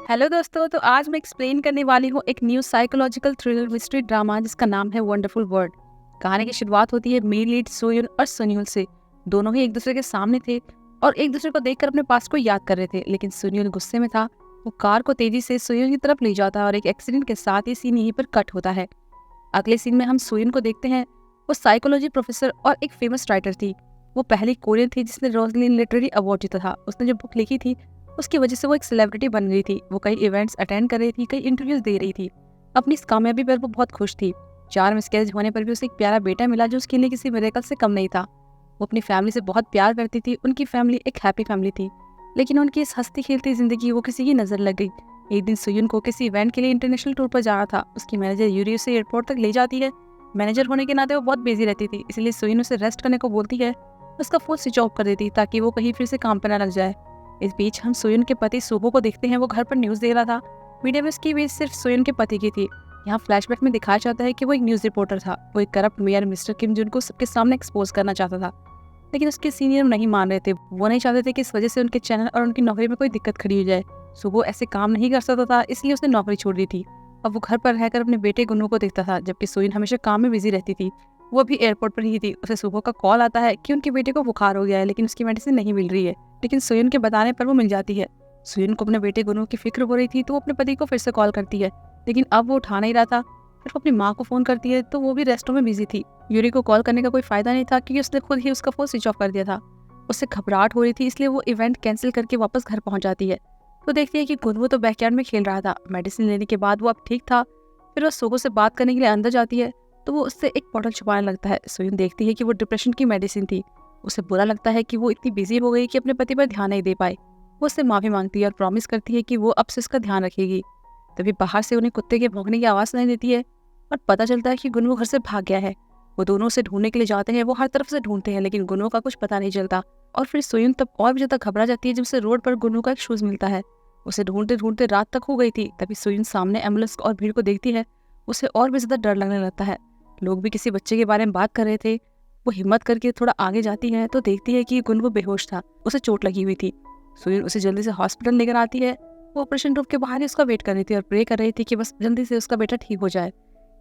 Hello दोस्तों, तो आज मैं एक्सप्लेन करने वाली हूँ एक new psychological thriller mystery drama जिसका नाम है वंडरफुल वर्ल्ड। कहानी की शुरुआत होती है मेन लीड सोयुन और सुन्युल से। दोनों ही एक दूसरे के सामने थे और एक दूसरे को देखकर अपने पास्ट को याद कर रहे थे, लेकिन सुन्युल गुस्से में था। वो कार को तेजी से सोयुन की तरफ ले जाता है और एक एक्सीडेंट के साथ ये सीन यहीं पर कट होता है। अगले सीन में हम सोयुन को देखते हैं। वो साइकोलॉजी प्रोफेसर और एक फेमस राइटर थी। वो पहली कोरियन थी जिसने रोजलिन लिटरेरी अवार्ड जीता था। उसने जो बुक लिखी थी उसकी वजह से वो एक सेलिब्रिटी बन गई थी। वो कई इवेंट्स अटेंड कर रही थी, कई इंटरव्यूज दे रही थी। अपनी इस कामयाबी पर वो बहुत खुश थी। 4 मिसकैरेज होने पर भी उसे एक प्यारा बेटा मिला जो उसके लिए किसी मिरेकल से कम नहीं था। वो अपनी फैमिली से बहुत प्यार करती थी। उनकी फैमिली एक हैप्पी फैमिली थी, लेकिन उनकी इस हंसती खेलती जिंदगी वो किसी की नजर लग गई। एक दिन सुयुन को किसी इवेंट के लिए इंटरनेशनल टूर पर जाना था। उसकी मैनेजर यूरी उसे एयरपोर्ट तक ले जाती है। मैनेजर होने के नाते वो बहुत बिजी रहती थी, इसलिए सुयुन उसे रेस्ट करने को बोलती है। उसका फोन स्विच ऑफ कर देती ताकि वो कहीं फिर से काम पर न लग जाए। इस बीच हम सोयुन के पति सुहो को देखते हैं। वो घर पर न्यूज़ दे रहा था। मीडिया में उसकी इमेज सिर्फ सोयुन के पति की थी। यहाँ फ्लैशबैक में दिखाया जाता है कि वो एक न्यूज़ रिपोर्टर था। वो एक करप्ट मेयर मिस्टर किम जुन को सबके सामने एक्सपोज करना चाहता था, लेकिन उसके सीनियर नहीं मान रहे थे। वो नहीं चाहते थे कि इस वजह से उनके चैनल और उनकी नौकरी में कोई दिक्कत खड़ी हो जाए। सुहो ऐसे काम नहीं कर सकता था, इसलिए उसने नौकरी छोड़ दी थी। अब वो घर पर रहकर अपने बेटे गुन्नू को देखता था, जबकि सोयुन हमेशा काम में बिजी रहती थी। वो भी एयरपोर्ट पर ही थी। उसे सुहो का कॉल आता है कि उनके बेटे को बुखार हो गया है, लेकिन उसकी मेडिसिन नहीं मिल रही है। लेकिन सोयुन के बताने पर वो मिल जाती है। सोयुन को अपने बेटे गुन्नू की फिक्र हो रही थी, तो वो अपने पति को फिर से कॉल करती है, लेकिन अब वो उठा नहीं रहा था। फिर वो अपनी माँ को फोन करती है, तो वो भी रेस्टों में बिजी थी। यूरी को कॉल करने का कोई फायदा नहीं था क्योंकि उसने खुद ही उसका फोन स्विच ऑफ कर दिया था। उससे घबराहट हो रही थी, इसलिए वो इवेंट कैंसिल करके वापस घर पहुंच जाती है। तो देखती है कि गुन्नू तो बैकयार्ड में खेल रहा था। मेडिसिन लेने के बाद वो अब ठीक था। फिर वो सुहो से बात करने के लिए अंदर जाती है, तो वो उससे एक बॉटल छुपाने लगता है। सोयुन देखती है कि वो डिप्रेशन की मेडिसिन थी। उसे बुरा लगता है कि वो इतनी बिजी हो गई कि अपने पति पर ध्यान नहीं दे पाई। वो उससे माफी मांगती है और प्रॉमिस करती है कि वो अब से उसका ध्यान रखेगी। तभी बाहर से उन्हें कुत्ते के भौंकने की आवाज़ सुनाई देती है और पता चलता है कि गुन्नू घर से भाग गया है। वो दोनों उसे ढूंढने के लिए जाते हैं। वो हर तरफ से ढूंढते हैं, लेकिन गुन्नू का कुछ पता नहीं चलता। और फिर सोयुन तब और भी ज्यादा घबरा जाती है जब उसे रोड पर गुन्नू का एक शूज मिलता है। उसे ढूंढते ढूंढते रात तक हो गई थी। तभी सोयुन सामने एम्बुलेंस और भीड़ को देखती है। उसे और भी ज्यादा डर लगने लगता है। लोग भी किसी बच्चे के बारे में बात कर रहे थे। वो हिम्मत करके थोड़ा आगे जाती है तो देखती है कि गुन्नू बेहोश था, उसे चोट लगी हुई थी। सोयुन उसे जल्दी से हॉस्पिटल लेकर आती है। वो ऑपरेशन रूम के बाहर ही उसका वेट कर रही थी और प्रे कर रही थी कि बस जल्दी से उसका बेटा ठीक हो जाए।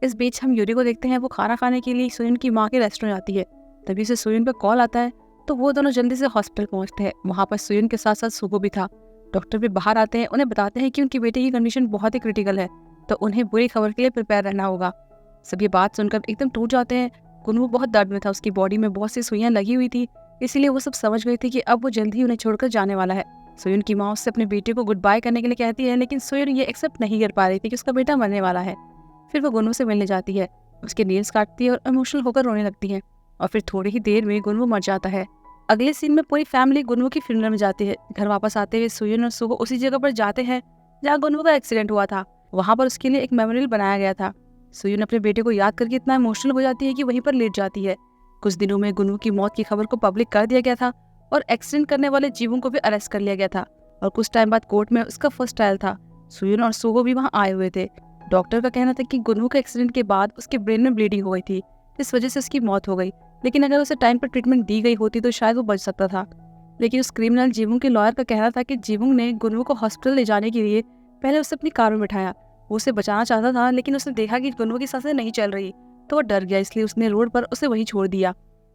इस बीच हम यूरी को देखते हैं। वो खाना खाने के लिए सोयुन की माँ के रेस्टोरेंट आती है। तभी से सोयुन पर कॉल आता है, तो वो दोनों जल्दी से हॉस्पिटल पहुंचते हैं। वहाँ पर सोयुन के साथ साथ सुहो भी था। डॉक्टर भी बाहर आते हैं। उन्हें बताते हैं कि उनकी बेटे की कंडीशन बहुत ही क्रिटिकल है, तो उन्हें बुरी खबर के लिए प्रिपेयर रहना होगा। सब ये बात सुनकर एकदम टूट जाते हैं। गुन्नू बहुत दर्द में था। उसकी बॉडी में बहुत सी सुइयां लगी हुई थी, इसीलिए वो सब समझ गई थी कि अब वो जल्द ही उन्हें छोड़कर जाने वाला है। सोयुन की माँ उससे अपने बेटे को गुड बाय करने के लिए कहती है, लेकिन सोयुन ये एक्सेप्ट नहीं कर पा रही थी कि उसका बेटा मरने वाला है। फिर वो गुन्नू से मिलने जाती है, उसके नेल्स काटती है और इमोशनल होकर रोने लगती है। और फिर थोड़ी ही देर में गुन्नू मर जाता है। अगले सीन में पूरी फैमिली गुन्नू की फ्यूनरल में जाती है। घर वापस आते हुए सोयुन और सुहो उसी जगह पर जाते हैं जहाँ गुन्नू का एक्सीडेंट हुआ था। वहाँ पर उसके लिए एक मेमोरियल बनाया गया था। सोयुन अपने बेटे को याद करके इतना इमोशनल हो जाती है कि वहीं पर लेट जाती है। कुछ दिनों में गुन्नू की मौत की खबर को पब्लिक कर दिया गया था और एक्सीडेंट करने वाले जीवों को भी अरेस्ट कर लिया गया था। और कुछ टाइम बाद कोर्ट में उसका फर्स्ट ट्रायल था। सोयुन और सुहो भी वहाँ आए हुए थे। डॉक्टर का कहना था कि गुन्नू के एक्सीडेंट के बाद उसके ब्रेन में ब्लीडिंग हो गई थी, इस वजह से उसकी मौत हो गई। लेकिन अगर उसे टाइम पर ट्रीटमेंट दी गई होती तो शायद वो बच सकता था। लेकिन उस क्रिमिनल जीवों के लॉयर का कहना था कि जीवों ने गुन्नू को हॉस्पिटल ले जाने के लिए पहले उसे अपनी कार में बिठाया। वो उसे बचाना चाहता था, लेकिन उसने देखा कि गुन्नू की सांसें नहीं चल रही, तो वो डर गया, इसलिए उसने रोड पर उसे वहीं छोड़ दिया।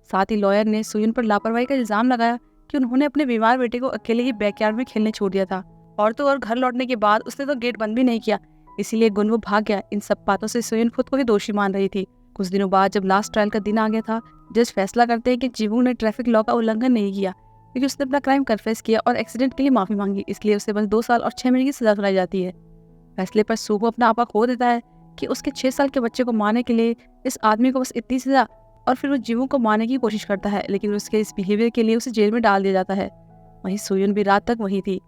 साथ ही लॉयर ने सोयुन पर लापरवाही का इल्जाम लगाया कि उन्होंने अपने बीमार बेटे को अकेले ही बैकयार्ड में खेलने छोड़ दिया था। और तो और घर लौटने के बाद उसने तो गेट बंद भी नहीं किया, इसीलिए गुन्नू भाग गया। इन सब बातों से सोयुन खुद को ही दोषी मान रही थी। कुछ दिनों बाद जब लास्ट ट्रायल का दिन आ गया था, जज फैसला करते हैं कि जीवू ने ट्रैफिक लॉ का उल्लंघन नहीं किया, क्योंकि उसने अपना क्राइम कन्फेस किया और एक्सीडेंट के लिए माफी मांगी, इसलिए उसे बस 2 साल और 6 महीने की सजा सुनाई जाती है। फैसले पर सुहो अपना आपा खो देता है कि उसके 6 साल के बच्चे को मारने के लिए इस आदमी को बस इतनी सजा, और फिर वो जीवों को मारने की कोशिश करता है, लेकिन उसके इस बिहेवियर के लिए उसे जेल में डाल दिया जाता है। वहीं सोयुन भी रात तक वहीं थी।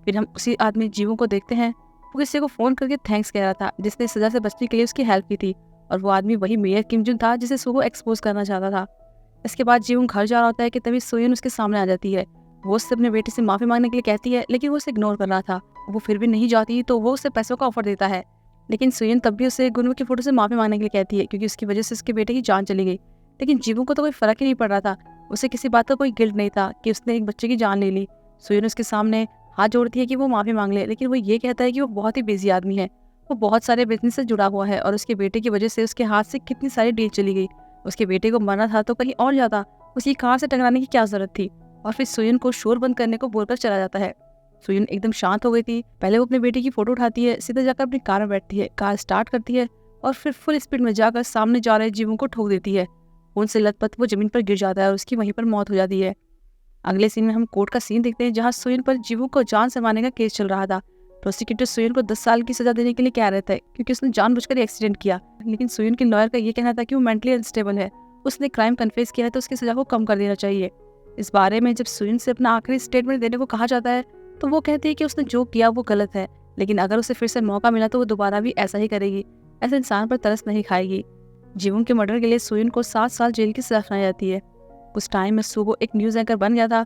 फिर हम उसी आदमी जीवों को देखते हैं। वो किसी को फोन करके थैंक्स कह रहा था जिसने सजा से बचने के लिए उसकी हेल्प की थी, और वो आदमी वही मेयर किम जुन था जिसे सुहो एक्सपोज करना चाहता था। इसके बाद जीवों घर जा रहा होता है कि तभी सोयुन उसके सामने आ जाती है। वो उससे अपने बेटे से माफी मांगने के लिए कहती है, लेकिन वो उसे इग्नोर कर रहा था। वो फिर भी नहीं जाती तो वो उसे पैसों का ऑफर देता है, लेकिन सोयुन तब भी उसे गुन्नू की फोटो से माफी मांगने के लिए कहती है, क्योंकि उसकी वजह से उसके बेटे की जान चली गई। लेकिन जीवों को तो कोई फर्क ही नहीं पड़ रहा था। उसे किसी बात का कोई गिल्ट नहीं था कि उसने एक बच्चे की जान ले ली। सोयुन उसके सामने हाथ जोड़ती है कि वो माफ़ी मांग ले, लेकिन वो ये कहता है कि वो बहुत ही बिजी आदमी है, वो बहुत सारे बिजनेस से जुड़ा हुआ है और उसके बेटे की वजह से उसके हाथ से कितनी सारी डील चली गई। उसके बेटे को मरना था तो कहीं और जाता, उसकी कार से टकराने की क्या जरूरत थी। और फिर सुयन को शोर बंद करने को बोलकर चला जाता है। सुयन एकदम शांत हो गई थी। पहले वो अपने बेटे की फोटो उठाती है, सीधे जाकर अपनी कार में बैठती है, कार स्टार्ट करती है और फिर फुल स्पीड में जाकर सामने जा रहे जीवों को ठोक देती है। खून से लथपथ वो जमीन पर गिर जाता है और उसकी वहीं पर मौत हो जाती है। अगले सीन में हम कोर्ट का सीन देखते हैं, जहाँ सुयन पर जीवों को जान से मारने का केस चल रहा था। प्रोसिक्यूटर सुयन को 10 साल की सजा देने के लिए कह रहे थे क्योंकि उसने जानबूझकर एक्सीडेंट किया, लेकिन सुयन के लॉयर का ये कहना था कि वो मेंटली अनस्टेबल है, उसने क्राइम कन्फेस किया है तो उसकी सजा को कम कर देना चाहिए। इस बारे में जब सुयन से अपना आखिरी स्टेटमेंट देने को कहा जाता है तो वो कहती है कि उसने जो किया वो गलत है, लेकिन अगर उसे फिर से मौका मिला तो वो दोबारा भी ऐसा ही करेगी, ऐसे इंसान पर तरस नहीं खाएगी। जीवों के मर्डर के लिए सुयन को 7 साल जेल की सजा सुनाई जाती है। उस टाइम में सुबो एक न्यूज़ एंकर बन गया था।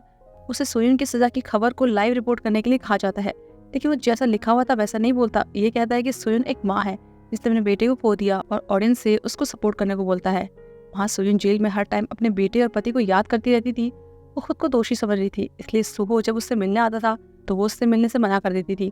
उसे सुयन की सजा की खबर को लाइव रिपोर्ट करने के लिए कहा जाता है, लेकिन वो जैसा लिखा हुआ था वैसा नहीं बोलता। ये कहता है कि सुयन एक माँ है जिसने अपने बेटे को खो दिया और ऑडियंस से उसको सपोर्ट करने को बोलता है। वहाँ सुयन जेल में हर टाइम अपने बेटे और पति को याद करती रहती थी। वो खुद को दोषी समझ रही थी, इसलिए सुबह जब उससे मिलने आता था तो वो उससे मिलने से मना कर देती थी।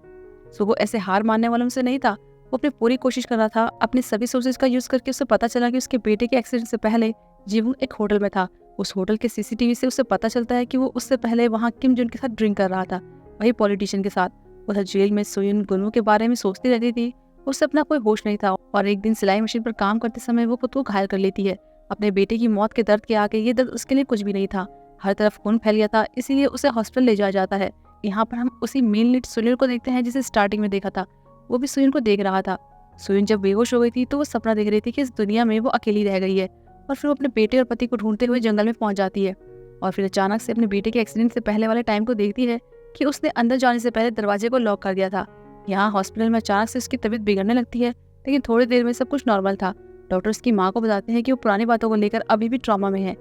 सुबह ऐसे हार मानने वालों से नहीं था, वो अपनी पूरी कोशिश कर रहा था। अपने सभी सोर्सेज का यूज करके उसे पता चला कि उसके बेटे के एक्सीडेंट से पहले जीवुन एक होटल में था। उस होटल के सीसीटीवी से उसे पता चलता है कि वो उससे पहले वहाँ किम जुन के साथ ड्रिंक कर रहा था, वही पॉलिटिशियन के साथ। उधर जेल में सुयन गुनू के बारे में सोचती रहती थी। उससे अपना कोई होश नहीं था और एक दिन सिलाई मशीन पर काम करते समय वो खुद को घायल कर लेती है। अपने बेटे की मौत के दर्द के आगे ये दर्द उसके लिए कुछ भी नहीं था। हर तरफ खून फैल गया था, इसीलिए उसे हॉस्पिटल ले जाया जाता है। यहाँ पर हम उसी मेन लीड सुनील को देखते हैं जिसे स्टार्टिंग में देखा था। वो भी सुयन को देख रहा था। सुयन जब बेहोश हो गई थी तो वो सपना देख रही थी कि इस दुनिया में वो अकेली रह गई है और फिर वो अपने बेटे और पति को ढूंढते हुए जंगल में पहुंच जाती है और फिर अचानक से अपने बेटे के एक्सीडेंट से पहले वाले टाइम को देखती है कि उसने अंदर जाने से पहले दरवाजे को लॉक कर दिया था। यहाँ हॉस्पिटल में अचानक से उसकी तबीयत बिगड़ने लगती है, लेकिन थोड़ी देर में सब कुछ नॉर्मल था। डॉक्टर उसकी माँ को बताते हैं कि वो पुरानी बातों को लेकर अभी भी ट्रॉमा में है।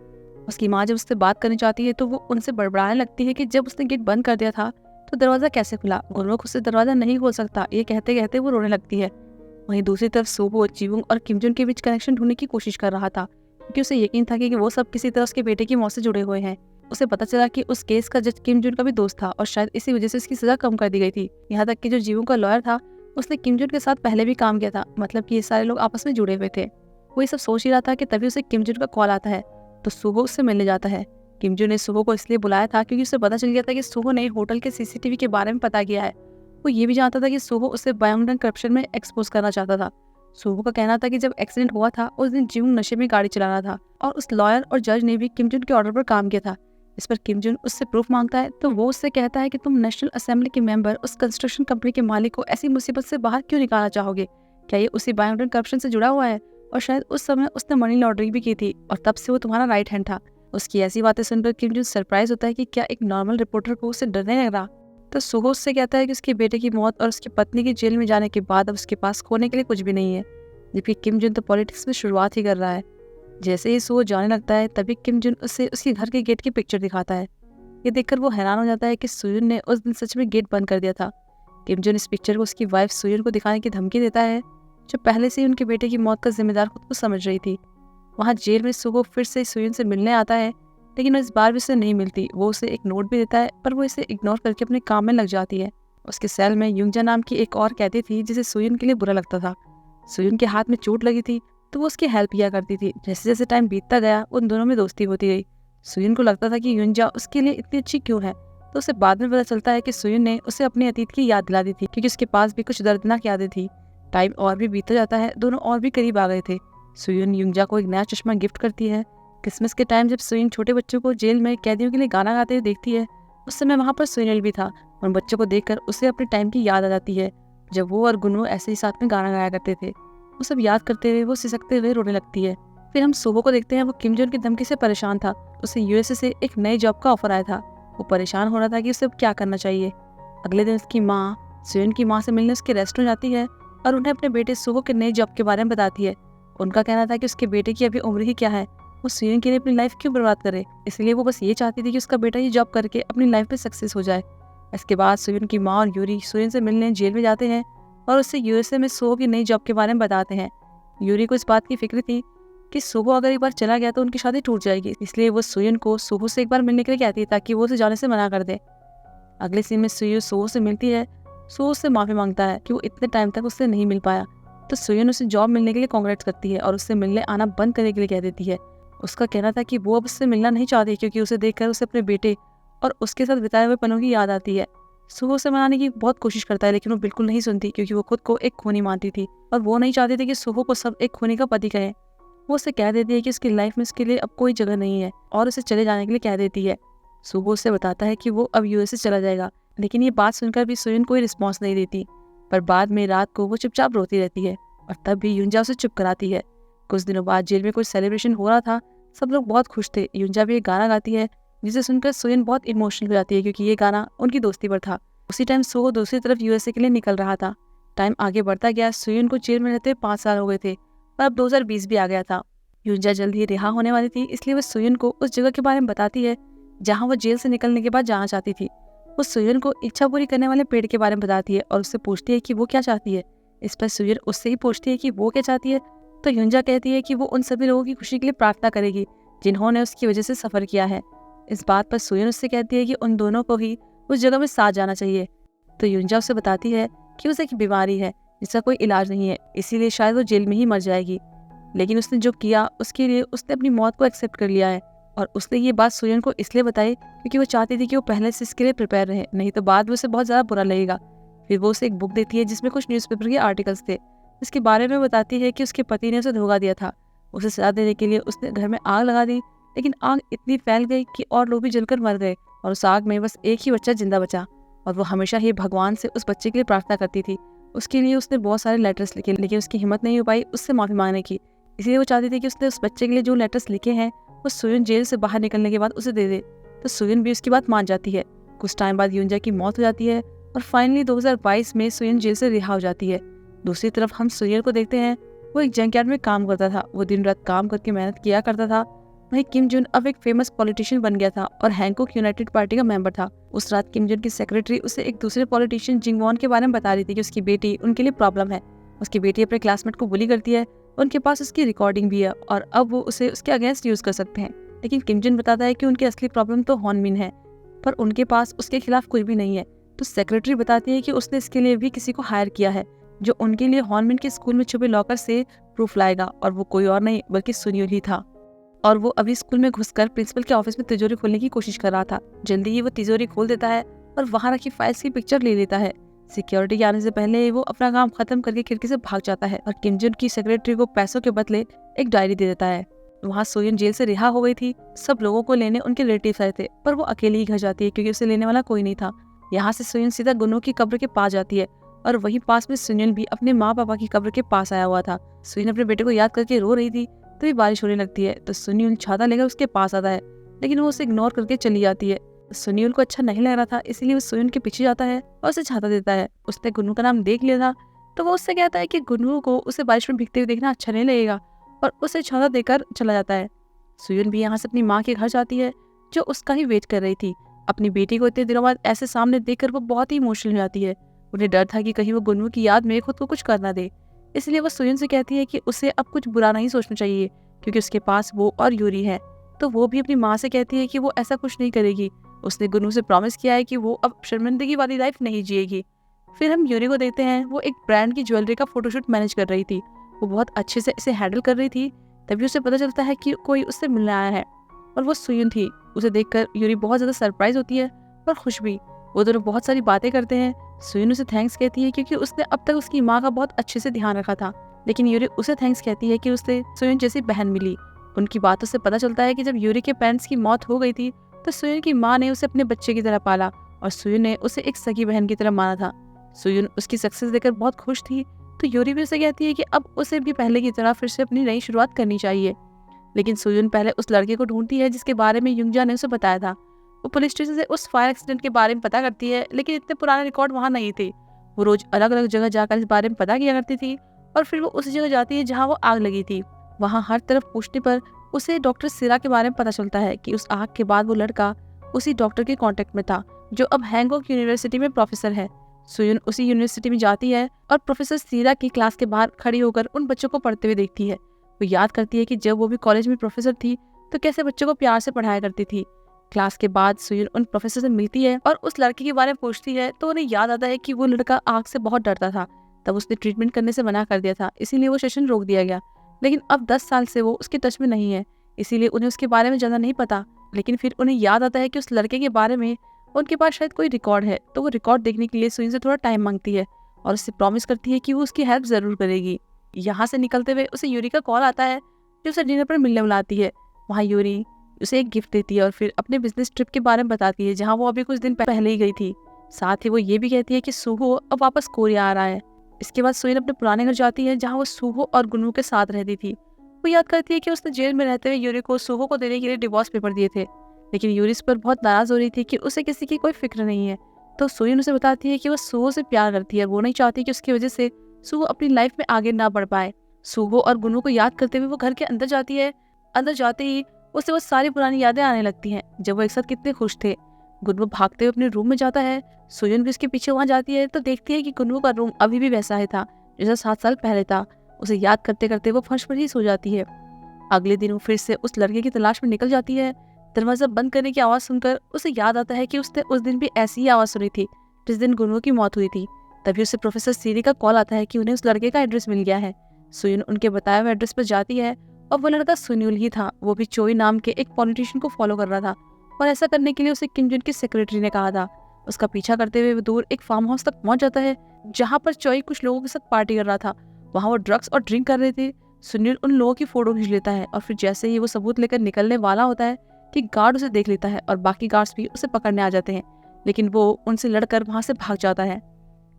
उसकी माँ जब उससे बात करनी चाहती है तो वो उनसे बड़बड़ाने लगती है कि जब उसने गेट बंद कर दिया था तो दरवाजा कैसे खुला, गुनवो खुद से दरवाजा नहीं खोल सकता। ये कहते कहते वो रोने लगती है। वहीं दूसरी तरफ सुबो जीवुंग और किमजुन के बीच कनेक्शन ढूंढने की कोशिश कर रहा था, क्योंकि उसे यकीन था कि वो सब किसी तरह उसके बेटे की मौत से जुड़े हुए हैं। उसे पता चला कि उस केस का जज किमजुन का भी दोस्त था और शायद इसी वजह से उसकी सजा कम कर दी गई थी। यहाँ तक कि जो जीवुंग का लॉयर था उसने किमजुन के साथ पहले भी काम किया था, मतलब कि ये सारे लोग आपस में जुड़े हुए थे। वो ये सब सोच ही रहा था कि तभी उसे किमजुन का कॉल आता है तो सुबो उससे मिलने जाता है। किमजुन ने सुबो को इसलिए बुलाया था क्योंकि उसे पता चल गया था कि सुबो ने होटल के सीसीटीवी के बारे में पता किया है। वो ये भी जानता था कि सुबो उसे बायोमेडिकल करप्शन में एक्सपोज करना चाहता था। सुबो का कहना था कि जब एक्सीडेंट हुआ था उस दिन जीवुंग नशे में गाड़ी चला रहा था और उस लॉयर और जज ने भी किमजुन के ऑर्डर पर काम किया था। इस पर किमजुन उससे प्रूफ मांगता है तो वो उससे कहता है कि तुम नेशनल असेंबली के मेंबर उस कंस्ट्रक्शन कंपनी के मालिक को ऐसी मुसीबत से बाहर क्यों निकालना चाहोगे? क्या ये उसी बायोमेडिकल करप्शन से जुड़ा हुआ है? और शायद उस समय उसने मनी लॉन्ड्रिंग भी की थी और तब से वो तुम्हारा राइट हैंड था। उसकी ऐसी बातें सुनकर किमजुन सरप्राइज होता है कि क्या एक नॉर्मल रिपोर्टर को उससे डर नहीं लग रहा। तो सुहो उससे कहता है कि उसके बेटे की मौत और उसकी पत्नी की जेल में जाने के बाद अब उसके पास खोने के लिए कुछ भी नहीं है, जबकि किमजुन तो पॉलिटिक्स में शुरुआत ही कर रहा है। जैसे ही सुहो जाने लगता है तभी किमजुन उसे उसके घर के गेट की पिक्चर दिखाता है। ये देखकर वो हैरान हो जाता है कि सुयुन ने उस दिन सच में गेट बंद कर दिया था। किमजुन इस पिक्चर को उसकी वाइफ सुयुन को दिखाने की धमकी देता है, जो पहले से ही उनके बेटे की मौत का जिम्मेदार खुद को समझ रही थी। वहाँ जेल में सुहो फिर से सुयुन से मिलने आता है, लेकिन इस बार भी उसे नहीं मिलती। वो उसे एक नोट भी देता है पर वो इसे इग्नोर करके अपने काम में लग जाती है। उसके सेल में युंगजा नाम की एक और कैदी थी जिसे सुयुन के लिए बुरा लगता था। सुयुन के हाथ में चोट लगी थी तो वो उसकी हेल्प किया करती थी। जैसे जैसे टाइम बीतता गया उन दोनों में दोस्ती होती गई। सुयुन को लगता था कि युंजा उसके लिए इतनी अच्छी क्यों है, तो उसे बाद में पता चलता है कि सुयुन ने उसे अपने अतीत की याद दिला दी थी, क्योंकि उसके पास भी कुछ दर्दनाक यादें थी। टाइम और भी बीतता जाता है, दोनों और भी करीब आ गए थे। सुयुन युंजा को एक नया चश्मा गिफ्ट करती है। क्रिसमस के टाइम जब सुयुन छोटे बच्चों को जेल में कैदियों के लिए गाना गाते हुए देखती है, उस समय वहाँ पर सुनील भी था। उन बच्चों को देखकर उसे अपने टाइम की याद आ जाती है, जब वो और गुनवो ऐसे ही साथ में गाना गाया करते थे। वो सब याद करते हुए वो सिसकते हुए रोने लगती है। फिर हम सुबो को देखते हैं। वो किम जोन की धमकी से परेशान था। उसे यूएसए से एक नई जॉब का ऑफर आया था। वो परेशान हो रहा था कि उसे अब क्या करना चाहिए। अगले दिन उसकी माँ सुयुन की माँ से मिलने उसके रेस्टोरेंट जाती है और उन्हें अपने बेटे सुबो के नई जॉब के बारे में बताती है। उनका कहना था कि उसके बेटे की अभी उम्र ही क्या है, वो सुयुन के लिए अपनी लाइफ क्यों बर्बाद करे। इसलिए वो बस ये चाहती थी कि उसका बेटा ये जॉब करके अपनी लाइफ में सक्सेस हो जाए। इसके बाद सुयुन की माँ और यूरी सुयुन से मिलने जेल में जाते हैं और उससे यूएसए में सुबो की नई जॉब के बारे में बताते हैं। यूरी को इस बात की फिक्र थी कि सुबो अगर एक बार चला गया तो उनकी शादी टूट जाएगी, इसलिए वो सुयुन को सुबो से एक बार मिलने के लिए कहती है ताकि वो उसे जाने से मना कर दे। अगले सीन में सुयू सो से मिलती है। सो उससे माफी मांगता है कि वो इतने टाइम तक उससे नहीं मिल पाया। तो सुयन उसे जॉब मिलने के लिए कांग्रेट्स करती है और उससे मिलने आना बंद करने के लिए कह देती है। उसका कहना था कि वो अब उससे मिलना नहीं चाहती क्योंकि उसे देखकर उसे अपने बेटे और उसके साथ बिताए हुए पलों की याद आती है। सो उसे मनाने की बहुत कोशिश करता है लेकिन वो बिल्कुल नहीं सुनती क्योंकि वो खुद को एक खूनी मानती थी और वो नहीं चाहती थी कि सुहो को सब एक खूनी का पति कहे। वो उसे कह देती है कि उसकी लाइफ में उसके लिए अब कोई जगह नहीं है और उसे चले जाने के लिए कह देती है। सुहो उसे बताता है कि वो अब यूएसए चला जाएगा, लेकिन ये बात सुनकर भी सुयन कोई रिस्पॉन्स नहीं देती। पर बाद में रात को वो चुपचाप रोती रहती है और तब भी युंजा उसे चुप कराती है। कुछ दिनों बाद जेल में कुछ सेलिब्रेशन हो रहा था, सब लोग बहुत खुश थे। युंजा भी एक गाना गाती है जिसे सुनकर सुयन बहुत इमोशनल हो जाती है क्योंकि ये गाना उनकी दोस्ती पर था। उसी टाइम सुहो दूसरी तरफ यूएसए के लिए निकल रहा था। टाइम आगे बढ़ता गया। सुयन को जेल में रहते 5 साल हो गए थे और अब 2020 भी आ गया था। युंजा जल्द ही रिहा होने वाली थी, इसलिए वो सुयन को उस जगह के बारे में बताती है जहाँ वो जेल से निकलने के बाद जाना चाहती थी। वो सुयन को इच्छा पूरी करने वाले पेड़ के बारे में बताती है और उससे पूछती है कि वो क्या चाहती है। इस पर सुयन उससे ही पूछती है कि वो क्या चाहती है। तो युंजा कहती है कि वो उन सभी लोगों की खुशी के लिए प्रार्थना करेगी जिन्होंने उसकी वजह से सफर किया है। इस बात पर सुयन उससे कहती है कि उन दोनों को ही उस जगह में साथ जाना चाहिए। तो युंजा उसे बताती है कि उसे एक बीमारी है जिसका कोई इलाज नहीं है, इसीलिए शायद वो जेल में ही मर जाएगी। लेकिन उसने जो किया उसके लिए उसने अपनी मौत को एक्सेप्ट कर लिया है और उसने ये बात सुयन को इसलिए बताई क्योंकि वो चाहती थी कि वो पहले से इसके लिए प्रिपेयर रहे, नहीं तो बाद में उसे बहुत ज़्यादा बुरा लगेगा। फिर वो उसे एक बुक देती है जिसमें कुछ न्यूज़पेपर के आर्टिकल्स थे, जिसके बारे में बताती है कि उसके पति ने उसे धोखा दिया था। उसे सजा देने के लिए उसने घर में आग लगा दी, लेकिन आग इतनी फैल गई कि और लोग भी जलकर मर गए और उस आग में बस एक ही बच्चा जिंदा बचा। और वो हमेशा ही भगवान से उस बच्चे के लिए प्रार्थना करती थी। उसके लिए उसने बहुत सारे लेटर्स लिखे, लेकिन उसकी हिम्मत नहीं हो पाई उससे माफ़ी मांगने की। इसलिए वो चाहती थी कि उसने उस बच्चे के लिए जो लेटर्स लिखे हैं वो सुयन जेल से बाहर निकलने के बाद उसे दे दे। तो सुयन भी उसकी बात मान जाती है। कुछ टाइम बाद युंजा की मौत हो जाती है और फाइनली 2022 में सुयन जेल से रिहा हो जाती है। दूसरी तरफ हम सुयन को देखते हैं। वो एक जंकयार्ड में काम करता था। वो दिन रात काम करके मेहनत किया करता था। वहीं किम जुन अब एक फेमस पॉलिटिशियन बन गया था और हैंकॉक यूनाइटेड पार्टी का मेंबर था। उस रात किम जुन की सेक्रेटरी उसे एक दूसरे पॉलिटिशियन जिंग वॉन के बारे में बता रही थी कि उसकी बेटी उनके लिए प्रॉब्लम है। उसकी बेटी अपने क्लासमेट को बुली करती है। उनके पास उसकी रिकॉर्डिंग भी है और अब वो उसे उसके अगेंस्ट यूज कर सकते हैं। लेकिन किम जुन बताता है कि उनकी असली प्रॉब्लम तो हॉनमिन है, पर उनके पास उसके खिलाफ कुछ भी नहीं है। तो सेक्रेटरी बताती है कि उसने इसके लिए भी किसी को हायर किया है जो उनके लिए हॉनमिन के स्कूल में छुपे लॉकर से प्रूफ लाएगा, और वो कोई और नहीं बल्कि सुनियोल ही था। और वो अभी स्कूल में घुसकर प्रिंसिपल के ऑफिस में तिजोरी खोलने की कोशिश कर रहा था। जल्दी ही वो तिजोरी खोल देता है और वहां रखी फाइल्स की पिक्चर ले लेता है। सिक्योरिटी के आने से पहले वो अपना काम खत्म करके खिड़की से भाग जाता है और किम जुन की सेक्रेटरी को पैसों के बदले एक डायरी दे देता है। वहाँ सोयन जेल से रिहा हो गई थी। सब लोगों को लेने उनके रिलेटिव्स आए थे, पर वो अकेली ही घर जाती है क्योंकि उसे लेने वाला कोई नहीं था। यहाँ से सोयन सीधा गुनो की कब्र के पास जाती है और वहीं पास में सुनिल भी अपने माँ पापा की कब्र के पास आया हुआ था। सुनिल अपने बेटे को याद करके रो रही थी। तभी बारिश होने लगती है तो सुनिल छाता लेकर उसके पास आता है, लेकिन वो उसे इग्नोर करके चली जाती है। सुनिल को अच्छा नहीं लग रहा था, इसलिए वो सुनिल के पीछे जाता है और उसे छाता देता है। उसने गुन्नू का नाम देख लिया था तो वो उससे कहता है कि गुन्नू को उसे बारिश में भीगते हुए देखना अच्छा नहीं लगेगा और उसे छाता देकर चला जाता है। सुयन भी यहाँ से अपनी माँ के घर जाती है जो उसका ही वेट कर रही थी। अपनी बेटी को इतने दिनों बाद ऐसे सामने देखकर वो बहुत ही इमोशनल हो जाती है। उन्हें डर था कि कहीं वो गुन्नू की याद में खुद को कुछ कर ना दे, इसलिए वो सुयन से कहती है कि उसे अब कुछ बुरा नहीं सोचना चाहिए क्योंकि उसके पास वो और यूरी है। तो वो भी अपनी माँ से कहती है कि वो ऐसा कुछ नहीं करेगी। उसने गुन्नू से प्रॉमिस किया है कि वो अब शर्मिंदगी वाली लाइफ नहीं जिएगी। फिर हम यूरी को देखते हैं। वो एक ब्रांड की ज्वेलरी का फोटोशूट मैनेज कर रही थी। वो बहुत अच्छे से इसे हैंडल कर रही थी। तभी उसे पता चलता है कि कोई उससे मिलने आया है और वो सुयन थी। उसे देखकर यूरी बहुत ज्यादा सरप्राइज होती है और खुश भी। वो दोनों बहुत सारी बातें करते हैं। सुयन उसे थैंक्स कहती है क्योंकि उसने अब तक उसकी माँ का बहुत अच्छे से ध्यान रखा था, लेकिन यूरी उसे थैंक्स कहती है कि उससे सुयन जैसी बहन मिली। उनकी बातों से पता चलता है कि जब यूरी के पेरेंट्स की मौत हो गई थी तो सुयन की माँ ने उसे अपने बच्चे की तरह पाला और सुयन ने उसे एक सगी बहन की तरह माना था। सुयन उसकी सक्सेस देखकर बहुत खुश थी, तो यूरी भी उसे कहती है कि अब उसे भी पहले की तरह फिर से अपनी नई शुरुआत करनी चाहिए। लेकिन सुयन पहले उस लड़के को ढूंढती है जिसके बारे में युंगजा ने उसे बताया था। वो पुलिस स्टेशन से उस फायर एक्सीडेंट के बारे में पता करती है, लेकिन इतने पुराने रिकॉर्ड वहाँ नहीं थे। वो रोज अलग अलग जगह जाकर इस बारे में पता किया करती थी और फिर वो उस जगह जाती है जहाँ वो आग लगी थी। वहाँ हर तरफ पूछने पर उसे डॉक्टर सिरा के बारे में पता चलता है कि उस आग के बाद वो लड़का उसी डॉक्टर के कांटेक्ट में था जो अब हैंकॉक यूनिवर्सिटी में प्रोफेसर है। सुयन उसी यूनिवर्सिटी में जाती है और प्रोफेसर सीरा की क्लास के बाहर खड़ी होकर उन बच्चों को पढ़ते हुए देखती है। वो याद करती है कि जब वो भी कॉलेज में प्रोफेसर थी तो कैसे बच्चों को प्यार से पढ़ाया करती थी। क्लास के बाद सुयुन उन प्रोफेसर से मिलती है और उस लड़के के बारे में पूछती है तो उन्हें याद आता है कि वो लड़का आग से बहुत डरता था, तब उसने ट्रीटमेंट करने से मना कर दिया था, इसीलिए वो सेशन रोक दिया गया। लेकिन अब 10 साल से वो उसके टच में नहीं है, इसीलिए उन्हें उसके बारे में ज़्यादा नहीं पता। लेकिन फिर उन्हें याद आता है कि उस लड़के के बारे में उनके पास शायद कोई रिकॉर्ड है, तो वो रिकॉर्ड देखने के लिए सुयुन से थोड़ा टाइम मांगती है और उससे प्रॉमिस करती है कि वो उसकी हेल्प ज़रूर करेगी। यहाँ से निकलते हुए उसे यूरी का कॉल आता है जो उसे डिनर पर मिलने बुलाती है। वहाँ यूरी उसे एक गिफ्ट देती है और फिर अपने बिजनेस ट्रिप के बारे में बताती है जहाँ वो अभी कुछ दिन पहले ही गई थी। साथ ही वो ये भी कहती है कि सूहो अब वापस कोरिया आ रहा है। इसके बाद सुयुन अपने पुराने घर जाती है जहाँ वो सूहो और गुनवू के साथ रहती थी। वो याद करती है कि उसने जेल में रहते हुए यूरी को सूहो को देने के लिए डिवोर्स पेपर दिए थे, लेकिन यूरी इस पर बहुत नाराज हो रही थी कि उसे किसी की कोई फिक्र नहीं है। तो सुयुन उसे बताती है कि वो सूहो से प्यार करती है, वो नहीं चाहती कि उसकी वजह से सूहो अपनी लाइफ में आगे ना बढ़ पाए। सूहो और गुनवू को याद करते हुए वो घर के अंदर जाती है। अंदर जाते ही उसे वो सारी पुरानी यादें आने लगती हैं जब वो एक साथ कितने खुश थे। गुनवू भागते हुए अपने रूम में जाता है। सुयुन भी उसके पीछे वहां जाती है तो देखती है कि गुनवू का रूम अभी भी वैसा ही था जैसा 7 साल पहले था। उसे याद करते करते वो फर्श पर ही सो जाती है। अगले दिन वो फिर से उस लड़के की तलाश में निकल जाती है। दरवाजा बंद करने की आवाज सुनकर उसे याद आता है कि उसने उस दिन भी ऐसी ही आवाज सुनी थी जिस दिन गुनवू की मौत हुई थी। तभी उसे प्रोफेसर सीरी का कॉल आता है कि उन्हें उस लड़के का एड्रेस मिल गया है। सुयुन उनके बताए हुए एड्रेस पर जाती है और वो लड़का सुन्यूल ही था। वो भी चोई नाम के एक पॉलिटिशियन को फॉलो कर रहा था और ऐसा करने के लिए उसे किम जुन की सेक्रेटरी ने कहा था। उसका पीछा करते हुए वो दूर एक फार्म हाउस तक पहुंच जाता है जहाँ पर चोई कुछ लोगों के साथ पार्टी कर रहा था। वहाँ वो ड्रग्स और ड्रिंक कर रहे थे। सुनील उन लोगों की फोटो खींच लेता है और फिर जैसे ही वो सबूत लेकर निकलने वाला होता है कि गार्ड उसे देख लेता है और बाकी गार्ड्स भी उसे पकड़ने आ जाते हैं, लेकिन वो उनसे लड़कर वहां से भाग जाता है।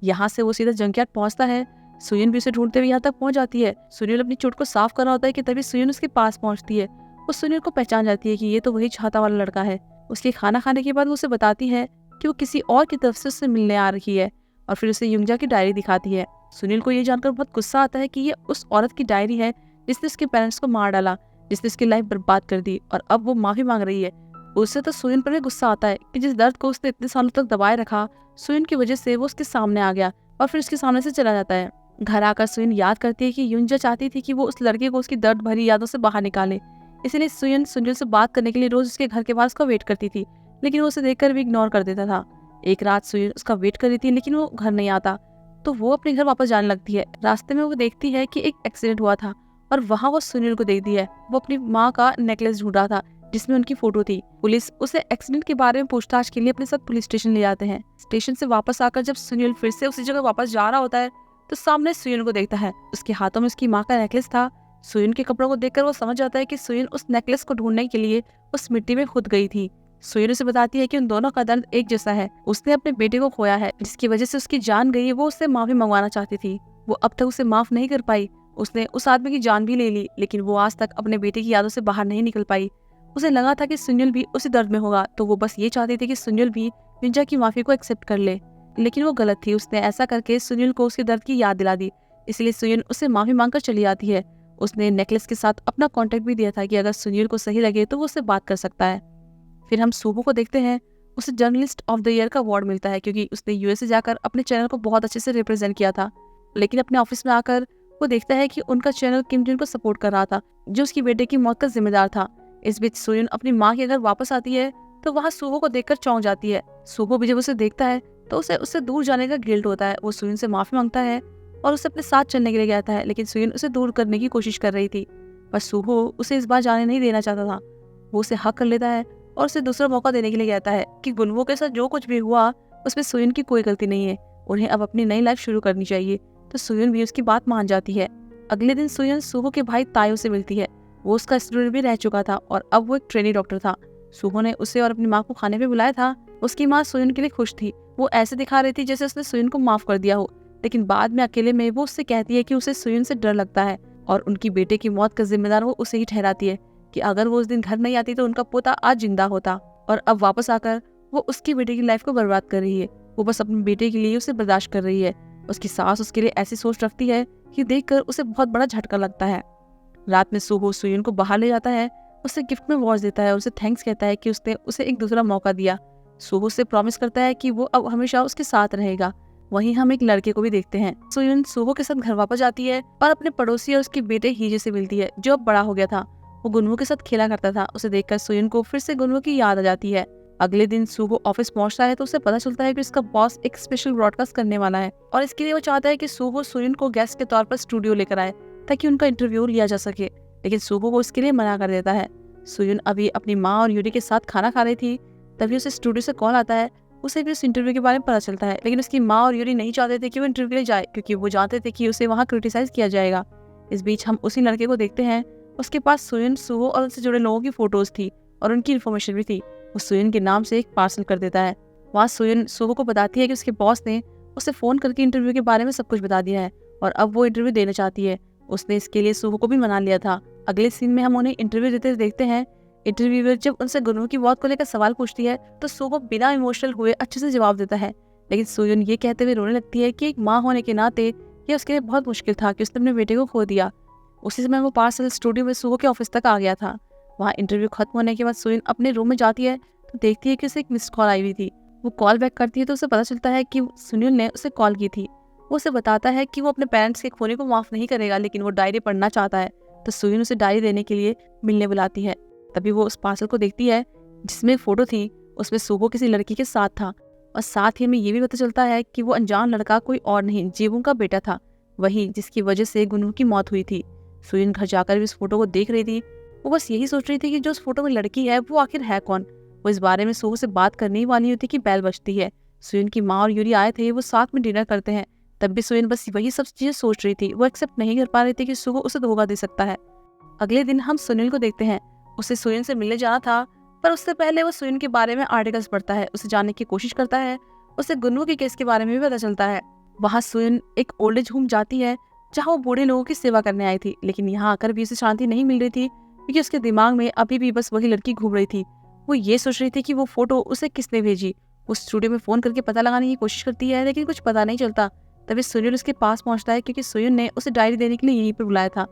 यहाँ से वो सीधा जंकयार्ड पहुंचता है। सुयुन भी उसे ढूंढते हुए यहाँ तक पहुंच जाती है। सुनील अपनी चोट को साफ कर रहा होता है कि तभी सुयुन उसके पास पहुंचती है। वो सुनील को पहचान जाती है कि ये तो वही छाता वाला लड़का है। उसके खाना खाने के बाद वो उसे बताती है कि वो किसी और की तरफ से उससे मिलने आ रही है और फिर उसे युंगजा की डायरी दिखाती है। सुनील को ये जानकर बहुत गुस्सा आता है कि ये उस औरत की डायरी है जिसने उसके पेरेंट्स को मार डाला, जिसने उसकी लाइफ बर्बाद कर दी और अब वो माफी मांग रही है। उससे तो सुयुन पर भी गुस्सा आता है कि जिस दर्द को उसने इतने सालों तक दबाए रखा, सुयुन की वजह से वो उसके सामने आ गया और फिर उसके सामने से चला जाता है। घर आकर सुयुन याद करती है कि युंजा चाहती थी कि वो उस लड़के को उसकी दर्द भरी यादों से बाहर निकाले, इसलिए सुयुन सुनील से बात करने के लिए रोज उसके घर के पास उसका वेट करती थी, लेकिन वो उसे देखकर भी इग्नोर कर देता था। एक रात सुयुन उसका वेट कर रही थी लेकिन वो घर नहीं आता, तो वो अपने घर वापस जाने लगती है। रास्ते में वो देखती है कि एक एक्सीडेंट हुआ था और वहाँ वो सुनील को देखती है। वो अपनी माँ का नेकलेस ढूंढ रहा था जिसमें उनकी फोटो थी। पुलिस उसे एक्सीडेंट के बारे में पूछताछ के लिए अपने साथ पुलिस स्टेशन ले जाते हैं। स्टेशन से वापस आकर जब सुनील फिर से उसी जगह वापस जा रहा होता है तो सामने सुयुन को देखता है। उसके हाथों में उसकी माँ का नेकलेस था। सुयुन के कपड़ों को देखकर वो समझ जाता है कि सुयुन उस नेकलेस को ढूंढने के लिए उस मिट्टी में खुद गई थी। सुयुन उसे बताती है कि उन दोनों का दर्द एक जैसा है। उसने अपने बेटे को खोया है जिसकी वजह से उसकी जान गई। वो उससे माफी मंगवाना चाहती थी। वो अब तक उसे माफ नहीं कर पाई। उसने उस आदमी की जान भी ले ली, लेकिन वो आज तक अपने बेटे की यादों से बाहर नहीं निकल पाई। उसे लगा था कि सुनील भी उसी दर्द में होगा, तो वो बस ये चाहती थी कि सुनील भी युंजा की माफी को एक्सेप्ट कर ले, लेकिन वो गलत थी। उसने ऐसा करके सुनील को उसके दर्द की याद दिला दी, इसलिए सुयुन उससे माफी मांगकर चली आती है। उसने नेकलेस के साथ अपना कांटेक्ट भी दिया था कि अगर सुनील को सही लगे तो वो उससे बात कर सकता है। फिर हम सूबो को देखते हैं। उसे जर्नलिस्ट ऑफ द ईयर का अवार्ड मिलता है क्योंकि उसने यूएसए जाकर अपने चैनल को बहुत अच्छे से रिप्रेजेंट किया था, लेकिन अपने ऑफिस में आकर वो देखता है कि उनका चैनल किम जुन को सपोर्ट कर रहा था, जो उसकी बेटे की मौत का जिम्मेदार था। इस बीच सुयुन अपनी माँ के घर वापस आती है तो वहाँ सूबो को देखकर चौंक जाती है। सूबो भी जब उसे देखता है तो उसे उससे दूर जाने का गिल्ट होता है। वो सुयुन से माफी मांगता है और उसे अपने साथ चलने के लिए कहता है, लेकिन सुयुन उसे दूर करने की कोशिश कर रही थी, पर सूबो उसे इस बार जाने नहीं देना चाहता था। वो उसे हक कर लेता है और उसे दूसरा मौका देने के लिए कहता है कि गुनवो के साथ जो कुछ भी हुआ उसमें सुयुन की कोई गलती नहीं है, उन्हें अब अपनी नई लाइफ शुरू करनी चाहिए। तो सुयुन भी उसकी बात मान जाती है। अगले दिन सुयुन सूहो के भाई तायो से मिलती है। वो उसका स्टूडेंट भी रह चुका था और अब वो एक ट्रेनी डॉक्टर था। सूहो ने उसे और अपनी माँ को खाने पे बुलाया था। उसकी माँ सुयुन के लिए खुश थी। वो ऐसे दिखा रही थी जैसे उसने सुयुन को माफ कर दिया हो, लेकिन बाद में अकेले में वो उससे कहती है कि उसे सुयुन से डर लगता है और उनकी बेटे की मौत का जिम्मेदार वो उसे ही ठहराती है कि अगर वो उस दिन घर नहीं आती तो उनका पोता आज जिंदा होता, और अब वापस आकर वो उसकी बेटे की लाइफ को बर्बाद कर रही है। वो बस अपने बेटे के लिए उसे बर्दाश्त कर रही है। उसकी सास उसके लिए ऐसी सोच रखती है कि देखकर उसे बहुत बड़ा झटका लगता है। रात में सूहो सुयुन को बाहर ले जाता है, उसे गिफ्ट में वॉच देता है और उसे थैंक्स कहता है कि उसने उसे एक दूसरा मौका दिया। सूहो से प्रॉमिस करता है कि वो अब हमेशा उसके साथ रहेगा। वहीं हम एक लड़के को भी देखते हैं। सुयुन सूहो के साथ घर वापस जाती है और अपने पड़ोसी और उसके बेटे हीजे से मिलती है जो अब बड़ा हो गया था। वो गुनवू के साथ खेला करता था। उसे देखकर सुयुन को फिर से गुनवू की याद आ जाती है। अगले दिन सुहो ऑफिस पहुंचता है तो उसे पता चलता है कि उसका बॉस एक स्पेशल ब्रॉडकास्ट करने वाला है और इसके लिए वो चाहता है कि सुहो सुयुन को गेस्ट के तौर पर स्टूडियो लेकर आए ताकि उनका इंटरव्यू लिया जा सके, लेकिन सुहो वो इसके लिए मना कर देता है। सुयुन अभी अपनी माँ और यूरी के साथ खाना खा रही थी, तभी उसे स्टूडियो से कॉल आता है। उसे भी उस इंटरव्यू के बारे में पता चलता है, लेकिन उसकी माँ और यूरी नहीं चाहते थे कि वो इंटरव्यू ले जाए क्योंकि वो जानते थे कि उसे वहाँ क्रिटिसाइज किया जाएगा। इस बीच हम उसी लड़के को देखते हैं। उसके पास सुयुन, सुहो और उनसे जुड़े लोगों की फोटोज थी और उनकी इन्फॉर्मेशन भी थी। वो सुयुन के नाम से एक पार्सल कर देता है। वहाँ सुयुन सुहो को बताती है कि उसके बॉस ने उसे फोन करके इंटरव्यू के बारे में सब कुछ बता दिया है और अब वो इंटरव्यू देना चाहती है। उसने इसके लिए सुहो को भी मना लिया था। अगले सीन में हम उन्हें इंटरव्यू देते देखते हैं। इंटरव्यूअर जब उनसे गुनवू की मौत को लेकर सवाल पूछती है तो सुहो बिना इमोशनल हुए अच्छे से जवाब देता है, लेकिन सुयुन ये कहते हुए रोने लगती है कि एक माँ होने के नाते ये उसके लिए बहुत मुश्किल था कि उसने अपने बेटे को खो दिया। उसी समय वो पार्सल स्टूडियो में सुहो के ऑफिस तक आ गया था। वहाँ इंटरव्यू खत्म होने के बाद सुयुन अपने रूम में जाती है तो देखती है कि उसे एक मिस्ड कॉल आई हुई थी। वो कॉल बैक करती है तो उसे पता चलता है कि सुनील ने उसे कॉल की थी। वो उसे बताता है कि वो अपने पेरेंट्स के खोने को माफ नहीं करेगा, लेकिन वो डायरी पढ़ना चाहता है। तो सुयुन उसे डायरी देने के लिए मिलने बुलाती है। तभी वो उस पार्सल को देखती है जिसमें एक फोटो थी। उसमें सुहो किसी लड़की के साथ था और साथ ही हमें ये भी पता चलता है कि वो अनजान लड़का कोई और नहीं, जीवू का बेटा था, वही जिसकी वजह से गुनवू की मौत हुई थी। सुयुन घर जाकर भी इस फोटो को देख रही थी। वो बस यही सोच रही थी कि जो उस फोटो में लड़की है वो आखिर है कौन। वो इस बारे में सुहो से बात करने ही वाली होती कि बेल बजती है। सुयुन की माँ और यूरी आए थे, वो साथ में डिनर करते हैं। तब भी सुयुन बस वही सब चीजें सोच रही थी। वो एक्सेप्ट नहीं कर पा रही थी कि सुहो उसे धोखा दे सकता है। अगले दिन हम सुनील को देखते हैं। उसे सुयुन से मिलने जाना था, पर उससे पहले वो सुयुन के बारे में आर्टिकल्स पढ़ता है, उसे जानने की कोशिश करता है। उसे गुनवू के केस के बारे में भी पता चलता है। वहाँ सुयुन एक ओल्ड एज होम जाती है जहाँ वो बूढ़े लोगों की सेवा करने आई थी, लेकिन यहाँ आकर भी उसे शांति नहीं मिल रही थी क्योंकि उसके दिमाग में अभी भी बस वही लड़की घूम रही थी। वो ये सोच रही थी कि वो फोटो उसे किसने भेजी। वो स्टूडियो में फोन करके पता लगाने की कोशिश करती है, लेकिन कुछ पता नहीं चलता। तभी सुनील उसके पास पहुंचता है क्योंकि सुयुन ने उसे डायरी देने के लिए यहीं पर बुलाया था।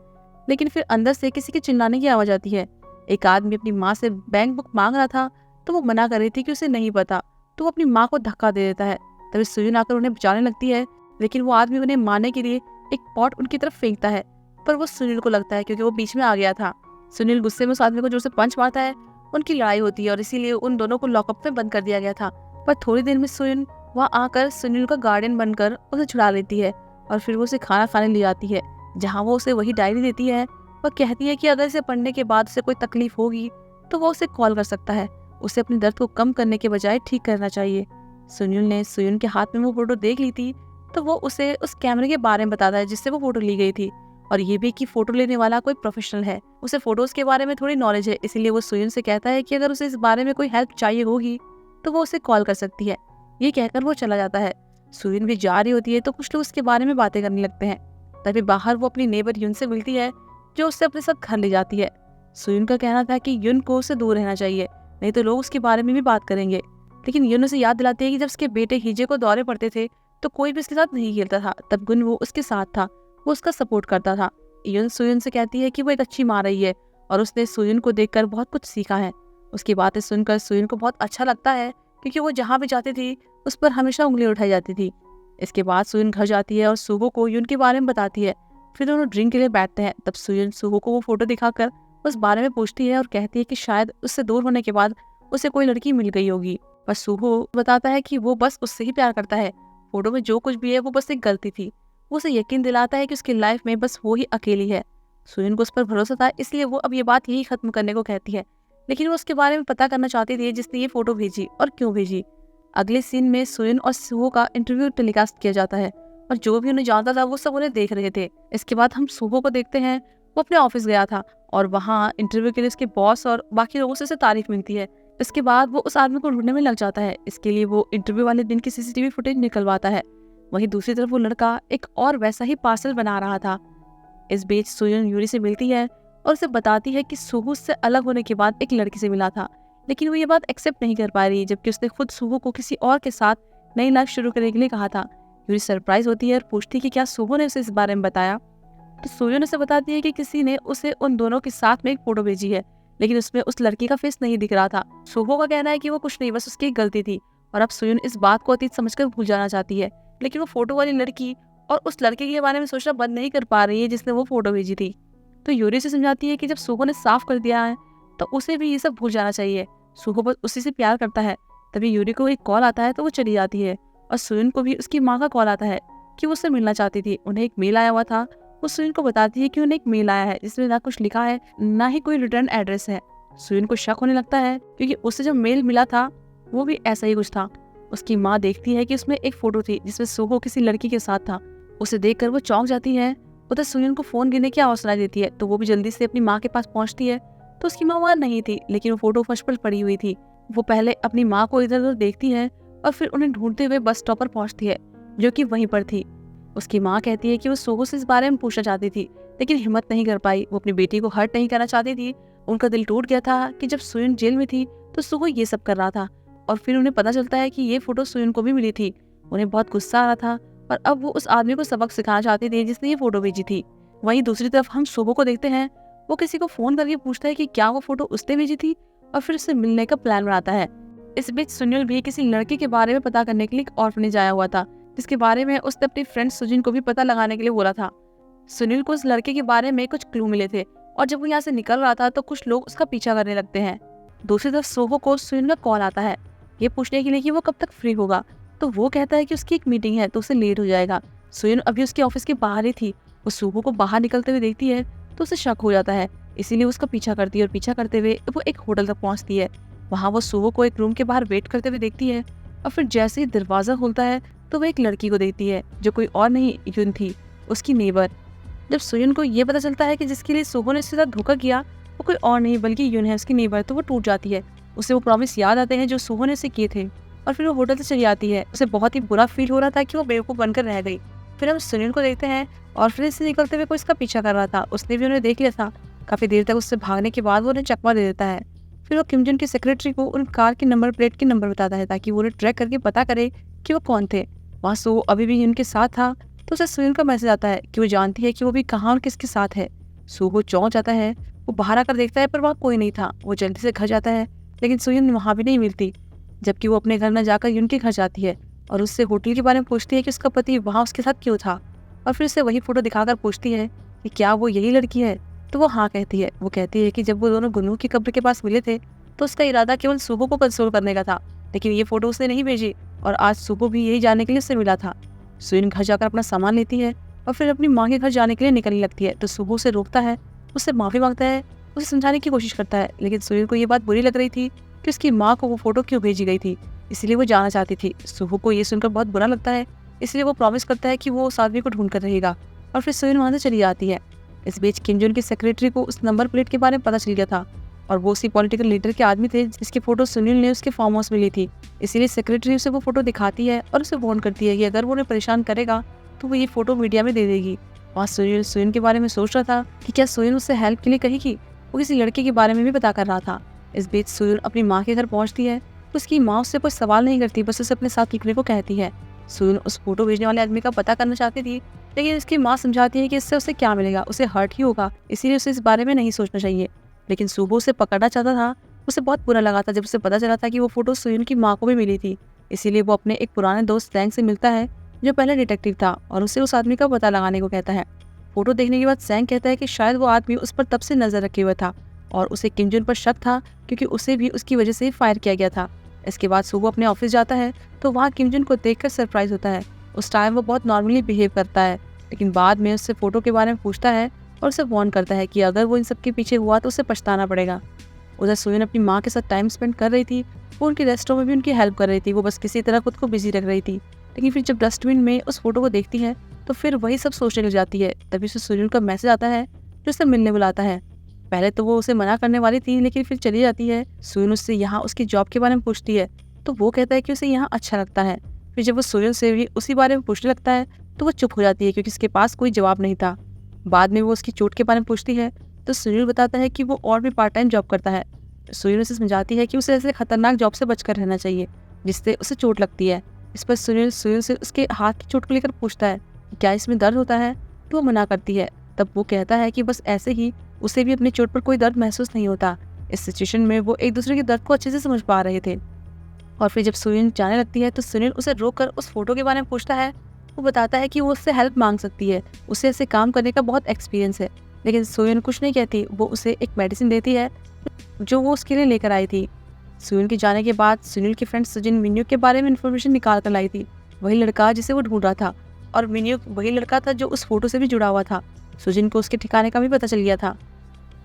लेकिन फिर अंदर से किसी के चिल्लाने की आवाज आती है। एक आदमी अपनी माँ से बैंक बुक मांग रहा था तो वो मना कर रही थी कि उसे नहीं पता, तो वो अपनी माँ को धक्का दे देता है। तभी सुयुन आकर उन्हें बचाने लगती है, लेकिन वो आदमी उन्हें मारने के लिए एक पॉट उनकी तरफ फेंकता है, पर वो सुनील को लगता है क्योंकि वो बीच में आ गया था। सुनील गुस्से में उस आदमी को जोर से पंच मारता है। उनकी लड़ाई होती है और इसीलिए उन दोनों को लॉकअप में बंद कर दिया गया था। पर थोड़ी देर में सुयुन वहाँ आकर सुनील का गार्डियन बनकर उसे छुड़ा लेती है और फिर वो उसे खाना खाने ले जाती है, जहाँ वो उसे वही डायरी देती है। वह कहती है कि अगर इसे पढ़ने के बाद उसे कोई तकलीफ होगी तो वो उसे कॉल कर सकता है। उसे अपने दर्द को कम करने के बजाय ठीक करना चाहिए। सुनील ने सुयुन के हाथ में वो फोटो देख ली थी, तो वो उसे उस कैमरे के बारे में बताता है जिससे वो फोटो ली गई थी, और ये भी कि फोटो लेने वाला कोई प्रोफेशनल है, उसे फोटोज के बारे में थोड़ी नॉलेज है। इसीलिए वो सुयुन से कहता है कि अगर उसे इस बारे में कोई हेल्प चाहिए होगी तो वो उसे कॉल कर सकती है। ये कहकर वो चला जाता है। सुयुन भी जा रही होती है तो कुछ लोग उसके बारे में बातें करने लगते हैं। तभी बाहर वो अपनी नेबर युन से मिलती है जो उससे अपने साथ घर ले जाती है। सुयुन का कहना था कि युन को उससे दूर रहना चाहिए, नहीं तो लोग उसके बारे में भी बात करेंगे। लेकिन युन उसे याद दिलाती है कि जब उसके बेटे हिजे को दौरे पड़ते थे तो कोई भी उसके साथ नहीं खेलता था, तब गुनवू उसके साथ था, वो उसका सपोर्ट करता था। युन सुयुन से कहती है कि वो एक अच्छी माँ रही है और उसने सुयुन को देखकर बहुत कुछ सीखा है। उसकी बातें सुनकर सुयुन को बहुत अच्छा लगता है क्योंकि वो जहाँ भी जाती थी उस पर हमेशा उंगली उठाई जाती थी। इसके बाद सुयुन घर जाती है और सुहो को युन के बारे में बताती है। फिर दोनों ड्रिंक के लिए बैठते हैं। तब सुयुन सुहो को वो फोटो दिखाकर उस बारे में पूछती है और कहती है कि शायद उससे दूर होने के बाद उसे कोई लड़की मिल गई होगी, पर सुहो बताता है कि वो बस उससे ही प्यार करता है। फोटो में जो कुछ भी है वो बस एक गलती थी। वो उसे यकीन दिलाता है कि उसकी लाइफ में बस वो ही अकेली है। सुयुन को उस पर भरोसा था, इसलिए वो अब ये बात यही खत्म करने को कहती है, लेकिन वो उसके बारे में पता करना चाहती थी जिसने ये फोटो भेजी और क्यों भेजी। अगले सीन में सुयुन और सुहो का इंटरव्यू टेलीकास्ट किया जाता है और जो भी उन्हें जानता था वो सब उन्हें देख रहे थे। इसके बाद हम सुहो को देखते हैं। वो अपने ऑफिस गया था और वहाँ इंटरव्यू के लिए उसके बॉस और बाकी लोगों से उसे तारीफ मिलती है। इसके बाद वो उस आदमी को ढूंढने में लग जाता है। इसके लिए वो इंटरव्यू वाले दिन की सीसीटीवी फुटेज निकलवाता है। वहीं दूसरी तरफ वो लड़का एक और वैसा ही पार्सल बना रहा था। इस बीच सुयुन यूरी से मिलती है और उसे बताती है कि सुहो से अलग होने के बाद एक लड़की से मिला था, लेकिन वो ये बात एक्सेप्ट नहीं कर पा रही, जबकि उसने खुद सुहो को किसी और के साथ नई लाइफ शुरू करने के लिए कहा था। यूरी सरप्राइज होती है और पूछती है कि क्या सुहो ने उसे इस बारे में बताया। तो सुयुन उसे बताती है कि किसी ने उसे उन दोनों के साथ में एक फोटो भेजी है, लेकिन उसमें उस लड़की का फेस नहीं दिख रहा था। सुहो का कहना है कि वो कुछ नहीं, बस उसकी गलती थी, और अब सुयुन इस बात को अतीत समझकर भूल जाना चाहती है। लेकिन वो फोटो वाली लड़की और उस लड़के के बारे में सोचना बंद नहीं कर पा रही है जिसने वो फोटो भेजी थी। तो यूरी से समझाती है कि जब सुहो ने साफ कर दिया है तो उसे भी ये सब भूल जाना चाहिए। सुहो बस उसी से प्यार करता है। तभी यूरी को एक कॉल आता है तो वो चली जाती है और सुयुन को भी उसकी माँ का कॉल आता है कि वो उससे मिलना चाहती थी। उन्हें एक मेल आया हुआ था। वो सुयुन को बताती है कि उन्हें एक मेल आया है जिसमें ना कुछ लिखा है ना ही कोई रिटर्न एड्रेस है। सुयुन को शक होने लगता है क्योंकि उसे जब मेल मिला था वो भी ऐसा ही कुछ था। उसकी माँ देखती है कि उसमें एक फोटो थी जिसमें सुहो किसी लड़की के साथ था। उसे देखकर वो चौंक जाती है। उधर सुयुन को फोन गिरने की आवाज सुनाई देती है तो वो भी जल्दी से अपनी माँ के पास पहुंचती है। तो उसकी माँ वहाँ नहीं थी, लेकिन वो फोटो फर्श पर पड़ी हुई थी। वो पहले अपनी माँ को इधर उधर देखती है और फिर उन्हें ढूंढते हुए बस स्टॉप पर पहुंचती है जो कि वहीं पर थी। उसकी माँ कहती है कि वो सुहो से इस बारे में पूछना चाहती थी लेकिन हिम्मत नहीं कर पाई। वो अपनी बेटी को हर्ट नहीं करना चाहती थी। उनका दिल टूट गया था कि जब सुयुन जेल में थी तो सुहो ये सब कर रहा था। और फिर उन्हें पता चलता है कि ये फोटो सुयुन को भी मिली थी। उन्हें बहुत गुस्सा आ रहा था और अब वो उस आदमी को सबक सिखाना चाहती थी जिसने ये फोटो भेजी थी। वहीं दूसरी तरफ हम सुहो को देखते हैं। वो किसी को फोन करके पूछता है कि क्या वो फोटो उसने भेजी थी और फिर उससे मिलने का प्लान बनाता है। इस बीच सुनील भी किसी लड़के के बारे में पता करने के लिए एक ऑर्फनेज आया हुआ था जिसके बारे में उसने अपनी फ्रेंड सुजिन को भी पता लगाने के लिए बोला था। सुनील को उस लड़के के बारे में कुछ क्लू मिले थे और जब वो यहाँ से निकल रहा था तो कुछ लोग उसका पीछा करने लगते हैं। दूसरी तरफ सोहो को सुनील का कॉल आता है ये पूछने के लिए कि वो कब तक फ्री होगा। तो वो कहता है कि उसकी एक मीटिंग है तो उसे लेट हो जाएगा। सुयुन अभी उसके ऑफिस के बाहर ही थी। वो सुहो को बाहर निकलते हुए देखती है तो उसे शक हो जाता है, इसीलिए उसका पीछा करती है और पीछा करते हुए वो एक होटल तक पहुंचती है। वहाँ वो सुहो को एक रूम के बाहर वेट करते हुए देखती है और फिर जैसे ही दरवाजा खुलता है तो वो एक लड़की को देखती है जो कोई और नहीं युन थी, उसकी नेबर। जब सुयुन को ये पता चलता है कि जिसके लिए सुहो ने उसके साथ धोखा किया वो कोई और नहीं बल्कि युन है, उसकी नेबर, तो वो टूट जाती है। उसे वो प्रॉमिस याद आते हैं जो सुहो ने उसे किए थे और फिर वो होटल से चली आती है। उसे बहुत ही बुरा फील हो रहा था कि वो बेवकूफ़ बनकर रह गई। फिर हम सुनील को देखते हैं और फिर से निकलते हुए कोई इसका पीछा कर रहा था। उसने भी उन्हें देख लिया था। काफ़ी देर तक उससे भागने के बाद वो उन्हें चकमा दे देता है। फिर वो किमजुन की सेक्रेटरी को उन कार की नंबर प्लेट के नंबर बताता है ताकि वो उन्हें ट्रैक करके पता करे कि वो कौन थे। वहाँ सो अभी भी उनके साथ था तो उसे सुनील का मैसेज आता है कि वो जानती है कि वो भी कहाँ और किसके साथ है। सुहो चौंक जाता है। वो बाहर आकर देखता है पर वहाँ कोई नहीं था। वो जल्दी से घर जाता है लेकिन सुयुन वहाँ भी नहीं मिलती। जबकि वो अपने घर न जाकर युन के घर जाती है और उससे होटल के बारे में पूछती है कि उसका पति वहाँ उसके साथ क्यों था और फिर उसे वही फोटो दिखाकर पूछती है कि क्या वो यही लड़की है। तो वो हाँ कहती है। वो कहती है कि जब वो दोनों गुनू की कब्र के पास मिले थे तो उसका इरादा केवल सुबह को कंसोल करने का था, लेकिन ये फोटो उसने नहीं भेजी और आज सुबह भी यही जानने के लिए उससे मिला था। सुयुन घर जाकर अपना सामान लेती है और फिर अपनी माँ के घर जाने के लिए निकलने लगती है तो सुबह उसे रोकता है, उससे माफ़ी मांगता है, उसे समझाने की कोशिश करता है। लेकिन सुयुन को ये बात बुरी लग रही थी कि उसकी माँ को वो फोटो क्यों भेजी गई थी, इसलिए वो जानना चाहती थी। सुहो को ये सुनकर बहुत बुरा लगता है, इसलिए वो प्रॉमिस करता है कि वो उस आदमी को ढूंढ कर रहेगा और फिर सुयुन वहाँ से चली जाती है। इस बीच किमजुन की सेक्रेटरी को उस नंबर प्लेट के बारे में पता चल गया था और वो उसी पॉलिटिकल लीडर के आदमी थे जिसकी फोटो सुनील ने उसके फार्म हाउस में ली थी। इसीलिए सेक्रेटरी उसे वो फोटो दिखाती है और उसे वार्न करती है कि अगर वो उन्हें परेशान करेगा तो वो ये फोटो मीडिया में दे देगी। वहाँ सुयुन के बारे में सोच रहा था कि क्या सुयुन उससे हेल्प के लिए कहेगी। वो किसी लड़के के बारे में भी पता कर रहा था। इस बीच सुयुन अपनी माँ के घर पहुँचती है तो उसकी माँ उससे कोई सवाल नहीं करती, बस उसे अपने साथ लिखने को कहती है। सुयुन उस फोटो भेजने वाले आदमी का पता करना चाहती थी लेकिन इसकी माँ समझाती है कि इससे उसे क्या मिलेगा, उसे हर्ट ही होगा, इसीलिए उसे इस बारे में नहीं सोचना चाहिए। लेकिन सुबह उसे पकड़ना चाहता था। उसे बहुत बुरा लगा था जब उसे पता चला था कि वो फोटो सुयुन की माँ को भी मिली थी। इसीलिए वो अपने एक पुराने दोस्त सैंग से मिलता है जो पहले डिटेक्टिव था और उसे उस आदमी का पता लगाने को कहता है। फोटो देखने के बाद सैंग कहता है कि शायद वो आदमी उस पर तब से नजर रखे हुए था और उसे किमजुन पर शक था क्योंकि उसे भी उसकी वजह से ही फायर किया गया था। इसके बाद सुबह अपने ऑफिस जाता है तो वहाँ किमजुन को देखकर सरप्राइज होता है। उस टाइम वो बहुत नॉर्मली बिहेव करता है लेकिन बाद में उससे फोटो के बारे में पूछता है और उसे वार्न करता है कि अगर वो इन सब के पीछे हुआ तो उसे पछताना पड़ेगा। उधर सुयुन अपनी माँ के साथ टाइम स्पेंड कर रही थी। वो उनके रेस्टोरेंट में भी उनकी हेल्प कर रही थी। वो बस किसी तरह खुद को बिजी रख रही थी। लेकिन फिर जब डस्टबिन में उस फोटो को देखती है तो फिर वही सब सोचने लग जाती है। तभी उसे सुयुन का मैसेज आता है जो उसे मिलने बुलाता है। पहले तो वो उसे मना करने वाली थी लेकिन फिर चली जाती है। सुयुन उससे यहाँ उसकी जॉब के बारे में पूछती है तो वो कहता है कि उसे यहाँ अच्छा लगता है। फिर जब वो सुयुन से भी उसी बारे में पूछने लगता है तो वो चुप हो जाती है क्योंकि उसके पास कोई जवाब नहीं था। बाद में वो उसकी चोट के बारे में पूछती है तो सुनील बताता है कि वो और भी पार्ट टाइम जॉब करता है। सुनील उसे समझाती है कि उसे ऐसे खतरनाक जॉब से बचकर रहना चाहिए जिससे उसे चोट लगती है। इस पर सुनील से उसके हाथ की चोट को लेकर पूछता है कि क्या इसमें दर्द होता है, तो वो मना करती है। तब वो कहता है कि बस ऐसे ही उसे भी अपनी चोट पर कोई दर्द महसूस नहीं होता। इस सिचुएशन में वो एक दूसरे के दर्द को अच्छे से समझ पा रहे थे। और फिर जब सुनील जाने लगती है तो सुनील उसे रोककर उस फोटो के बारे में पूछता है। वो बताता है कि वो उससे हेल्प मांग सकती है, उसे ऐसे काम करने का बहुत एक्सपीरियंस है। लेकिन सोयन कुछ नहीं कहती। वो उसे एक मेडिसिन देती है जो वो उसके लिए लेकर आई थी। सोयन के जाने के बाद सुनील की फ्रेंड सुजिन मिन्यूक के बारे में इन्फॉर्मेशन निकाल कर लाई थी। वही लड़का जिसे वो ढूंढ रहा था, और मिन्यूक वही लड़का था जो उस फोटो से भी जुड़ा हुआ था। सुजिन को उसके ठिकाने का भी पता चल गया था।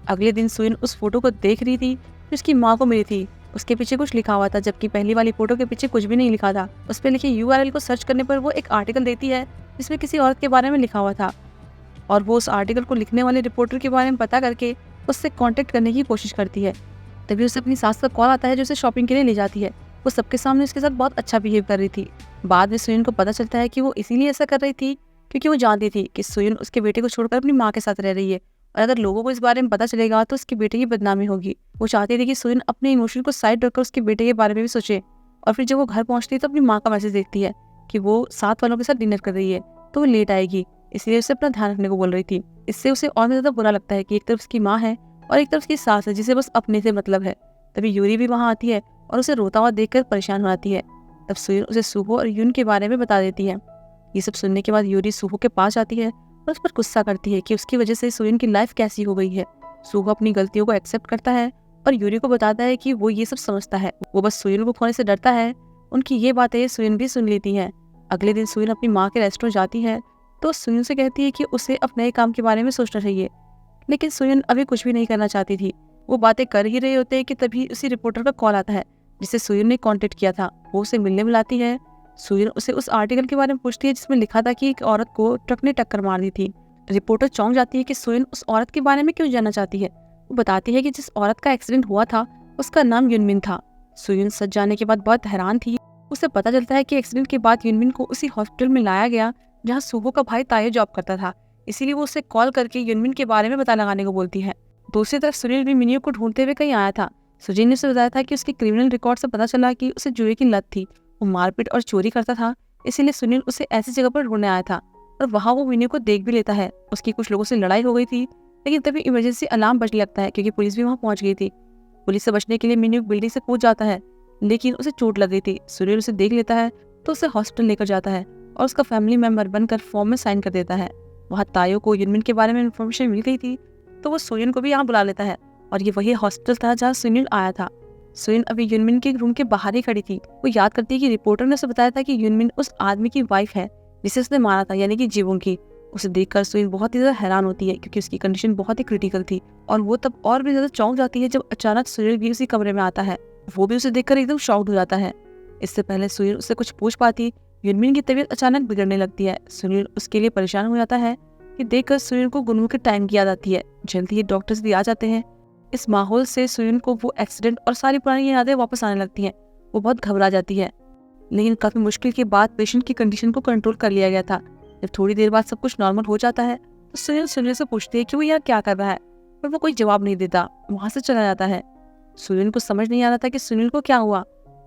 अगले दिन सुइन उस फोटो को देख रही थी जो उसकी माँ को मिली थी। उसके पीछे कुछ लिखा हुआ था, जबकि पहली वाली फोटो के पीछे कुछ भी नहीं लिखा था। उस पर लिखे URL को सर्च करने पर वो एक आर्टिकल देती है जिसमें किसी औरत के बारे में लिखा हुआ था, और वो उस आर्टिकल को लिखने वाले रिपोर्टर के बारे में पता करके उससे कांटेक्ट करने की कोशिश करती है। तभी उसे अपनी सास का कॉल आता है जो उसे शॉपिंग के लिए ले जाती है। वो सबके सामने उसके साथ बहुत अच्छा बिहेव कर रही थी। बाद में सुइन को पता चलता है कि वो इसीलिए ऐसा कर रही थी क्योंकि वो जानती थी कि सुइन उसके बेटे को छोड़कर अपनी माँ के साथ रह रही है, और अगर लोगों को इस बारे में पता चलेगा तो उसके बेटे की बदनामी होगी। वो चाहती थी कि सुइन अपने इमोशन को साइड रखकर उसके बेटे के बारे में भी सोचे। और फिर जब वो घर पहुंचती है तो अपनी माँ का मैसेज देखती है कि वो साथ वालों के साथ डिनर कर रही है, तो वो लेट आएगी, इसलिए उसे अपना ध्यान रखने को बोल रही थी। इससे उसे और भी ज्यादा बुरा लगता है कि एक तरफ उसकी माँ है और एक तरफ उसकी सास है जिसे बस अपने से मतलब है। तभी यूरी भी वहाँ आती है और उसे रोता हुआ देखकर परेशान हो जाती है। तब सुइन उसे सुहो और यून के बारे में बता देती है। ये सब सुनने के बाद यूरी सुहो के पास आती है और उस पर गुस्सा करती है कि उसकी वजह से सुइन की लाइफ कैसी हो गई है। सुहो अपनी गलतियों को एक्सेप्ट करता है और यूरी को बताता है कि वो ये सब समझता है, वो बस सुइन को खोने से डरता है। उनकी ये बातें सुइन भी सुन लेती है। अगले दिन सुइन अपनी माँ के रेस्टोरेंट जाती है तो सुइन से कहती है कि उसे अपने नए काम के बारे में सोचना चाहिए, लेकिन सुइन अभी कुछ भी नहीं करना चाहती थी। वो बातें कर ही रहे होते हैं कि तभी उसी रिपोर्टर का कॉल आता है जिसे सुइन ने कांटेक्ट किया था। वो उसे मिलने बुलाती है। सुइन उसे उस आर्टिकल के बारे में पूछती है जिसमें लिखा था कि एक औरत को ट्रक ने टक्कर मार दी थी। रिपोर्टर चौंक जाती है कि सुइन उस औरत के बारे में क्यों जानना चाहती है। वो बताती है कि जिस औरत का एक्सीडेंट हुआ था उसका नाम युनमिन था। सुइन सच जानने के बाद बहुत हैरान थी। उसे पता चलता है कि एक्सीडेंट के बाद युनमिन को उसी हॉस्पिटल में लाया गया जहाँ सुहो का भाई तायो जॉब करता था, इसीलिए वो उसे कॉल करके युनमिन के बारे में पता लगाने को बोलती है। दूसरी तरफ सुनील भी मिन्यू को ढूंढते हुए कहीं आया था। सुजीन ने उसे बताया था कि उसके क्रिमिनल रिकॉर्ड से पता चला कि उसे जुए की लत थी। वो मारपीट और चोरी करता था, इसीलिए सुनील उसे ऐसी जगह पर ढूंढने आया था, और वहाँ वो मिन्यू को देख भी लेता है। उसकी कुछ लोगों से लड़ाई हो गई थी, लेकिन तभी इमरजेंसी अलार्म बजने लगता है क्योंकि पुलिस भी वहाँ पहुंच गई थी। पुलिस से बचने के लिए मिन्यू बिल्डिंग से कूद जाता है, लेकिन उसे चोट लग गई थी। सुनील उसे देख लेता है तो उसे हॉस्पिटल लेकर जाता है और उसका फैमिली मेंबर बनकर फॉर्म में साइन कर देता है। वहाँ तायो को युनमिन के बारे में इन्फॉर्मेशन मिल गई थी, तो वो सुनिल को भी यहाँ बुला लेता है, और ये वही हॉस्पिटल था जहाँ सुनिल आया था। सुनिल अभी युनमिन के रूम के बाहर ही खड़ी थी। वो याद करती है कि रिपोर्टर ने उसे बताया था कि युनमिन उस आदमी की वाइफ है जिसे उसने मारा था, यानी कि जीवों की। उसे देखकर सुनिल बहुत ही ज्यादा हैरान होती है क्योंकि उसकी कंडीशन बहुत ही क्रिटिकल थी, और वो तब और भी ज्यादा चौंक जाती है जब अचानक सुनिल भी उसी कमरे में आता है। वो भी उसे देखकर एकदम शॉक्ड हो जाता है। इससे पहले सुनिल उससे कुछ पूछ पाती, युनमिन की तबीयत अचानक बिगड़ने लगती है। सुनिल उसके लिए परेशान हो जाता है कि देखकर सुनिल को गुनगुन के टाइम की याद आती है। जल्दी ही डॉक्टर्स भी आ जाते हैं। इस माहौल से सुनिल को वो एक्सीडेंट और सारी पुरानी यादें वापस आने लगती हैं। वो बहुत घबरा जाती है, लेकिन काफी मुश्किल के बाद पेशेंट की कंडीशन को कंट्रोल कर लिया गया था। जब थोड़ी देर बाद सब कुछ नॉर्मल हो जाता है तो सुनिल से पूछती है कि वो यहाँ क्या कर रहा है, पर वो कोई जवाब नहीं देता, वहां से चला जाता है। सुनिल को समझ नहीं आ रहा था कि सुनिल को क्या हुआ।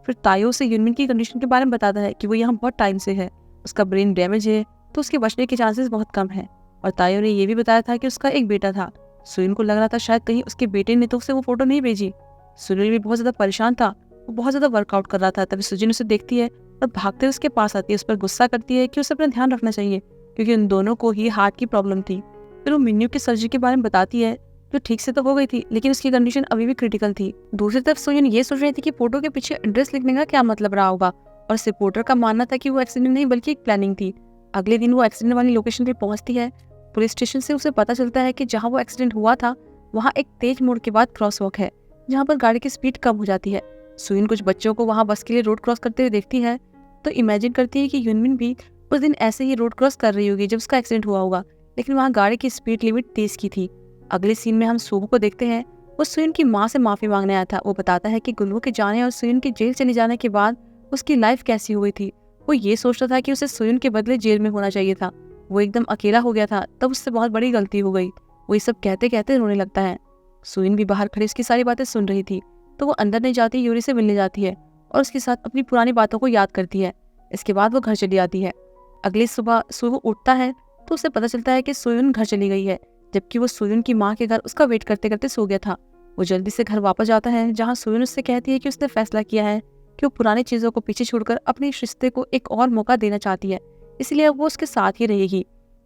फिर तायो से युनमिन की कंडीशन के बारे में बताता है कि वो यहाँ बहुत टाइम से है, उसका ब्रेन डैमेज है, तो उसके बचने के चांसेस बहुत कम है। और तायो ने ये भी बताया था कि उसका एक बेटा था। सुनिल को लग रहा था शायद कहीं उसके बेटे ने तो उसे वो फोटो नहीं भेजी। सुनिल भी बहुत ज्यादा परेशान था, वो बहुत ज्यादा वर्कआउट कर रहा था। तभी सुजिन उसे देखती है और भागते उसके पास आती है, उस पर गुस्सा करती है कि उसे अपना ध्यान रखना चाहिए क्योंकि उन दोनों को ही हार्ट की प्रॉब्लम थी। फिर वो मिन्यू की सर्जरी के बारे में बताती है, जो ठीक से तो हो गई थी लेकिन उसकी कंडीशन अभी भी क्रिटिकल थी। दूसरी तरफ सुजिन ये सोच रही थी कि फोटो के पीछे एड्रेस लिखने का क्या मतलब रहा होगा, और इस रिपोर्टर का मानना था कि वो एक्सीडेंट नहीं बल्कि एक प्लानिंग थी। अगले दिन वो एक्सीडेंट वाली लोकेशन पे पहुंचती है। पुलिस स्टेशन से उसे पता चलता है कि जहाँ वो एक्सीडेंट हुआ था वहाँ एक तेज मोड़ के बाद क्रॉसवॉक है जहाँ पर गाड़ी की स्पीड कम हो जाती है। सुइन कुछ बच्चों को वहाँ बस के लिए रोड क्रॉस करते हुए देखती है, तो इमेजिन करती है कि युनमिन भी उस दिन ऐसे ही रोड क्रॉस कर रही होगी जब उसका एक्सीडेंट हुआ होगा, लेकिन वहाँ गाड़ी की स्पीड लिमिट 30 की थी। अगले सीन में हम सुहो को देखते हैं। वो सुइन की माँ से माफी मांगने आया था। वो बताता है कि गुल्लू के जाने और सुइन के जेल चले जाने के बाद उसकी लाइफ कैसी हुई थी। वो ये सोचता था कि उसे सुइन के बदले जेल में होना चाहिए था। वो एकदम अकेला हो गया था, तब उससे बहुत बड़ी गलती हो गई। वो ये सब कहते कहते रोने लगता है। सुइन भी बाहर खड़ी उसकी सारी बातें सुन रही थी, तो वो अंदर नहीं जाती, यूरी से मिलने जाती है और उसके साथ अपनी पुरानी बातों को याद करती है। इसके बाद वो घर चली आती है। अगली सुबह सुहो उठता है तो उसे पता चलता है कि सुयुन घर चली गई है, जबकि वो सुयुन की माँ के घर उसका वेट करते करते सो गया था। वो जल्दी से घर वापस जाता है जहाँ सुयुन उससे कहती है कि उसने फैसला किया है कि वो पुरानी चीजों को पीछे छोड़कर अपने इस रिश्ते को एक और मौका देना चाहती है, इसलिए अब वो उसके साथ ही रहेगी।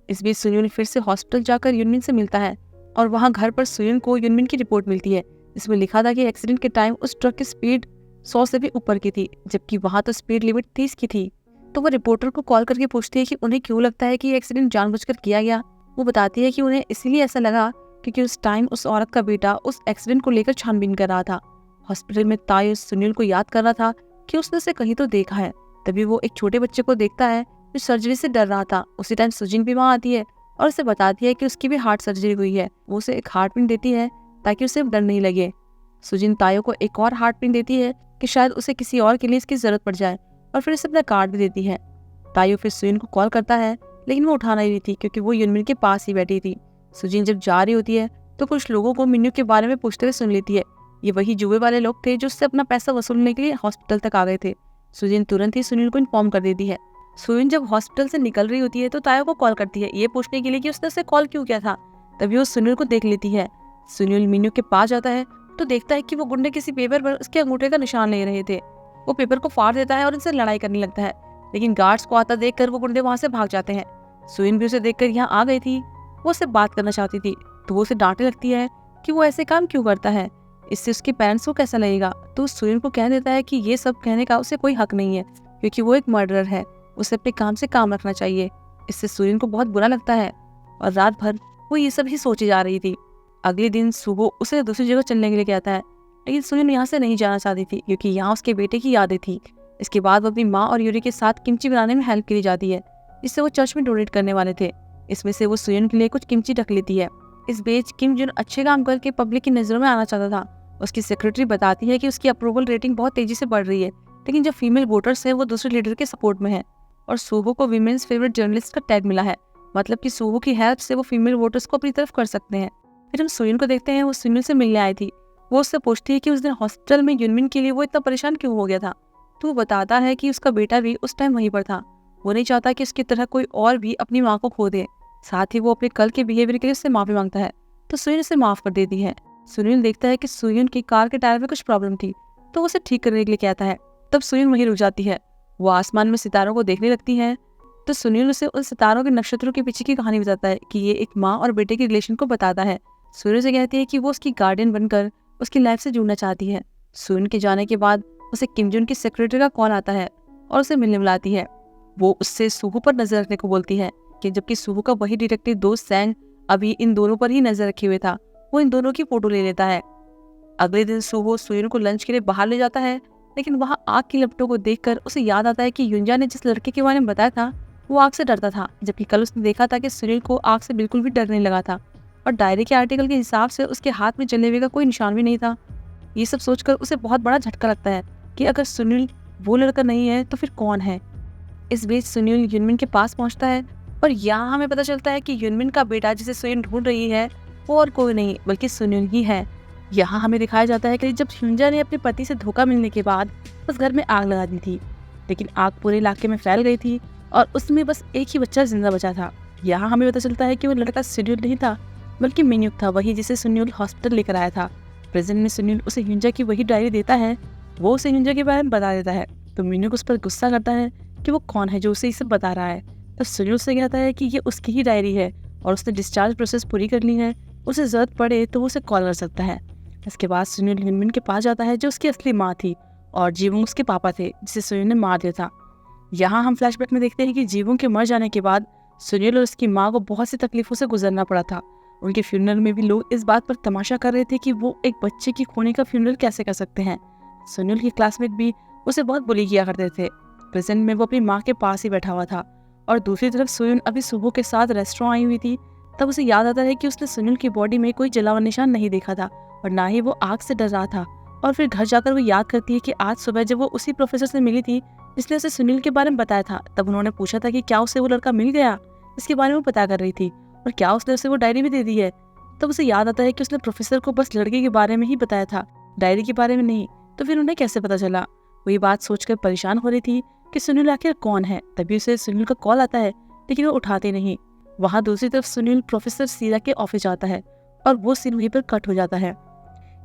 इस बीच सुयुन फिर से हॉस्पिटल जाकर युनमिन से मिलता है और वहाँ घर पर सुयन को युनमिन की रिपोर्ट मिलती है, जिसमें लिखा था कि एक्सीडेंट के टाइम उस ट्रक की स्पीड 100 से भी ऊपर की थी, जबकि वहाँ तो स्पीड लिमिट 30 की थी। तो वो रिपोर्टर को कॉल करके पूछती है कि उन्हें क्यों लगता है कि ये एक्सीडेंट जानबूझकर किया गया। वो बताती है कि उन्हें इसीलिए ऐसा लगा क्योंकि उस टाइम उस औरत का बेटा उस एक्सीडेंट को लेकर छानबीन कर रहा था। हॉस्पिटल में तायो सुनील को याद कर रहा था कि उसने उसे कहीं तो देखा है। तभी वो एक छोटे बच्चे को देखता है जो सर्जरी से डर रहा था। उसी टाइम सुजिन भी वहाँ आती है और उसे बताती है कि उसकी भी हार्ट सर्जरी हुई है। वो उसे एक हार्ट पिन देती है ताकि उसे डर नहीं लगे। सुजिन तायो को एक और हार्ट पिन देती है कि शायद उसे किसी और के लिए इसकी जरूरत पड़ जाए, और फिर उसे अपना कार्ड भी देती है। तायो फिर सुजिन को कॉल करता है, लेकिन वो उठा नहीं रही थी क्योंकि वो युनमिन के पास ही बैठी थी। सुजिन जब जा रही होती है तो कुछ लोगों को मिन्यू के बारे में पूछते हुए सुन लेती है। ये वही जुए वाले लोग थे जो उससे अपना पैसा वसूलने के लिए हॉस्पिटल तक आ गए थे। सुजिन तुरंत ही सुनील को इन्फॉर्म कर देती है। सुजिन जब हॉस्पिटल से निकल रही होती है तो तायो को कॉल करती है, ये पूछने के लिए कि उसने उसे कॉल क्यों किया था। तभी वो सुनील को देख लेती है। सुनील मिन्यू के पास जाता है तो देखता है कि वो गुंडे किसी पेपर पर उसके अंगूठे का निशान ले रहे थे। वो पेपर को फाड़ देता है और उनसे लड़ाई करने लगता है, लेकिन गार्ड्स को आता देखकर वो गुंडे वहां से भाग जाते हैं। सुइन भी उसे देखकर यहाँ आ गई थी। वो उससे बात करना चाहती थी तो वो उसे डांटने लगती है कि वो ऐसे काम क्यों करता है, इससे उसके पेरेंट्स को कैसा लगेगा। तो सुइन को कह देता है कि ये सब कहने का उसे कोई हक नहीं है क्योंकि वो एक मर्डरर है, उसे अपने काम से काम रखना चाहिए। इससे सुइन को बहुत बुरा लगता है और रात भर वो ये सब ही सोचे जा रही थी। अगले दिन सुबह उसे दूसरी जगह चलने के लिए कहता है, लेकिन सुइन यहाँ से नहीं जाना चाहती थी क्योंकि यहाँ उसके बेटे की यादें थी। इसके बाद वो अपनी माँ और यूरी के साथ किमची बनाने में हेल्प के लिए जाती है, जिससे वो चर्च में डोनेट करने वाले थे। इसमें से वो सुयन के लिए कुछ किमची रख लेती है। इस बीच किम जुन अच्छे काम करके पब्लिक की नजरों में आना चाहता था। उसकी सेक्रेटरी बताती है कि उसकी अप्रूवल रेटिंग बहुत तेजी से बढ़ रही है, लेकिन जो फीमेल वोटर्स है वो दूसरे लीडर के सपोर्ट में है। और सूहो को विमेन्स फेवरेट जर्नलिस्ट का टैग मिला है, मतलब कि सूहो की हेल्प से वो फीमेल वोटर्स को अपनी तरफ कर सकते हैं। फिर हम सुयन को देखते हैं, वो सुनील से मिलने आई थी। वो उससे पूछती है कि उस दिन हॉस्पिटल में युनमिन के लिए वो इतना परेशान क्यों हो गया था। तो वो बताता है कि उसका बेटा भी उस टाइम वहीं पर था। वो नहीं चाहता कि उसकी तरह कोई और भी अपनी माँ को खो दे। साथ ही वो अपने कल के बिहेवियर के लिए उससे माफी मांगता है, तो सुयन उसे माफ कर देती है। सुनील देखता है कि सुयन की कार के टायर में कुछ प्रॉब्लम थी, तो उसे ठीक करने के लिए कहता है। तब सुयन वहीं रुक जाती है। वो आसमान में सितारों को देखने लगती है, तो सुनील उसे उन सितारों के नक्षत्रों के पीछे की कहानी बताता है कि ये एक माँ और बेटे के रिलेशन को बताता है। सुनील से कहती है कि वो उसकी गार्डियन बनकर उसकी लाइफ से जुड़ना चाहती है। सुयन के जाने के बाद उसे किम जुन की सेक्रेटरी का कॉल आता है और उसे मिलने बुलाती है। वो उससे सूहू पर नजर रखने को बोलती है, कि जबकि सूहू का वही डिटेक्टिव दोस्त सैंग अभी इन दोनों पर ही नजर रखे हुए था। वो इन दोनों की फोटो ले लेता है। अगले दिन सूहू सुयन को लंच के लिए बाहर ले जाता है, लेकिन वहाँ आग की लपटों को देखकर उसे याद आता है कि युंजा ने जिस लड़के के बारे में बताया था वो आग से डरता था, जबकि कल उसने देखा था कि सुनील को आग से बिल्कुल भी डर नहीं लगा था और डायरी के आर्टिकल के हिसाब से उसके हाथ में जले हुए का कोई निशान भी नहीं था। ये सब सोचकर उसे बहुत बड़ा झटका लगता है कि अगर सुनील वो लड़का नहीं है तो फिर कौन है। इस बीच सुनील युनमिन के पास पहुंचता है और यहाँ हमें पता चलता है कि युनमिन का बेटा जिसे सुयन ढूंढ रही है वो और कोई नहीं बल्कि सुनील ही है। यहाँ हमें दिखाया जाता है कि जब युंजा ने अपने पति से धोखा मिलने के बाद उस घर में आग लगा दी थी, लेकिन आग पूरे इलाके में फैल गई थी और उसमें बस एक ही बच्चा जिंदा बचा था। यहाँ हमें पता चलता है कि वो लड़का सुनील नहीं था बल्कि मिन्युक था, वही जिसे सुनील हॉस्पिटल लेकर आया था। प्रेजेंट में सुनील उसे युंजा की वही डायरी देता है। वो उसे युंजा के बारे में बता देता है, तो मिन्युक उस पर गुस्सा करता है कि वो कौन है जो उसे ये सब बता रहा है। तो सुनील उसे कहता है कि ये उसकी ही डायरी है और उसने डिस्चार्ज प्रोसेस पूरी कर ली है, उसे जरूरत पड़े तो वो उसे कॉल कर सकता है। इसके बाद सुनील युनमिन के पास जाता है जो उसकी असली माँ थी और जीवोंग उसके पापा थे जिसे सुनील ने मार दिया था। यहाँ हम फ्लैशबैक में देखते हैं कि जीवोंग के मर जाने के बाद सुनील और उसकी माँ को बहुत सी तकलीफों से गुजरना पड़ा था। उनके फ्यूनरल में भी लोग इस बात पर तमाशा कर रहे थे कि वो एक बच्चे की खोने का फ्यूनरल कैसे कर सकते हैं। सुनील के क्लासमेट भी उसे बहुत बुली किया करते थे। प्रेजेंट में वो अपनी माँ के पास ही बैठा हुआ था और दूसरी तरफ सुयन अभी सुबह के साथ रेस्टोरेंट आई हुई थी। तब उसे याद आता है कि उसने सुनील की बॉडी में कोई जला हुआ निशान नहीं देखा था और ना ही वो आग से डर रहा था। और फिर घर जाकर वो याद करती है कि आज सुबह जब वो उसी प्रोफेसर से मिली थी जिसने उसे सुनील के बारे में बताया था, तब उन्होंने पूछा था कि क्या उसे वो लड़का मिल गया, इसके बारे में पता कर रही थी और क्या उसने उसे वो डायरी भी दे दी है। तब उसे याद आता है कि उसने प्रोफेसर को बस लड़के के बारे में ही बताया था, डायरी के बारे में नहीं, तो फिर उन्हें कैसे पता चला। वो ये बात सोचकर परेशान हो रही थी कि सुनील आखिर कौन है। तभी उसे सुनील का कॉल आता है, लेकिन वो उठाते नहीं। वहाँ दूसरी तरफ सुनील प्रोफेसर सीरा के ऑफिस जाता है और वो सीन वहीं पर कट हो जाता है।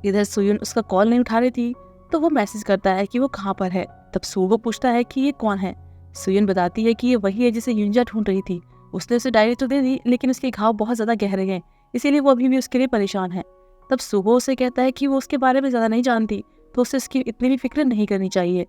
इधर सुयन उसका कॉल नहीं उठा रही थी, तो वो मैसेज करता है कि वो कहाँ पर है। तब सूगो पूछता है कि ये कौन है। सुयन बताती है कि ये वही है जिसे युंजा ढूंढ रही थी। उसने उसे डायरी तो दे दी, लेकिन उसके घाव बहुत ज्यादा गहरे हैं, इसीलिए वो अभी भी उसके लिए परेशान है। तब सुहो उसे कहता है कि वो उसके बारे में ज़्यादा नहीं जानती, तो उसे उसकी इतनी भी फिक्र नहीं करनी चाहिए।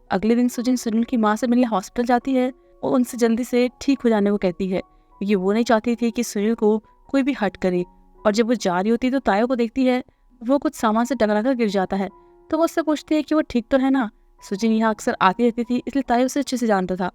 अगले दिन सुजिन सुनील की माँ से मिलने हॉस्पिटल जाती है और उनसे जल्दी से ठीक हो जाने को कहती है, क्योंकि वो नहीं चाहती थी कि सुनील को कोई भी हर्ट करे। और जब वो जा रही होती है तो तायो को देखती है, वो कुछ सामान से टकरा कर गिर जाता है। तो वो उससे पूछती है कि वो ठीक तो है ना। सुजिन यहाँ अक्सर आती रहती थी, इसलिए तायो उसे अच्छे से जानता था।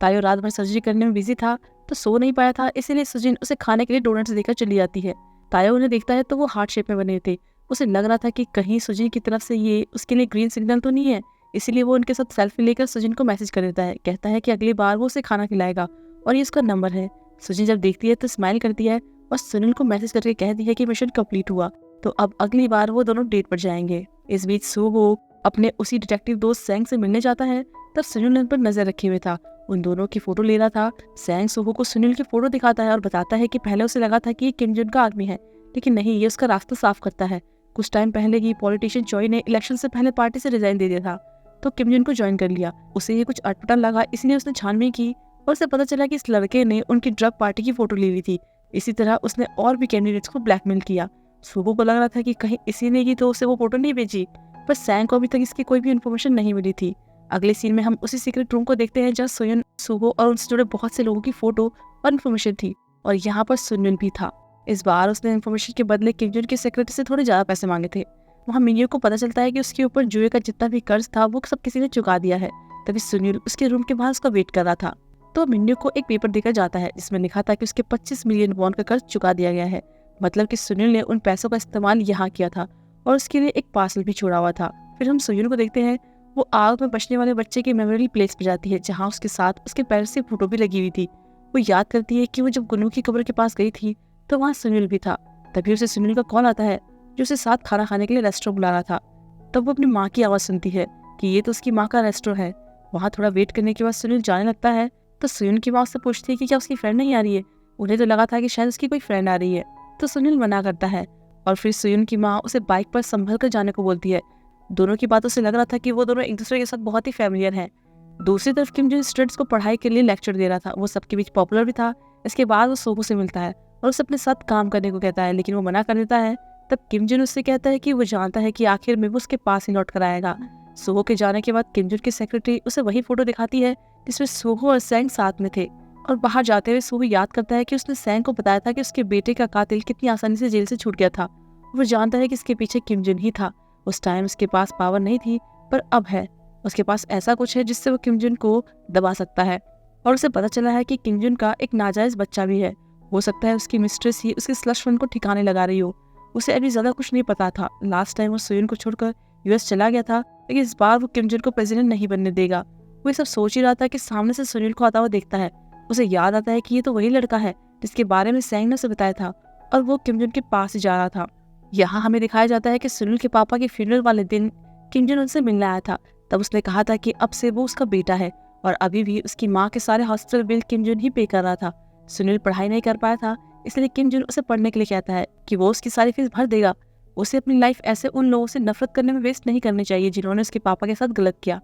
तायो रात भर सर्जरी करने में बिजी था, तो सो नहीं पाया था, इसीलिए सुजिन उसे खाने के लिए डोनट्स देकर चली जाती है। तायो उन्हें देखता है तो वो हार्ट शेप में बने थे। उसे लग रहा था कि कहीं सुजिन की तरफ से ये उसके लिए ग्रीन सिग्नल तो नहीं है, इसीलिए वो उनके साथ सेल्फी लेकर सुजिन को मैसेज कर देता है। कहता है कि अगली बार वो उसे खाना खिलाएगा और ये उसका नंबर है। सुजिन जब देखती है तो स्माइल करती है और सुनील को मैसेज करके कहती है कि मिशन कंप्लीट हुआ, तो अब अगली बार वो दोनों डेट पर जाएंगे। इस बीच सुहो अपने उसी डिटेक्टिव दोस्त सैंग से मिलने जाता है। तब सुनील उन पर नजर रखे हुए था, उन दोनों की फोटो ले रहा था। सैंग सुहो को सुनील की फोटो दिखाता है और बताता है कि पहले उसे लगा था कि ये किम जुन का आदमी है, लेकिन नहीं, ये उसका रास्ता साफ करता है। कुछ टाइम पहले ही पॉलिटिशियन चॉय ने इलेक्शन से पहले पार्टी से रिजाइन दे दिया था, तो किम जुन को ज्वाइन कर लिया। उसे ये कुछ अटपटा लगा, इसलिए उसने छानबीन की और उसे पता चला कि इस लड़के ने उनकी ड्रग पार्टी की फोटो ली हुई थी। इसी तरह उसने और भी कैंडिडेट्स को ब्लैकमेल किया। सुबह को लग रहा था कि कहीं इसी ने ही तो उसे वो फोटो नहीं भेजी, पर सैंग को अभी तक इसकी कोई भी इन्फॉर्मेशन नहीं मिली थी। अगले सीन में हम उसी सीक्रेट रूम को देखते हैं जहाँ सोयन, सुहो और उनसे जुड़े बहुत से लोगों की फोटो और इन्फॉर्मेशन थी, और यहाँ पर सुनील भी था। इस बार उसने इन्फॉर्मेशन के बदले किम जुन की सेक्रेटरी से थोड़े ज्यादा पैसे मांगे थे। वहाँ मिन्यू को पता चलता है कि उसके ऊपर जुए का जितना भी कर्ज था वो सब किसी ने चुका दिया है। तभी सुनील उसके रूम के बाहर उसका वेट कर रहा था, तो मिन्यू को एक पेपर देकर जाता है जिसमें लिखा था कि उसके 25 मिलियन वॉन का कर्ज चुका दिया गया है। मतलब कि सुनील ने उन पैसों का इस्तेमाल यहाँ किया था और उसके लिए एक पार्सल भी छोड़ा हुआ था। फिर हम सुनील को देखते हैं, वो आग में बचने वाले बच्चे की मेमोरी प्लेस पर जाती है जहाँ उसके साथ उसके पेरेंट्स की फोटो भी लगी हुई थी। वो याद करती है कि वो जब गुनू की कब्र के पास गई थी तो वहाँ सुनील भी था। तभी उसे सुनील का कॉल आता है जो उसे साथ खाना खाने के लिए रेस्टोरेंट बुला रहा था। तब वो अपनी माँ की आवाज़ सुनती है कि ये तो उसकी माँ का रेस्टोरेंट है। वहाँ थोड़ा वेट करने के बाद सुनील जाने लगता है, तो सुनील की माँ उससे पूछती है कि क्या उसकी फ्रेंड नहीं आ रही है। उन्हें तो लगा था कि शायद उसकी कोई फ्रेंड आ रही है, तो सुनील मना करता है और फिर सुनील की माँ उसे बाइक पर संभल कर जाने को बोलती है। दोनों की बातों से लग रहा था कि वो दोनों एक दूसरे के साथ बहुत ही फैमिलियर हैं। दूसरी तरफ किम जो स्टूडेंट्स को पढ़ाई के लिए लेक्चर दे रहा था, वो सबके बीच पॉपुलर भी था। इसके बाद वो सोहो से मिलता है और उसे अपने साथ काम करने को कहता है, लेकिन वो मना कर देता है। तब किम जुन उससे कहता है कि वो जानता है कि आखिर में वो उसके पास ही लौट कर आएगा। सोहो के जाने के बाद किम जुन की सेक्रेटरी उसे वही फोटो दिखाती है जिसमें सोहो और सैंग साथ में थे, और बाहर जाते हुए सोहो याद करता है कि उसने सैंग को बताया था कि उसके बेटे का कातिल कितनी आसानी से जेल से छूट गया था। वो जानता है कि इसके पीछे किम जुन ही था। उस टाइम उसके पास पावर नहीं थी, पर अब है। उसके पास ऐसा कुछ है जिससे वो किम जुन को दबा सकता है। और उसे पता चला है कि किम जुन का एक नाजायज बच्चा भी है। हो सकता है उसकी मिस्ट्रेस ही उसके स्लश फंड को ठिकाने लगा रही हो। उसे अभी ज्यादा कुछ नहीं पता था। लास्ट टाइम वो सुयन को छोड़कर यूएस चला गया था, लेकिन इस बार वो किम जुन को प्रेसिडेंट नहीं बनने देगा। वो ये सब सोच ही रहा था कि सामने से सुनील को आता हुआ देखता है। उसे याद आता है कि ये तो वही लड़का है जिसके बारे में सैंग ने उसे बताया था, और वो किम जुन के पास ही जा रहा था। यहाँ हमें दिखाया जाता है कि सुनील के पापा के फ्यूनरल वाले दिन किम जुन उनसे मिलने आया था। तब उसने कहा था कि अब से वो उसका बेटा है, और अभी भी उसकी माँ के सारे हॉस्पिटल बिल किम जुन ही पे कर रहा था। सुनील पढ़ाई नहीं कर पाया था, इसलिए किम जुन उसे पढ़ने के लिए कहता है कि वो उसकी सारी फीस भर देगा। उसे अपनी लाइफ ऐसे उन लोगों से नफरत करने में वेस्ट नहीं करनी चाहिए जिन्होंने उसके पापा के साथ गलत किया।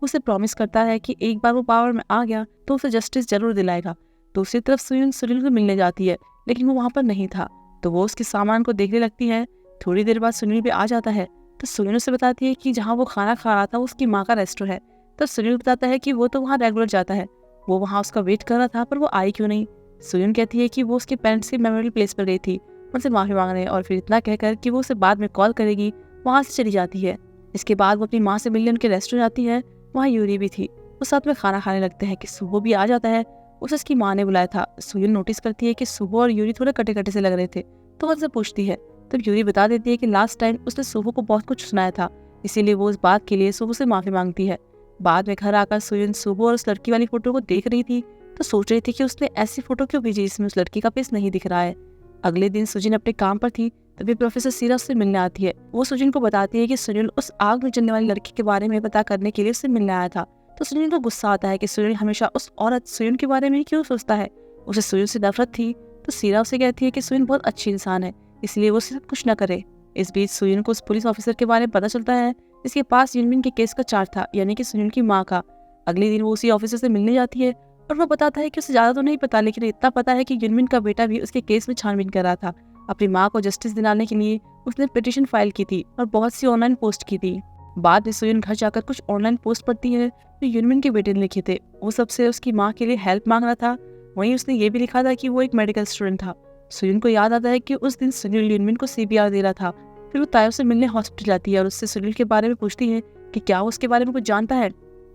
उसे प्रॉमिस करता है कि एक बार वो पावर में आ गया तो उसे जस्टिस जरूर दिलाएगा। दूसरी तरफ सुनील को मिलने जाती है, लेकिन वो वहाँ पर नहीं था, तो वो उसके सामान को देखने लगती है। थोड़ी देर बाद सुनील भी आ जाता है, तो सुनील उसे बताती है कि जहाँ वो खाना खा रहा था वो उसकी माँ का रेस्टोरेंट है। तो सुनील बताता है कि वो तो वहाँ रेगुलर जाता है, वो वहाँ उसका वेट कर रहा था, पर वो आई क्यों नहीं। सुनील कहती है कि वो उसके पेरेंट्स की मेमोरियल प्लेस पर गई थी उनसे माफी मांगने, और फिर इतना कहकर कि वो उसे बाद में कॉल करेगी, वहाँ से चली जाती है। इसके बाद वो अपनी माँ से मिलने उनके रेस्टोरेंट जाती है। वहाँ यूरी भी थी। वो साथ में खाना खाने लगते हैं कि सुबह भी आ जाता है। उसे उसकी माँ ने बुलाया था। सुनील नोटिस करती है कि सुबह और यूरी थोड़े कटे कटे से लग रहे थे, तो उनसे पूछती है। तब यूरी बता देती है कि लास्ट टाइम उसने सुबह को बहुत कुछ सुनाया था, इसीलिए वो उस बात के लिए सुबह से माफी मांगती है। बाद में घर आकर सुयन सुबह और उस लड़की वाली फोटो को देख रही थी, तो सोच रही थी कि उसने ऐसी फोटो क्यों भेजी जिसमें उस लड़की का फेस नहीं दिख रहा है। अगले दिन सुजिन अपने काम पर थी, तभी प्रोफेसर सीरा उससे मिलने आती है। वो सुजिन को बताती है कि सुनील उस आग में जलने वाली लड़की के बारे में पता करने के लिए उससे मिलने आया था। तो सुनील को गुस्सा आता है कि सुनील हमेशा उस औरत सुयन के बारे में क्यों सोचता है। उसे सुयन से नफरत थी, तो सीरा उसे कहती है कि सुयन बहुत अच्छी इंसान है, इसलिए वो उससे कुछ न करे। इस बीच सुयन को उस पुलिस ऑफिसर के बारे में पता चलता है जिसके पास यूनमिन के केस का चार्ज था, यानी कि सुनील की माँ का। अगले दिन वो उसी ऑफिसर से मिलने जाती है और वो बताता है कि उसे ज्यादा तो नहीं पता, लेकिन इतना पता है कि यूनमिन का बेटा भी उसके केस में छानबीन कर रहा था। अपनी माँ को जस्टिस दिलाने के लिए उसने पिटीशन फाइल की थी और बहुत सी ऑनलाइन पोस्ट की थी। बाद में सुयुन घर जाकर कुछ ऑनलाइन पोस्ट पढ़ती है जो यूनमिन के बेटे ने लिखे थे। वो सबसे उसकी माँ के लिए हेल्प मांग रहा था। वहीं उसने ये भी लिखा था कि वो एक मेडिकल स्टूडेंट था। सुयुन को याद आता है कि उस दिन सुनील यूनमिन को CPR दे रहा था। फिर वो तायो से मिलने हॉस्पिटल जाती है और उससे सुनील के बारे में पूछती है कि क्या वो उसके बारे में कुछ जानता है।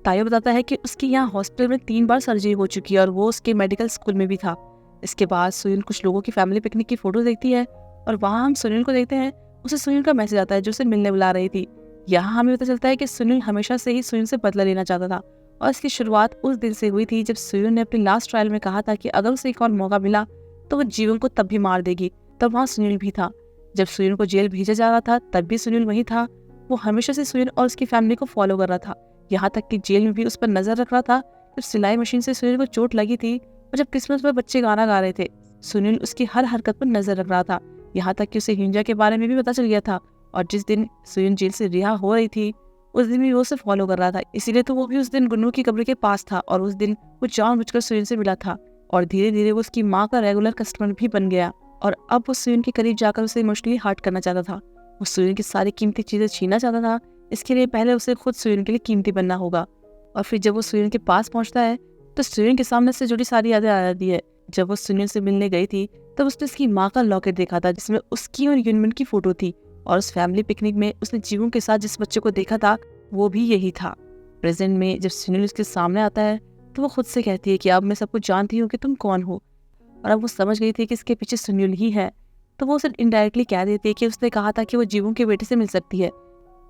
तायो बताता है कि उसकी यहाँ हॉस्पिटल में 3 बार सर्जरी हो चुकी है और वो उसके मेडिकल स्कूल में भी था। इसके बाद सुयुन कुछ लोगों की फैमिली पिकनिक की फोटो देखती है और वहाँ हम सुनील को देखते हैं। उसे सुनील का मैसेज आता है जो उसे मिलने बुला रही थी। यहाँ हमें पता चलता है कि सुनील हमेशा से ही सुयुन से बदला लेना चाहता था और इसकी शुरुआत उस दिन से हुई थी जब सुयुन ने अपनी लास्ट ट्रायल में कहा था कि अगर उसे एक और मौका मिला तो वो जीवन को तब भी मार देगी। तब वहाँ सुनील भी था। जब सुयुन को जेल भेजा जा रहा था तब भी सुनील वही था। वो हमेशा से सुयुन और उसकी फैमिली को फॉलो कर रहा था, यहाँ तक कि जेल में भी उस पर नजर रख रहा था। जब सिलाई मशीन से सुनील को चोट लगी थी और जब क्रिसमस पर बच्चे गाना गा रहे थे, सुनील उसकी हर हरकत पर नजर रख रहा था, यहाँ तक कि उसे हिंजा के बारे में भी पता चल गया था। और जिस दिन सुयुन जेल से रिहा हो रही थी उस दिन भी वो उसे फॉलो कर रहा था, इसीलिए तो वो भी उस दिन गुन्नू की कब्र के पास था और उस दिन वो जानबूझकर सुयुन से मिला था और धीरे धीरे वो उसकी माँ का रेगुलर कस्टमर भी बन गया। और अब वो सुयुन के करीब जाकर उसे इमोशनली हर्ट करना चाहता था। वो सुयुन की सारी कीमती चीजें छीनना चाहता था। इसके लिए पहले उसे खुद सुयुन के लिए कीमती बनना होगा। और फिर जब वो सुयुन के पास पहुंचता है तो सुयुन के सामने से जुड़ी सारी यादें आ जाती है। जब वो सुनील से मिलने गई थी तब उसने उसकी माँ का लॉकेट देखा था जिसमें उसकी और यूनमिन की फोटो थी और उस फैमिली पिकनिक में उसने जीवों के साथ जिस बच्चे को देखा था वो भी यही था। प्रेजेंट में जब सुनील उसके सामने आता है तो वो खुद से कहती है कि अब मैं सब कुछ जानती हूँ कि तुम कौन हो। और अब वो समझ गई थी कि इसके पीछे सुनील ही है, तो वो उसे इनडायरेक्टली कह देती है कि उसने कहा था कि वो जीवों के बेटे से मिल सकती है,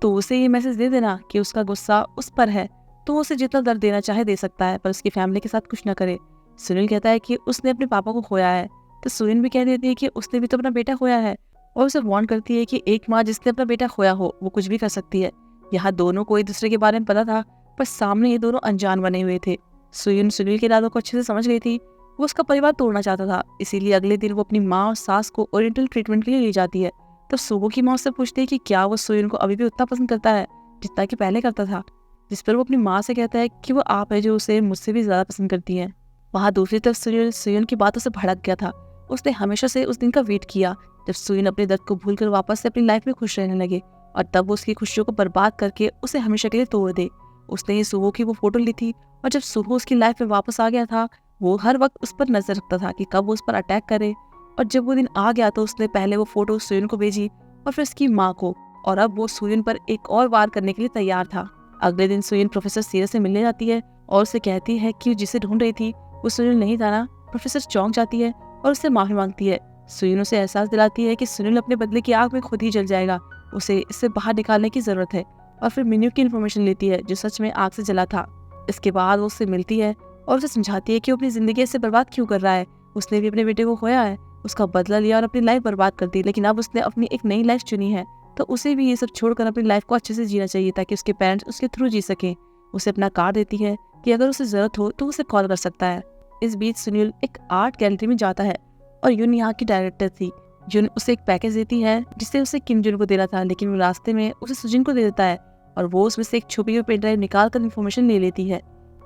तो उसे ये मैसेज दे देना कि उसका गुस्सा उस पर है तो वो उसे जितना दर्द देना चाहे दे सकता है, पर उसकी फैमिली के साथ कुछ ना करे। सुनील कहता है कि उसने अपने पापा को खोया है, तो सुनील भी कह देती है कि उसने भी तो अपना बेटा खोया है और उसे वार्न करती है कि एक माँ जिसने अपना बेटा खोया हो वो कुछ भी कर सकती है। यहाँ दोनों को एक दूसरे के बारे में पता था पर सामने ये दोनों अनजान बने हुए थे। सुयुन सुनील के इरादों को अच्छे से समझ गई थी। वो उसका परिवार तोड़ना चाहता था, इसीलिए अगले दिन वो अपनी माँ और सास को ओरिएंटल ट्रीटमेंट के लिए ले जाती है। तब सुबो की माँ उससे पूछती है कि क्या वो सुयुन को अभी भी उतना पसंद करता है जितना कि पहले करता था, जिस पर वो अपनी माँ से कहता है कि वो आप है जो उसे मुझसे भी ज्यादा पसंद करती है। वहाँ दूसरी तरफ सुयुन की बातों से भड़क गया था। उसने हमेशा से उस दिन का वेट किया जब सुयुन अपने दर्द को भूलकर वापस से अपनी लाइफ में खुश रहने लगे और तब वो उसकी खुशियों को बर्बाद करके उसे हमेशा के लिए तोड़ दे। उसने ये सुहो की वो फोटो ली थी और जब सुहो उसकी लाइफ में वापस आ गया था वो हर वक्त उस पर नजर रखता था कि कब वो उस पर अटैक करे। और जब वो दिन आ गया तो उसने पहले वो फोटो सुयुन को भेजी और फिर उसकी माँ को, और अब वो सुयुन पर एक और वार करने के लिए तैयार था। अगले दिन सुयुन प्रोफेसर सीरा से मिलने जाती है और उसे कहती है कि जिसे ढूंढ रही थी वो सुनील नहीं था ना। प्रोफेसर चौंक जाती है और उससे माफी मांगती है। सुयुन उसे एहसास दिलाती है कि सुनील अपने बदले की आग में खुद ही जल जाएगा, उसे इससे बाहर निकालने की जरूरत है। और फिर मिन्यू की इन्फॉर्मेशन लेती है जो सच में आग से जला था। इसके बाद वो उससे मिलती है और उसे समझाती है कि वो अपनी जिंदगी ऐसे बर्बाद क्यों कर रहा है। उसने भी अपने बेटे को खोया है, उसका बदला लिया और अपनी लाइफ बर्बाद कर दी, लेकिन अब उसने अपनी एक नई लाइफ चुनी है, तो उसे भी ये सब छोड़कर अपनी लाइफ को अच्छे से जीना चाहिए ताकि उसके पेरेंट्स उसके थ्रू जी सकें। उसे अपना कार्ड देती है कि अगर उसे जरूरत हो तो उसे कॉल कर सकता है। इस बीच सुनील एक आर्ट गैलरी में जाता है और यून यहाँ की डायरेक्टर थी। यून उसे एक पैकेज देती है जिसे उसे किम जुन को देना था, लेकिन वो रास्ते में उसे सुजिन को दे देता है और वो उसमें से एक छुपी हुई पेन ड्राइव निकाल कर इन्फॉर्मेशन ले लेती है।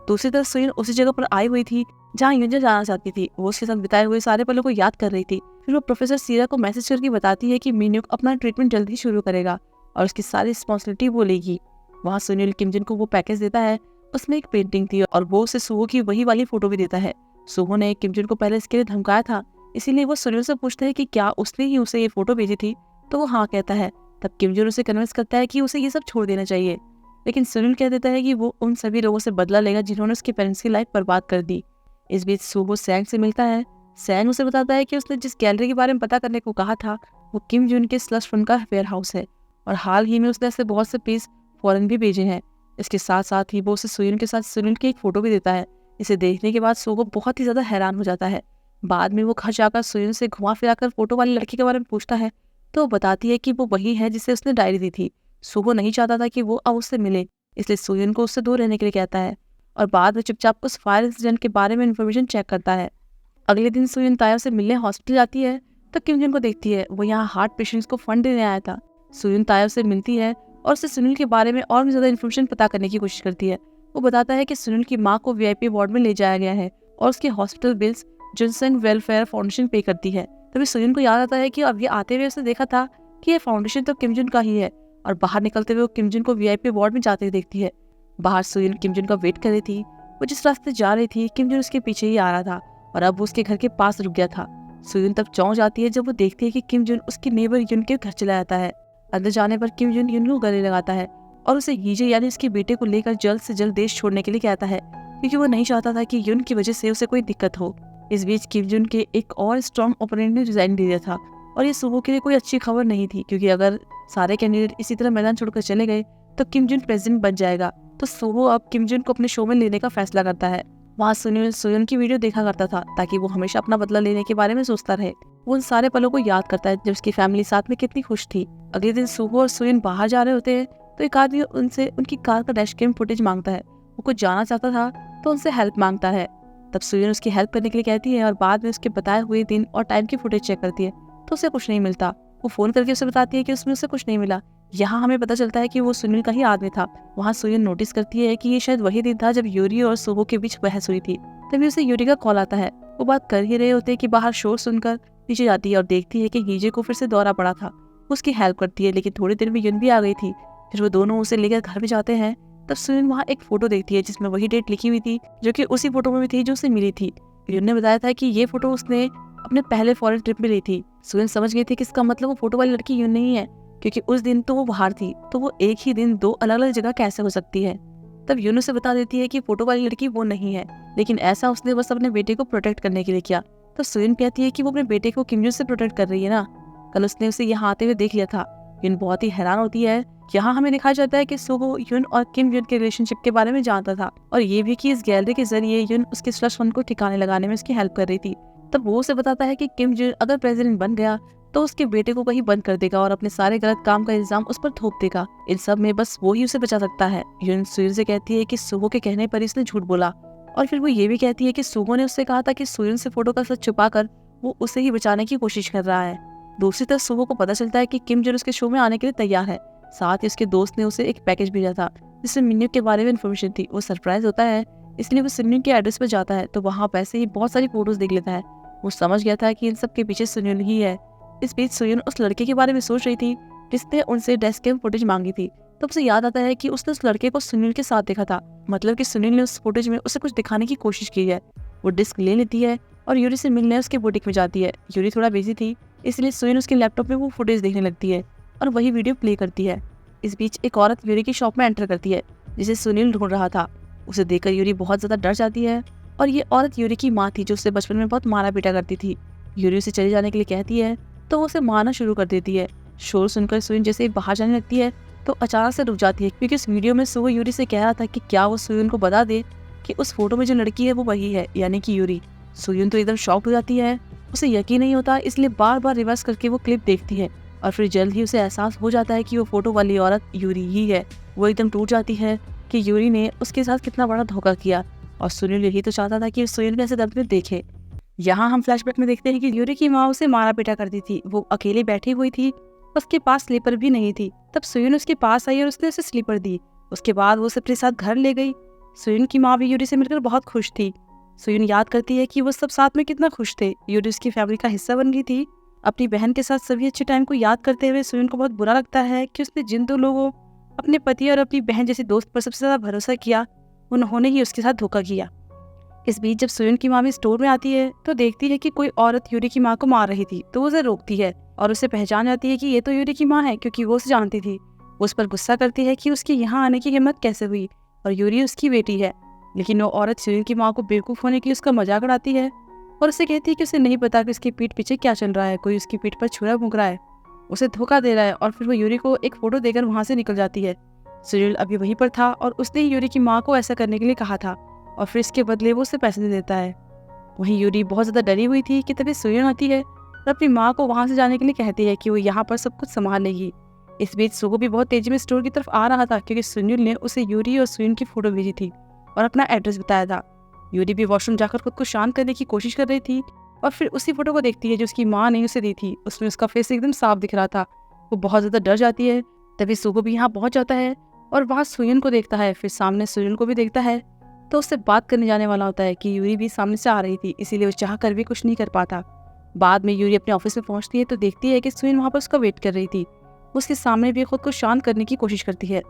दूसरी तरफ सुइन उसी जगह पर आई हुई थी जहाँ यून जाना चाहती थी। वो उसके साथ बिताए हुए सारे पलों को याद कर रही थी। फिर वो प्रोफेसर सीरा को मैसेज करके बताती है कि मिन्यूक अपना ट्रीटमेंट जल्द ही शुरू करेगा और उसकी सारी रिस्पॉन्सिबिलिटी वो लेगी। वहाँ सुनील किम जिन को वो पैकेज देता है, उसमें एक पेंटिंग थी और वो उसे सुहो की वही वाली फोटो भी देता है। सुहो ने किम जिन को पहले इसके लिए धमकाया था, इसीलिए वो सुनील से पूछता है कि क्या उसने ही उसे ये फोटो भेजी थी, तो वो हाँ कहता है। तब किम जिन उसे कन्विंस करता है कि उसे ये सब छोड़ देना चाहिए, लेकिन सुनील कह देता है कि वो उन सभी लोगों से बदला लेगा जिन्होंने उसके पेरेंट्स की लाइफ बर्बाद कर दी। इस बीच सुहो सैंग से मिलता है। सैंग उसे बताता है कि उसने जिस गैलरी के बारे में पता करने को कहा था वो किम जुन के स्लश फंड का वेयर हाउस है और हाल ही में उसने ऐसे बहुत से पीस फॉरेन भी भेजे हैं। इसके साथ साथ ही वो उसे सुयुन के साथ सुनील की एक फोटो भी देता है। इसे देखने के बाद सुहो बहुत ही ज्यादा हैरान हो जाता है। बाद में वो घर जाकर सुयुन से घुमा फिरा कर फोटो वाली लड़की के बारे में पूछता है तो वो बताती है कि वो वही है जिसे उसने डायरी दी थी। सुहो नहीं चाहता था कि वो अब उससे मिले, इसलिए सुयुन को उससे दूर रहने के लिए कहता है और बाद में चुपचाप उस फायर इंसिडेंट के बारे में इन्फॉर्मेशन चेक करता है। अगले दिन सुयुन ताया से मिलने हॉस्पिटल जाती है तो किम जुन को देखती है। वो यहाँ हार्ट पेशेंट्स को फंड देने आया था। सुयुन ताया से मिलती है और उससे सुनील के बारे में और भी ज्यादा इन्फॉर्मेशन पता करने की कोशिश करती है। वो बताता है कि सुनील की माँ को VIP वार्ड में ले जाया गया है और उसके hospital bills Jinson welfare foundation पे करती है। तभी सुयन को याद आता है कि अब ये आते हुए उसने देखा था कि ये फाउंडेशन तो किमजुन का ही है, और बाहर निकलते हुए वो किमजुन को वीआईपी वार्ड में जाते हुए देखती है। बाहर सुयन किमजुन का वेट कर रही थी। वो जिस रास्ते जा रही थी किमजुन उसके पीछे ही आ रहा था और अब वो उसके घर के पास रुक गया था। सुयन तब चौंक जाती है जब वो देखती है कि किमजुन उसकी नेबर युन के घर चला जाता है। अंदर जाने पर किमजुन युन को गले लगाता है और उसे हीजे यानी उसके बेटे को लेकर जल्द से जल्द देश छोड़ने के लिए कहता है, क्योंकि वो नहीं चाहता था कि युन की वजह से उसे कोई दिक्कत हो। इस बीच किमजुन के एक और स्ट्रॉन्ग ओपोनेंट ने रिजाइन दे दिया था और ये सुबह के लिए कोई अच्छी खबर नहीं थी, क्योंकि अगर सारे कैंडिडेट इसी तरह मैदान छोड़कर चले गए तो किमजुन प्रेसिडेंट बन जाएगा। तो सुबह अब किमजुन को अपने शो में लेने का फैसला करता है। वहाँ सुनील सुयन की वीडियो देखा करता था ताकि वो हमेशा अपना बदला लेने के बारे में सोचता रहे। वो उन सारे पलों को याद करता है जब उसकी फैमिली साथ में कितनी खुश थी। अगले दिन सुबह और सुयन बाहर जा रहे होते हैं तो एक आदमी उनसे उनकी कार का डैश कैम फुटेज मांगता है। वो कुछ जाना चाहता था तो उनसे हेल्प मांगता है। तब सुयन उसकी हेल्प करने के लिए कहती है और बाद में उसके बताए हुए दिन और टाइम की फुटेज चेक करती है तो उसे कुछ नहीं मिलता। वो फोन करके उसे बताती है कि उसमें उसे कुछ नहीं मिला। यहाँ हमें पता चलता है कि वो सुनील का ही आदमी था। वहाँ सुयन नोटिस करती है कि ये शायद वही दिन था जब यूरी और सुबह के बीच बहस हुई थी। तभी उसे यूरी का कॉल आता है। वो बात कर ही रहे होते कि बाहर शोर सुनकर नीचे जाती है और देखती है कि हीजे को फिर से दौरा पड़ा था। उसकी हेल्प करती है, लेकिन थोड़ी देर में युन भी आ गई थी। फिर वो दोनों उसे लेकर घर में जाते हैं। तब सुयन वहाँ एक फोटो देखती है जिसमें वही डेट लिखी हुई थी जो कि उसी फोटो में भी थी जो उसे मिली थी। युन ने बताया था कि ये फोटो उसने अपने पहले फॉरेन ट्रिप में ली थी। सुयन समझ गई थी कि इसका मतलब वो फोटो वाली लड़की युन नहीं है, क्योंकि उस दिन तो वो बाहर थी, तो वो एक ही दिन दो अलग अलग जगह कैसे हो सकती है। तब युन उसे बता देती है कि फोटो वाली लड़की वो नहीं है, लेकिन ऐसा उसने बस अपने बेटे को प्रोटेक्ट करने के लिए किया। तो सुयन कहती है कि वो अपने बेटे को किमजुन से प्रोटेक्ट कर रही है ना, कल उसने उसे यहाँ आते हुए देख लिया था। युन बहुत ही हैरान होती है। यहाँ हमें दिखाया जाता है कि सुबह युन और किम युन के रिलेशनशिप के बारे में जानता था और ये भी कि इस गैलरी के जरिए युन उसके स्लश फंड को ठिकाने लगाने में उसकी हेल्प कर रही थी। तब वो उसे बताता है कि किम युन अगर प्रेसिडेंट बन गया तो उसके बेटे को कहीं बंद कर देगा और अपने सारे गलत काम का इल्जाम उस पर थोप देगा। इन सब में बस वो ही उसे बचा सकता है। युन सुयन से कहती है कि सुबह के कहने पर इसने झूठ बोला, और फिर वो ये भी कहती है कि सुबह ने उससे कहा था कि सुयन से फोटो का सच छुपाकर वो उसे ही बचाने की कोशिश कर रहा है। दूसरी तरफ सुबह को पता चलता है कि किम जुन उसके शो में आने के लिए तैयार है। साथ ही उसके दोस्त ने उसे एक पैकेज भेजा था जिसमें मिन्यू के बारे में इन्फॉर्मेशन थी। वो सरप्राइज होता है, इसलिए वो सुनील के एड्रेस पर जाता है तो वहाँ पैसे ही बहुत सारी फोटोज देख लेता है। वो समझ गया था कि इन सब के पीछे सुनील ही है। इस बीच सुयन उस लड़के के बारे में सोच रही थी जिसने उनसे डेस्क कैम फुटेज मांगी थी। तब उसे याद आता है कि उसने उस लड़के को सुनील के साथ देखा था, मतलब कि सुनील ने उस फुटेज में उसे कुछ दिखाने की कोशिश की है। वो डिस्क ले लेती है और यूरी से मिलने उसके बुटीक में जाती है। यूरी थोड़ा बिजी थी, इसलिए सुयन उसके लैपटॉप में वो फुटेज देखने लगती है और वही वीडियो प्ले करती है। इस बीच एक औरत यूरी की शॉप में एंटर करती है जिसे सुनील ढूंढ रहा था। उसे देखकर यूरी बहुत ज्यादा डर जाती है और ये औरत यूरी की माँ थी जो उसे बचपन में बहुत मारा पीटा करती थी। यूरी उसे चले जाने के लिए कहती है तो वो उसे मारना शुरू कर देती है। शोर सुनकर सुयन जैसे ही बाहर जाने लगती है तो अचानक से रुक जाती है, क्योंकि इस वीडियो में सुबह यूरी से कह रहा था कि क्या वो सुयन को बता दे कि उस फोटो में जो लड़की है वो वही है, यानी कि यूरी। सुयन तो एकदम शॉक्ड हो जाती है, उसे यकीन नहीं होता, इसलिए बार बार रिवर्स करके वो क्लिप देखती है और फिर जल्द ही उसे एहसास हो जाता है कि वो फोटो वाली औरत यूरी ही है। वो एकदम टूट जाती है कि यूरी ने उसके साथ कितना बड़ा धोखा किया और सुनील यही तो चाहता था कि सुयन को ऐसे दर्द में देखे। यहाँ हम फ्लैशबैक में देखते हैं कि यूरी की माँ उसे मारा पीटा करती थी। वो अकेली बैठी हुई थी, उसके पास स्लीपर भी नहीं थी। तब सुयन उसके पास आई और उसने उसे स्लीपर दी। उसके बाद वो उसे अपने साथ घर ले गई। सुयन की माँ भी यूरी से मिलकर बहुत खुश थी। सुयन याद करती है कि वो सब साथ में कितना खुश थे। यूरी उसकी फैमिली का हिस्सा बन गई थी। अपनी बहन के साथ सभी अच्छे टाइम को याद करते हुए सुयन को बहुत बुरा लगता है कि उसने जिन दो लोगों, अपने पति और अपनी बहन जैसी दोस्त पर सबसे ज्यादा भरोसा किया, उन्होंने ही उसके साथ धोखा किया। इस बीच जब सुयन की माँ भी स्टोर में आती है तो देखती है कि कोई औरत यूरी की माँ को मार रही थी, तो वो उसे रोकती है और उसे पहचान जाती है कि ये तो यूरी की माँ है, क्योंकि वो उसे जानती थी। वो उस पर गुस्सा करती है कि उसकी यहाँ आने की हिम्मत कैसे हुई और यूरी उसकी बेटी है। लेकिन वो औरत सुयन की माँ को बेवकूफ होने की उसका मजाक उड़ाती है और उसे कहती है कि उसे नहीं पता कि उसकी पीठ पीछे क्या चल रहा है, कोई उसकी पीठ पर छुरा भूक रहा है, उसे धोखा दे रहा है। और फिर वो यूरी को एक फोटो देकर वहाँ से निकल जाती है। सुनील अभी वहीं पर था और उसने ही यूरी की माँ को ऐसा करने के लिए कहा था और फिर इसके बदले वो उसे पैसे दे देता है। वहीं यूरी बहुत ज्यादा डरी हुई थी कि तभी सुयन आती है और अपनी माँ को वहाँ से जाने के लिए कहती है कि वो यहाँ पर सब कुछ संभाल लेगी। इस बीच सुगो भी बहुत तेजी में स्टोर की तरफ आ रहा था, क्योंकि सुनील ने उसे यूरी और सुयन की फोटो भेजी थी और अपना एड्रेस बताया था। यूरी भी वॉशरूम जाकर खुद को शांत करने की कोशिश कर रही थी और फिर उसी फोटो को देखती है जो उसकी माँ ने उसे दी थी। उसमें उसका फेस एकदम साफ दिख रहा था। वो बहुत ज्यादा डर जाती है। तभी सुगो भी यहाँ पहुंच जाता है और वहाँ सुयन को देखता है, फिर सामने सुनील को भी देखता है, तो उससे बात करने जाने वाला होता है कि यूरी भी सामने से आ रही थी, इसीलिए वो चाह कर भी कुछ नहीं कर पाता। बाद में यूरी अपने ऑफिस में पहुंचती है तो देखती है कि सुयुन वहाँ पर उसका वेट कर रही थी। वो उसके सामने भी खुद को शांत करने की कोशिश करती है,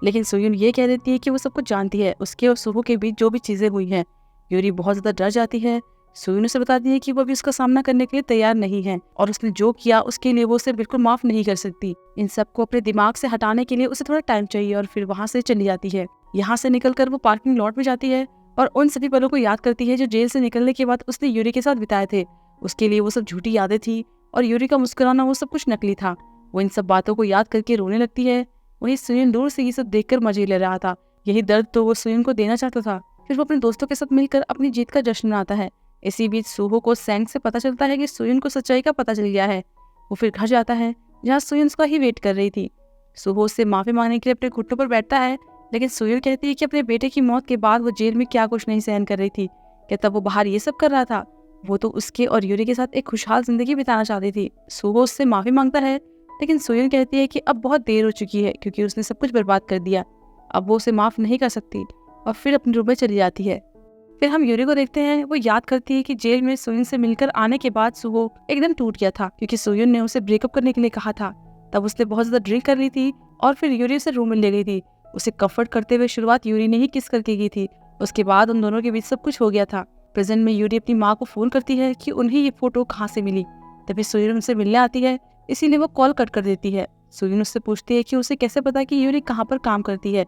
लेकिन सुयुन ये कह देती है कि वो सब कुछ जानती है, उसके और सुहो के बीच जो भी चीज़ें हुई हैं। यूरी बहुत ज़्यादा डर जाती है। सुयुन उसे बताती है कि वो अभी उसका सामना करने के लिए तैयार नहीं है और उसने जो किया उसके लिए वो उसे बिल्कुल माफ़ नहीं कर सकती। इन सबको अपने दिमाग से हटाने के लिए उसे थोड़ा टाइम चाहिए और फिर वहाँ से चली जाती है। यहाँ से निकलकर वो पार्किंग लॉट में जाती है और उन सभी पलों को याद करती है जो जेल से निकलने के बाद उसने यूरी के साथ बिताए थे। उसके लिए वो सब झूठी यादें थी और यूरी का मुस्कुराना वो सब कुछ नकली था। वो इन सब बातों को याद करके रोने लगती है। वहीं सुयुन दूर से ये सब देखकर मजे ले रहा था। यही दर्द तो वो सुयुन को देना चाहता था। फिर वो अपने दोस्तों के साथ मिलकर अपनी जीत का जश्न मनाता है। इसी बीच सुहो को सैंग से पता चलता है कि सुयुन को सच्चाई का पता चल गया है। वो फिर घर जाता है जहाँ सुयुन उसका ही वेट कर रही थी। सुहो उससे माफी मांगने के लिए अपने घुटनों पर बैठता है, लेकिन सुयुन कहती है कि अपने बेटे की मौत के बाद वो जेल में क्या कुछ नहीं सहन कर रही थी। क्या तब वो बाहर ये सब कर रहा था? वो तो उसके और यूरी के साथ एक खुशहाल जिंदगी बिताना चाहती थी। सुहो उससे माफी मांगता है, लेकिन सुयुन कहती है कि अब बहुत देर हो चुकी है क्योंकि उसने सब कुछ बर्बाद कर दिया। अब वो उसे माफ नहीं कर सकती और फिर अपने रूम में चली जाती है। फिर हम यूरी को देखते हैं। वो याद करती है कि जेल में सुयुन से मिलकर आने के बाद सुहो एकदम टूट गया था क्योंकि सुयुन ने उसे ब्रेकअप करने के लिए कहा था। तब उसने बहुत ज्यादा ड्रिंक कर रही थी और फिर यूरी उसे रूम में ले गई थी। उसे कंफर्ट करते हुए शुरुआत यूरी ने ही किस करके की थी। उसके बाद उन दोनों के बीच सब कुछ हो गया था। प्रेजेंट में यूरी अपनी माँ को फोन करती है कि उन्हें ये फोटो कहाँ से मिली। तभी सुयुन उनसे मिलने आती है, इसीलिए वो कॉल कट कर देती है। सुयुन उससे पूछती है कि उसे कैसे पता कि यूरी कहाँ पर काम करती है।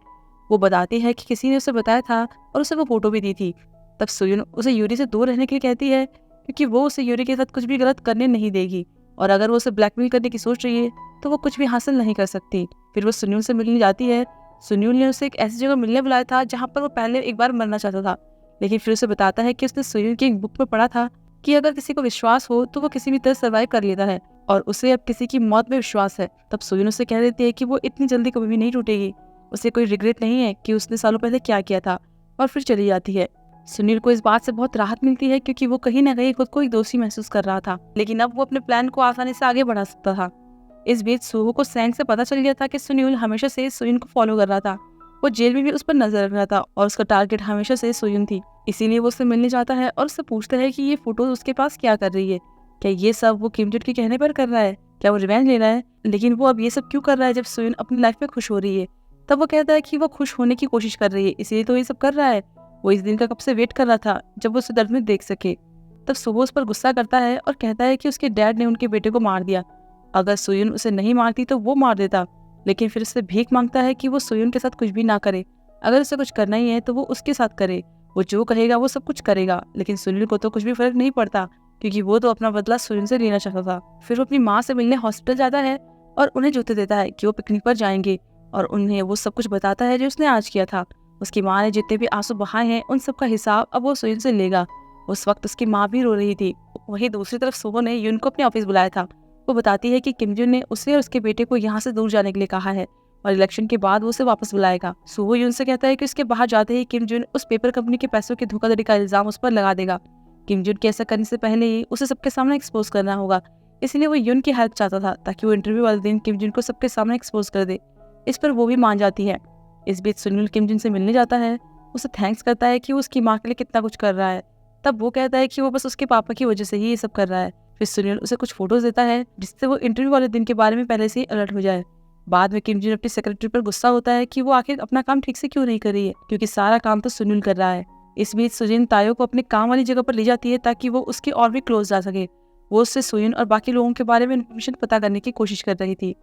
वो बताती है कि किसी ने उसे बताया था और उसे वो फोटो भी दी थी। तब सुयुन उसे यूरी से दूर रहने के लिए कहती है क्योंकि वो उसे यूरी के साथ कुछ भी गलत करने नहीं देगी और अगर वो उसे ब्लैकमेल करने की सोच रही है तो वो कुछ भी हासिल नहीं कर सकती। फिर वो सुनील से मिलने जाती है। सुनील ने उसे एक ऐसी जगह मिलने बुलाया था जहाँ पर वो पहले एक बार मरना चाहता था, लेकिन फिर उसे बताता है कि उसने सुनील की एक बुक में पढ़ा था कि अगर किसी को विश्वास हो तो वो किसी भी तरह सर्वाइव कर लेता है और उसे अब किसी की मौत में विश्वास है। तब सुनील उसे कह देती है कि वो इतनी जल्दी कभी भी नहीं टूटेगी, उसे कोई रिग्रेट नहीं है कि उसने सालों पहले क्या किया था, और फिर चली जाती है। सुनील को इस बात से बहुत राहत मिलती है क्योंकि वो कहीं ना कहीं खुद को एक दोषी महसूस कर रहा था, लेकिन अब वो अपने प्लान को आसानी से आगे बढ़ा सकता था। इस बीच सुहो को सैंग से पता चल गया था कि सुनील हमेशा से सुयुन को फॉलो कर रहा था। वो जेल में भी उस पर नजर रख रहा था और उसका टारगेट हमेशा से सुयुन थी। इसीलिए वो उससे मिलने जाता है और उससे पूछता है कि ये फोटो उसके पास क्या कर रही है। क्या ये सब वो किम जुन के कहने पर कर रहा है? क्या वो रिवेंज ले रहा है? लेकिन वो अब ये सब क्यों कर रहा है जब सुयुन अपनी लाइफ में खुश हो रही है? तब वो कहता है कि वो खुश होने की कोशिश कर रही है, इसीलिए तो ये सब कर रहा है। वो इस दिन का कब से वेट कर रहा था जब वो उसे दर्द में देख सके। तब सुबह उस पर गुस्सा करता है और कहता है कि उसके डैड ने उनके बेटे को मार दिया। अगर सुयुन उसे नहीं मारती तो वो मार देता, लेकिन फिर उससे भीख मांगता है कि वो सुयुन के साथ कुछ भी ना करे। अगर उसे कुछ करना ही है तो वो उसके साथ करे, वो जो कहेगा वो सब कुछ करेगा। लेकिन सुनील को तो कुछ भी फर्क नहीं पड़ता क्योंकि वो तो अपना बदला सुयुन से लेना चाहता था। फिर वो अपनी माँ से मिलने हॉस्पिटल जाता है और उन्हें जूते देता है कि वो पिकनिक पर जाएंगे और उन्हें वो सब कुछ बताता है जो उसने आज किया था। उसकी माँ ने जितने भी आंसू बहाए हैं उन सब का हिसाब अब वो सुयुन से लेगा। उस वक्त उसकी माँ भी रो रही थी। वहीं दूसरी तरफ सुहो ने युन को अपने ऑफिस बुलाया था। वो बताती है कि किम जुन ने उसे और उसके बेटे को यहाँ से दूर जाने के लिए कहा है और इलेक्शन के बाद वो उसे वापस बुलाएगा। सुहो युन से कहता है कि उसके बाहर जाते ही किम जुन उस पेपर कंपनी के पैसों की धोखाधड़ी का इल्जाम उस पर लगा देगा। किम जुन के ऐसा करने से पहले ही उसे सबके सामने एक्सपोज करना होगा, इसलिए वो युन की हेल्प चाहता था ताकि वो इंटरव्यू वाले दिन किम जुन को सबके सामने एक्सपोज कर दे। इस पर वो भी मान जाती है। इस बीच सुनील किम जुन से मिलने जाता है, उसे थैंक्स करता है कि वो उसकी माँ के लिए कितना कुछ कर रहा है। तब वो कहता है कि वो बस उसके पापा की वजह से ही ये सब कर रहा है। फिर सुनील उसे कुछ फोटोज देता है जिससे वो इंटरव्यू वाले दिन के बारे में पहले से ही अलर्ट हो जाए। बाद में किम जुन अपनी सेक्रेटरी पर गुस्सा होता है कि वो आखिर अपना काम ठीक से क्यों नहीं कर रही है क्योंकि सारा काम तो सुनील कर रहा है। इस बीच सुजिन तायो को अपने काम वाली जगह पर ले जाती है ताकि वो उसके और भी क्लोज जा सके। वो उससे सुयुन और बाकी लोगों के बारे में इन्फॉर्मेशन पता करने की कोशिश कर रही थी।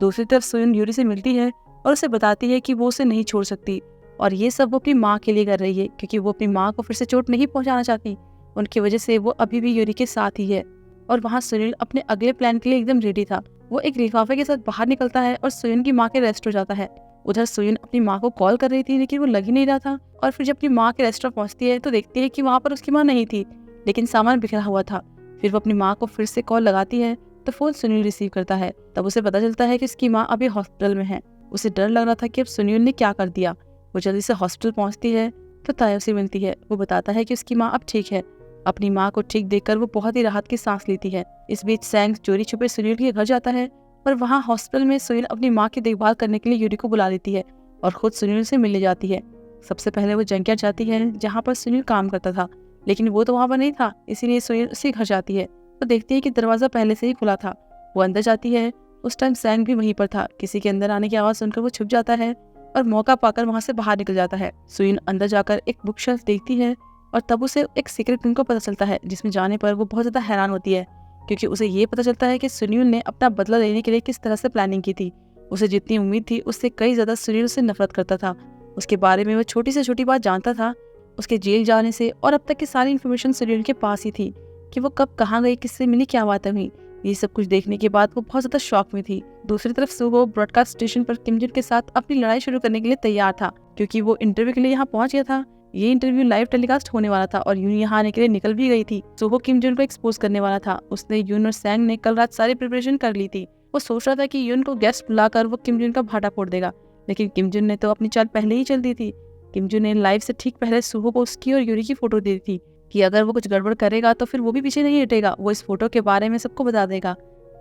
दूसरी तरफ सुयुन यूरी से मिलती है और उसे बताती है कि वो उसे नहीं छोड़ सकती और ये सब वो अपनी माँ के लिए कर रही है क्योंकि वो अपनी माँ को फिर से चोट नहीं पहुंचाना चाहती। उनकी वजह से वो अभी भी यूरी के साथ ही है। और वहाँ सुनील अपने अगले प्लान के लिए एकदम रेडी था। वो एक लिफाफे के साथ बाहर निकलता है और सुयुन की माँ के रेस्ट हो जाता है। उधर सुयुन अपनी माँ को कॉल कर रही थी लेकिन वो लग ही नहीं रहा था और फिर जब अपनी माँ के रेस्टोरेंट पहुंचती है तो देखती है कि वहाँ पर उसकी माँ नहीं थी लेकिन सामान बिखरा हुआ था। फिर वो अपनी माँ को फिर से कॉल लगाती है तो फोन सुनील रिसीव करता है। तब उसे पता चलता है कि उसकी माँ अभी हॉस्पिटल में है। उसे डर लग रहा था कि अब सुनील ने क्या कर दिया। वो जल्दी से हॉस्पिटल पहुंचती है तो तायो से मिलती है। वो बताता है कि उसकी माँ अब ठीक है। अपनी माँ को ठीक देखकर वो बहुत ही राहत की सांस लेती है। इस बीच सैंग चोरी छुपे सुनील के घर जाता है और वहाँ हॉस्पिटल में सुनील अपनी माँ की देखभाल करने के लिए यूरी को बुला लेती है और खुद सुनील से मिलने जाती है। सबसे पहले वो जंकिया जाती है जहाँ पर सुनील काम करता था, लेकिन वो तो वहाँ पर नहीं था, इसीलिए सुनील उसी घर जाती है। वो देखती है कि दरवाज़ा पहले से ही खुला था। वो अंदर जाती है, उस टाइम सैंग भी वहीं पर था। किसी के अंदर आने की आवाज़ सुनकर वो छुप जाता है और मौका पाकर वहाँ से बाहर निकल जाता है। सुयन अंदर जाकर एक बुक शेल्फ देखती है और तब उसे एक सीक्रेट रूम का पता चलता है, जिसमें जाने पर वो बहुत ज़्यादा हैरान होती है, क्योंकि उसे ये पता चलता है कि सुनील ने अपना बदला लेने के लिए किस तरह से प्लानिंग की थी। उसे जितनी उम्मीद थी उससे कई ज़्यादा सुनील से नफरत करता था। उसके बारे में वो छोटी से छोटी बात जानता था, उसके जेल जाने से, और अब तक की सारी इन्फॉर्मेशन सुनील के पास ही थी कि वो कब कहाँ गई, किससे मिली, क्या बातें हुई। ये सब कुछ देखने के बाद वो बहुत ज़्यादा शॉक में थी। दूसरी तरफ सुहो ब्रॉडकास्ट स्टेशन पर किम जुन के साथ अपनी लड़ाई शुरू करने के लिए तैयार था, क्योंकि वो इंटरव्यू के लिए यहाँ पहुंच गया था। ये इंटरव्यू लाइव टेलीकास्ट होने वाला था और यून यहाँ आने के लिए निकल भी गई थी। सुहो किम जुन को एक्सपोज करने वाला था। उसने यून और सैंग ने कल रात सारी प्रिपरेशन कर ली थी। वो सोच रहा था कि यून को गेस्ट बुलाकर वो किम जुन का भाटा फोड़ देगा, लेकिन किम जुन ने तो अपनी चाल पहले ही चल दी थी। किम जुन ने लाइव से ठीक पहले सुहो को उसकी और यूरी की फोटो दी थी कि अगर वो कुछ गड़बड़ करेगा तो फिर वो भी पीछे नहीं हटेगा, वो इस फोटो के बारे में सबको बता देगा।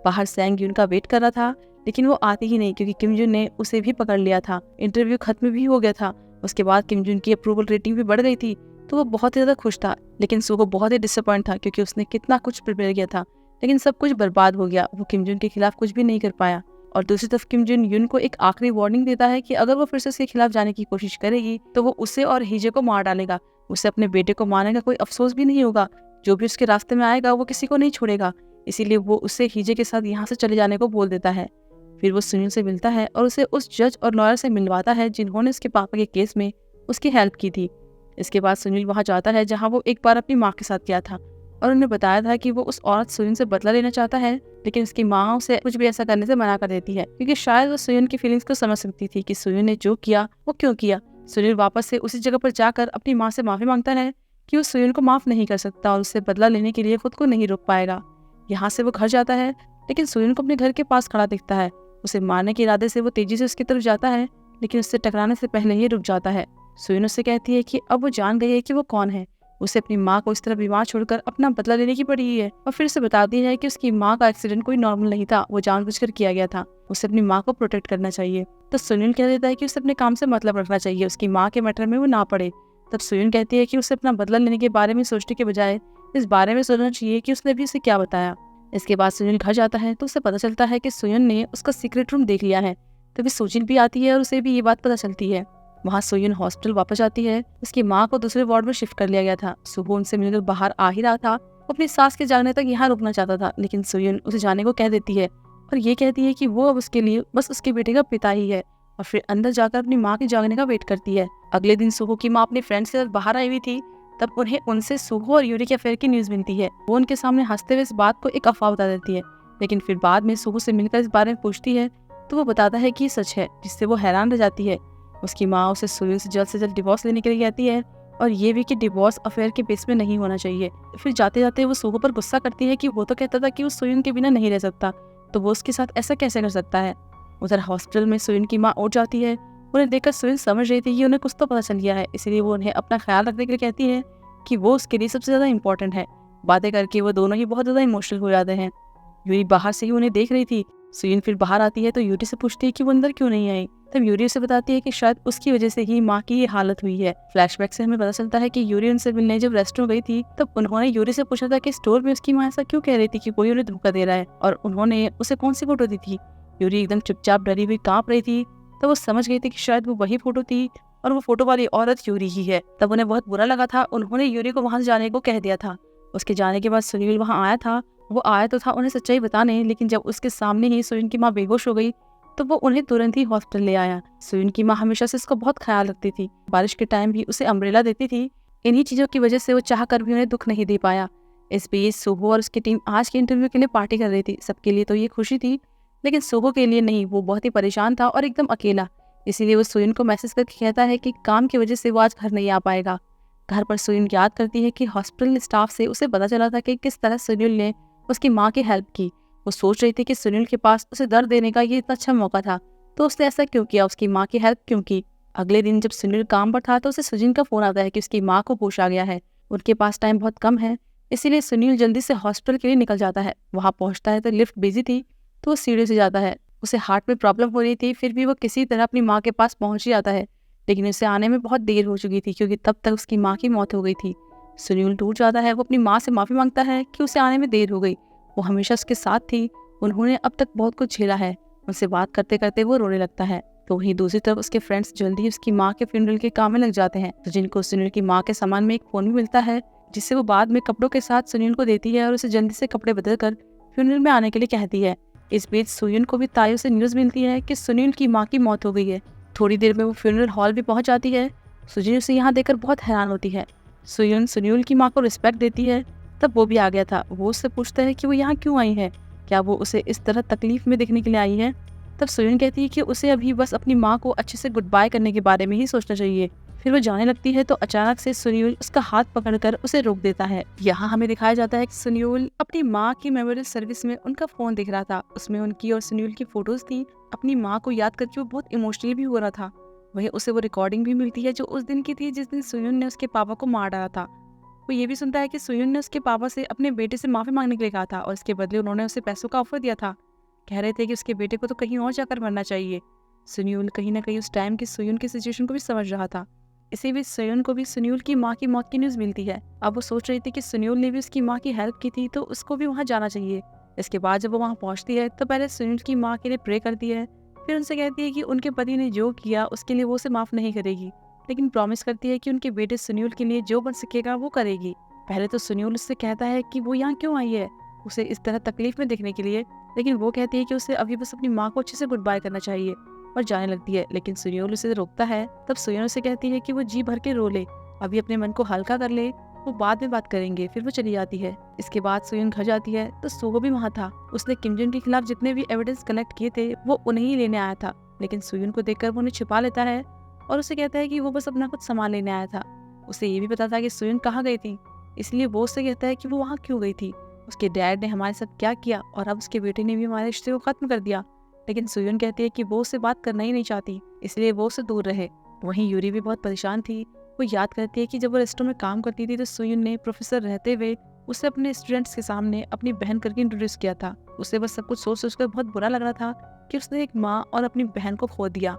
बाहर सैंग यून का वेट कर रहा था, लेकिन वो आती ही नहीं, क्योंकि किम जुन ने उसे भी पकड़ लिया था। इंटरव्यू खत्म भी हो गया था। उसके बाद किम जुन की अप्रूवल रेटिंग भी बढ़ गई थी, तो वो बहुत ही ज़्यादा खुश था। लेकिन सुहो बहुत ही डिसअपॉइंट था, क्योंकि उसने कितना कुछ प्रिपेयर किया था, लेकिन सब कुछ बर्बाद हो गया। वो किम जुन के खिलाफ कुछ भी नहीं कर पाया। और दूसरी तरफ किम जुन यून को एक आखिरी वार्निंग देता है कि अगर वो फिर से उसके खिलाफ जाने की कोशिश करेगी तो वो उसे और हीजे को मार डालेगा। उसे अपने बेटे को मारने का कोई अफसोस भी नहीं होगा। जो भी उसके रास्ते में आएगा वो किसी को नहीं छोड़ेगा। इसीलिए वो उसे हीजे के साथ यहाँ से चले जाने को बोल देता है। फिर वो सुनील से मिलता है और उसे उस जज और लॉयर से मिलवाता है जिन्होंने उसके पापा के केस में उसकी हेल्प की थी। इसके बाद सुनील वहाँ जाता है जहाँ वो एक बार अपनी माँ के साथ गया था, और उन्हें बताया था कि वो उस औरत सुयन से बदला लेना चाहता है, लेकिन उसकी माँ उसे कुछ भी ऐसा करने से मना कर देती है, क्योंकि शायद वो सुयन की फीलिंग्स को समझ सकती थी कि सुयन ने जो किया वो क्यों किया। सुनील वापस से उसी जगह पर जाकर अपनी माँ से माफी मांगता है कि वो सुयन को माफ नहीं कर सकता और उससे बदला लेने के लिए खुद को नहीं रोक पाएगा। यहाँ से वो घर जाता है, लेकिन सुयन को अपने घर के पास खड़ा दिखता है। उसे मारने के इरादे से वो तेजी से उसकी तरफ जाता है, लेकिन उससे टकराने से पहले ही रुक जाता है। सुयन उससे कहती है कि अब वो जान गई है कि वो कौन है। उसे अपनी माँ को इस तरह बीमार छोड़कर अपना बदला लेने की पड़ी है, और फिर उसे बताती है कि उसकी माँ का एक्सीडेंट कोई नॉर्मल नहीं था, वो जानबूझकर किया गया था। उसे अपनी माँ को प्रोटेक्ट करना चाहिए। तो सुनील कह देता है कि उसे अपने काम से मतलब रखना चाहिए, उसकी माँ के मैटर में वो ना पड़े। तब सुयन कहती है कि उसे अपना बदला लेने के बारे में सोचने के बजाय इस बारे में सोचना चाहिए कि उसने भी उसे क्या बताया। इसके बाद सुनील घर जाता है तो उसे पता चलता है कि सुयन ने उसका सीक्रेट रूम देख लिया है। तभी सुजिन भी आती है और उसे भी ये बात पता चलती है। वहाँ सुयन हॉस्पिटल वापस जाती है। उसकी माँ को दूसरे वार्ड में शिफ्ट कर लिया गया था। सुबह उनसे मिलकर बाहर आ ही रहा था। वो अपनी सास के जागने तक यहाँ रुकना चाहता था, लेकिन सुयन उसे जाने को कह देती है और ये कहती है कि वो अब उसके लिए बस उसके बेटे का पिता ही है, और फिर अंदर जाकर अपनी माँ के जागने का वेट करती है। अगले दिन सुहो की माँ अपने फ्रेंड्स के साथ बाहर आई हुई थी। तब उन्हें उनसे सुहो और यूरी के अफेयर की न्यूज मिलती है। वो उनके सामने हंसते हुए इस बात को एक अफवाह बता देती है, लेकिन फिर बाद में सुहो से मिलकर इस बारे में पूछती है तो वो बताता है कि ये सच है, जिससे वो हैरान रह जाती है। उसकी माँ उसे सुनील से जल्द डिवोर्स लेने के लिए कहती है, और ये भी कि डिवोर्स अफेयर के बेस में नहीं होना चाहिए। फिर जाते जाते वो सुहो पर गुस्सा करती है कि वो तो कहता था कि वो सुयन के बिना नहीं रह सकता, तो वो उसके साथ ऐसा कैसे कर सकता है। उधर हॉस्पिटल में सुयन की माँ उठ जाती है। उन्हें देखकर सुयन समझ रही थी कि उन्हें कुछ तो पता चल गया है, इसलिए वो उन्हें अपना ख्याल रखने के लिए कहती है कि वो उसके लिए सबसे ज्यादा इंपॉर्टेंट है। बातें करके वो दोनों ही बहुत ज्यादा इमोशनल हो जाते हैं। यूरी बाहर से ही उन्हें देख रही थी। सुयन फिर बाहर आती है तो यूरी से पूछती है कि वो अंदर क्यों नहीं आई। तब यूरी उसे बताती है कि शायद उसकी वजह से ही माँ की ये हालत हुई है। फ्लैशबैक से हमें पता चलता है कि यूरी उनसे मिलने जब रेस्टोरेंट गई थी तब उन्होंने यूरी से पूछा था कि स्टोर में उसकी माँ ऐसा क्यों कह रही थी कि कोई उन्हें धोखा दे रहा है, और उन्होंने उसे कौन सी फोटो दी थी। यूरी एकदम चुपचाप डरी हुई कांप रही थी। तब वो समझ गई थी कि शायद वो वही फोटो थी और वो फोटो वाली औरत यूरी ही है। तब उन्हें बहुत बुरा लगा था। उन्होंने यूरी को वहां से जाने को कह दिया था। उसके जाने के बाद सुनील वहां आया था। वो आया तो था उन्हें सच्चाई बताने, लेकिन जब उसके सामने ही सुयन की माँ बेहोश हो गई तो वो उन्हें तुरंत ही हॉस्पिटल ले आया। सुयन की माँ हमेशा से इसका बहुत ख्याल रखती थी। बारिश के टाइम भी उसे अम्ब्रेला देती थी। इन्हीं चीजों की वजह से वो चाह कर भी उन्हें दुख नहीं दे पाया। इस बीच सुहो और उसकी टीम आज के इंटरव्यू के लिए पार्टी कर रही थी। सबके लिए तो ये खुशी थी, लेकिन सुहो के लिए नहीं। वो बहुत ही परेशान था और एकदम अकेला। इसीलिए वो सुयन को मैसेज करके कहता है कि काम की वजह से वो आज घर नहीं आ पाएगा। घर पर सुयन याद करती है कि हॉस्पिटल स्टाफ से उसे पता चला था कि किस तरह सुनील ने उसकी माँ की हेल्प की। वो सोच रही थी कि सुनील के पास उसे दर्द देने का ये इतना अच्छा मौका था, तो उसने ऐसा क्यों किया, उसकी माँ की हेल्प क्यों की। अगले दिन जब सुनील काम पर था तो उसे सुजिन का फोन आता है कि उसकी माँ को होश आ गया है। उनके पास टाइम बहुत कम है, इसीलिए सुनील जल्दी से हॉस्पिटल के लिए निकल जाता है। वहाँ पहुँचता है तो लिफ्ट बिजी थी, तो वो सीढ़ी से जाता है। उसे हार्ट में प्रॉब्लम हो रही थी, फिर भी वो किसी तरह अपनी माँ के पास पहुँच ही जाता है, लेकिन उसे आने में बहुत देर हो चुकी थी क्योंकि तब तक उसकी माँ की मौत हो गई थी। सुनील टूट जाता है। वो अपनी माँ से माफ़ी मांगता है कि उसे आने में देर हो गई। वो हमेशा उसके साथ थी, उन्होंने अब तक बहुत कुछ झेला है। उनसे बात करते करते वो रोने लगता है। तो वहीं दूसरी तरफ उसके फ्रेंड्स जल्दी ही उसकी माँ के फ्यूनरल के काम में लग जाते हैं। तो जिनको सुनील की माँ के सामान में एक फोन भी मिलता है, जिससे वो बाद में कपड़ों के साथ सुनील को देती है और उसे जल्दी से कपड़े बदल कर फ्यूनरल में आने के लिए कहती है। इस बीच सुयन को भी तायो से न्यूज़ मिलती है कि सुनील की माँ की मौत हो गई है। थोड़ी देर में वो फ्यूनरल हॉल भी पहुंच जाती है। सुजीन उसे यहाँ देखकर बहुत हैरान होती है। सुयन सुनील की माँ को रिस्पेक्ट देती है। तब वो भी आ गया था। वो उससे पूछता है कि वो यहाँ क्यों आई है, क्या वो उसे इस तरह तकलीफ में देखने के लिए आई है। तब सुयन कहती है कि उसे अभी बस अपनी माँ को अच्छे से गुड बाय करने के बारे में ही सोचना चाहिए। फिर वो जाने लगती है तो अचानक से सुनील उसका हाथ पकड़कर उसे रोक देता है। यहाँ हमें दिखाया जाता है कि सुनील अपनी माँ की मेमोरियल सर्विस में उनका फोन दिख रहा था। उसमें उनकी और सुनील की फोटोज थी। अपनी माँ को याद करके वो बहुत इमोशनली भी हो रहा था। वहीं उसे वो रिकॉर्डिंग भी मिलती है जो उस दिन की थी जिस दिन सुयन ने उसके पापा को मार डाला था। वो ये भी सुनता है कि सुयन ने उसके पापा से अपने बेटे से माफी मांगने के लिए कहा था और इसके बदले उन्होंने उसे पैसों का ऑफर दिया था। कह रहे थे कि उसके बेटे को तो कहीं और जाकर मरना चाहिए। सुनील कहीं ना कहीं उस टाइम की सुयन की सिचुएशन को भी समझ रहा था। इसी बीच सुयन को भी सुनील की माँ की मौत की न्यूज़ मिलती है। अब वो सोच रही थी कि सुनील ने भी उसकी माँ की हेल्प की थी तो उसको भी वहाँ जाना चाहिए। इसके बाद जब वो वहाँ पहुँचती है तो पहले सुनील की माँ के लिए प्रे करती है। फिर उनसे कहती है कि उनके पति ने जो किया उसके लिए वो उसे माफ़ नहीं करेगी, लेकिन प्रॉमिस करती है कि उनके बेटे सुनील के लिए जो बन सकेगा वो करेगी। पहले तो सुनील उससे कहता है कि वो यहाँ क्यों आई है, उसे इस तरह तकलीफ में देखने के लिए, लेकिन वो कहती है कि उसे अभी बस अपनी माँ को अच्छे से गुड बाय करना चाहिए और जाने लगती है। लेकिन सुनील उसे रोकता है। तब सुनील उसे कहती है कि वो जी भर के रो ले, अभी अपने मन को हल्का कर ले, वो बाद में बात करेंगे। फिर वो चली जाती है। इसके बाद सुयन घर जाती है तो सोहो भी वहाँ था। उसने किमजन के खिलाफ जितने भी एविडेंस कलेक्ट किए थे वो उन्हें ही लेने आया था, लेकिन सुयन को देखकर वो उन्हें छिपा लेता है और उसे कहता है कि वो बस अपना कुछ सामान लेने आया था। उसे ये भी पता था कि सुयन कहाँ गई थी, इसलिए वो उससे कहता है कि वो वहाँ क्यों गई थी, उसके डैड ने हमारे साथ क्या किया और अब उसके बेटे ने भी हमारे रिश्ते को खत्म कर दिया। लेकिन सुयन कहती है कि वो उससे बात करना ही नहीं चाहती, इसलिए वो उससे दूर रहे। वहीं यूरी भी बहुत परेशान थी। वो याद करती है कि जब वो रेस्टोरेंट में काम करती थी तो सुयन ने प्रोफेसर रहते हुए उसे अपने स्टूडेंट्स के सामने अपनी बहन करके इंट्रोड्यूस किया था। उसे बस सब कुछ सोच सोचकर बहुत बुरा लग रहा था कि उसने एक माँ और अपनी बहन को खो दिया।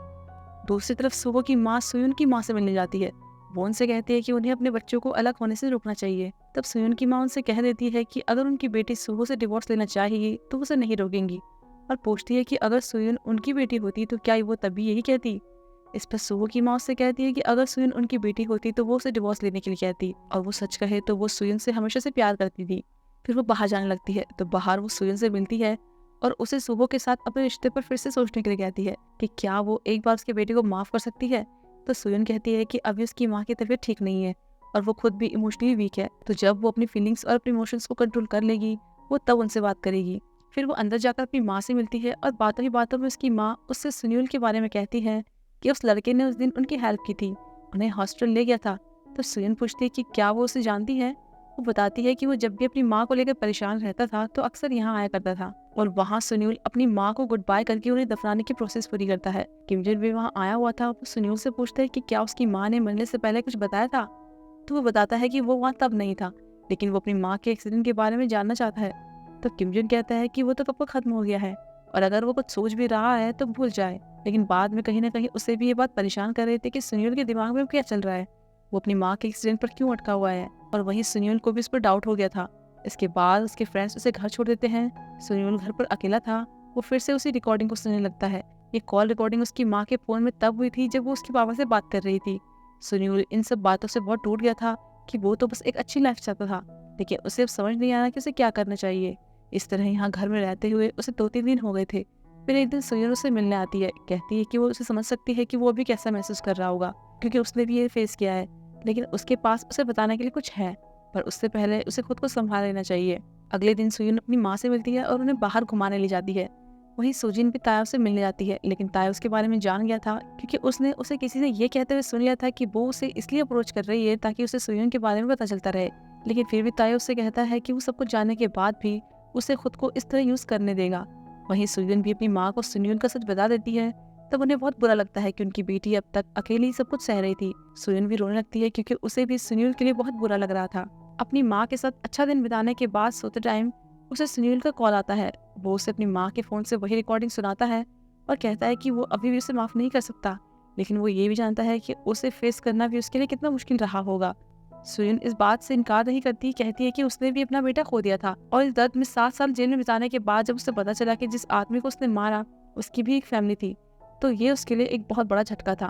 दूसरी तरफ सुहो की माँ सुयन की माँ से मिलने जाती है। वो उनसे कहती है कि उन्हें अपने बच्चों को अलग होने से रोकना चाहिए। तब सुयन की माँ उनसे कह देती है कि अगर उनकी बेटी सुहो से डिवोर्स लेना चाहेगी तो उसे नहीं रोकेंगी, और पूछती है कि अगर सुयन उनकी बेटी होती तो क्या वो तभी यही कहती। इस पर सुहो की माँ उससे कहती है कि अगर सुयन उनकी बेटी होती तो वो उसे डिवोर्स लेने के लिए कहती, और वो सच कहे तो वो सुयन से हमेशा से प्यार करती थी। फिर वो बाहर जाने लगती है तो बाहर वो सुयन से मिलती है और उसे सुहो के साथ अपने रिश्ते पर फिर से सोचने के लिए कहती है कि क्या वो एक बार उसके बेटे को माफ कर सकती है। तो सुयन कहती है कि अभी उसकी माँ की तबीयत ठीक नहीं है और वो खुद भी इमोशनली वीक है, तो जब वो अपनी फीलिंग्स और अपने इमोशंस को कंट्रोल कर लेगी वो तब उनसे बात करेगी। फिर वो अंदर जाकर अपनी माँ से मिलती है और बातों ही बातों में उसकी माँ उससे सुनील के बारे में कहती है कि उस लड़के ने उस दिन उनकी हेल्प की थी, उन्हें हॉस्टल ले गया था। तो सुयन पूछती है कि क्या वो उसे जानती है। वो बताती है कि वो जब भी अपनी माँ को लेकर परेशान रहता था तो अक्सर यहाँ आया करता था, और वहाँ सुनील अपनी माँ को गुड बाय करके उन्हें दफनाने की प्रोसेस पूरी करता है। किमजन भी वहाँ आया हुआ था। वो सुनील से पूछता है कि क्या उसकी माँ ने मरने से पहले कुछ बताया था। तो वो बताता है कि वो वहाँ तब नहीं था, लेकिन वो अपनी माँ के एक्सीडेंट के बारे में जानना चाहता है। तो किमजन कहता है कि वो तो कब का खत्म हो गया है और अगर वो कुछ सोच भी रहा है तो भूल जाए। लेकिन बाद में कहीं ना कहीं उसे भी ये बात परेशान कर रही थी कि सुनील के दिमाग में क्या चल रहा है, वो अपनी माँ के एक्सीडेंट पर क्यों अटका हुआ है, और वहीं सुनील को भी उस पर डाउट हो गया था। इसके बाद उसके फ्रेंड्स उसे घर छोड़ देते हैं। सुनील घर पर अकेला था। वो फिर से उसी रिकॉर्डिंग को सुनने लगता है। ये कॉल रिकॉर्डिंग उसकी माँ के फोन में तब हुई थी जब वो उसके पापा से बात कर रही थी। सुनील इन सब बातों से बहुत टूट गया था कि वो तो बस एक अच्छी लाइफ चाहता था, लेकिन उसे अब समझ नहीं आ रहा कि उसे क्या करना चाहिए। इस तरह यहाँ घर में रहते हुए उसे 2-3 दिन हो गए थे। फिर एक दिन सुनील उसे मिलने आती है। कहती है कि वो उसे समझ सकती है कि वो अभी कैसा महसूस कर रहा होगा, क्योंकि उसने भी ये फेस किया है, लेकिन उसके पास उसे बताने के लिए कुछ है, पर उससे पहले उसे खुद को संभाल लेना चाहिए। अगले दिन सुयन अपनी माँ से मिलती है और उन्हें बाहर घुमाने ले जाती है। वहीं सुजिन भी ताया से मिलने जाती है, लेकिन ताया उसके बारे में जान गया था क्योंकि उसने उसे किसी ने ये कहते हुए सुन लिया था कि वो उसे इसलिए अप्रोच कर रही है ताकि उसे सुयन के बारे में पता चलता रहे। लेकिन फिर भी ताया उससे कहता है कि वो सब कुछ जानने के बाद भी उसे खुद को इस तरह यूज करने देगा। वहीं सुजन भी अपनी माँ को सुनील का सच बता देती है। तब उन्हें बहुत बुरा लगता है कि उनकी बेटी अब तक अकेली सब कुछ सह रही थी। सुयन भी रोने लगती है क्योंकि उसे भी सुनील के लिए बहुत बुरा लग रहा था। अपनी माँ के साथ अच्छा दिन बिताने के बाद सोते टाइम उसे सुनील का कॉल आता है। वो उसे अपनी माँ के फोन से वही रिकॉर्डिंग सुनाता है और कहता है कि वो अभी भी उसे माफ नहीं कर सकता, लेकिन वो ये भी जानता है कि उसे फेस करना भी उसके लिए कितना मुश्किल रहा होगा। सुयुन इस बात से इनकार नहीं करती, कहती है कि उसने भी अपना बेटा खो दिया था और इस दर्द में 7 साल जेल में बिताने के बाद जब उसे पता चला कि जिस आदमी को उसने मारा उसकी भी एक फैमिली थी, तो ये उसके लिए एक बहुत बड़ा झटका था।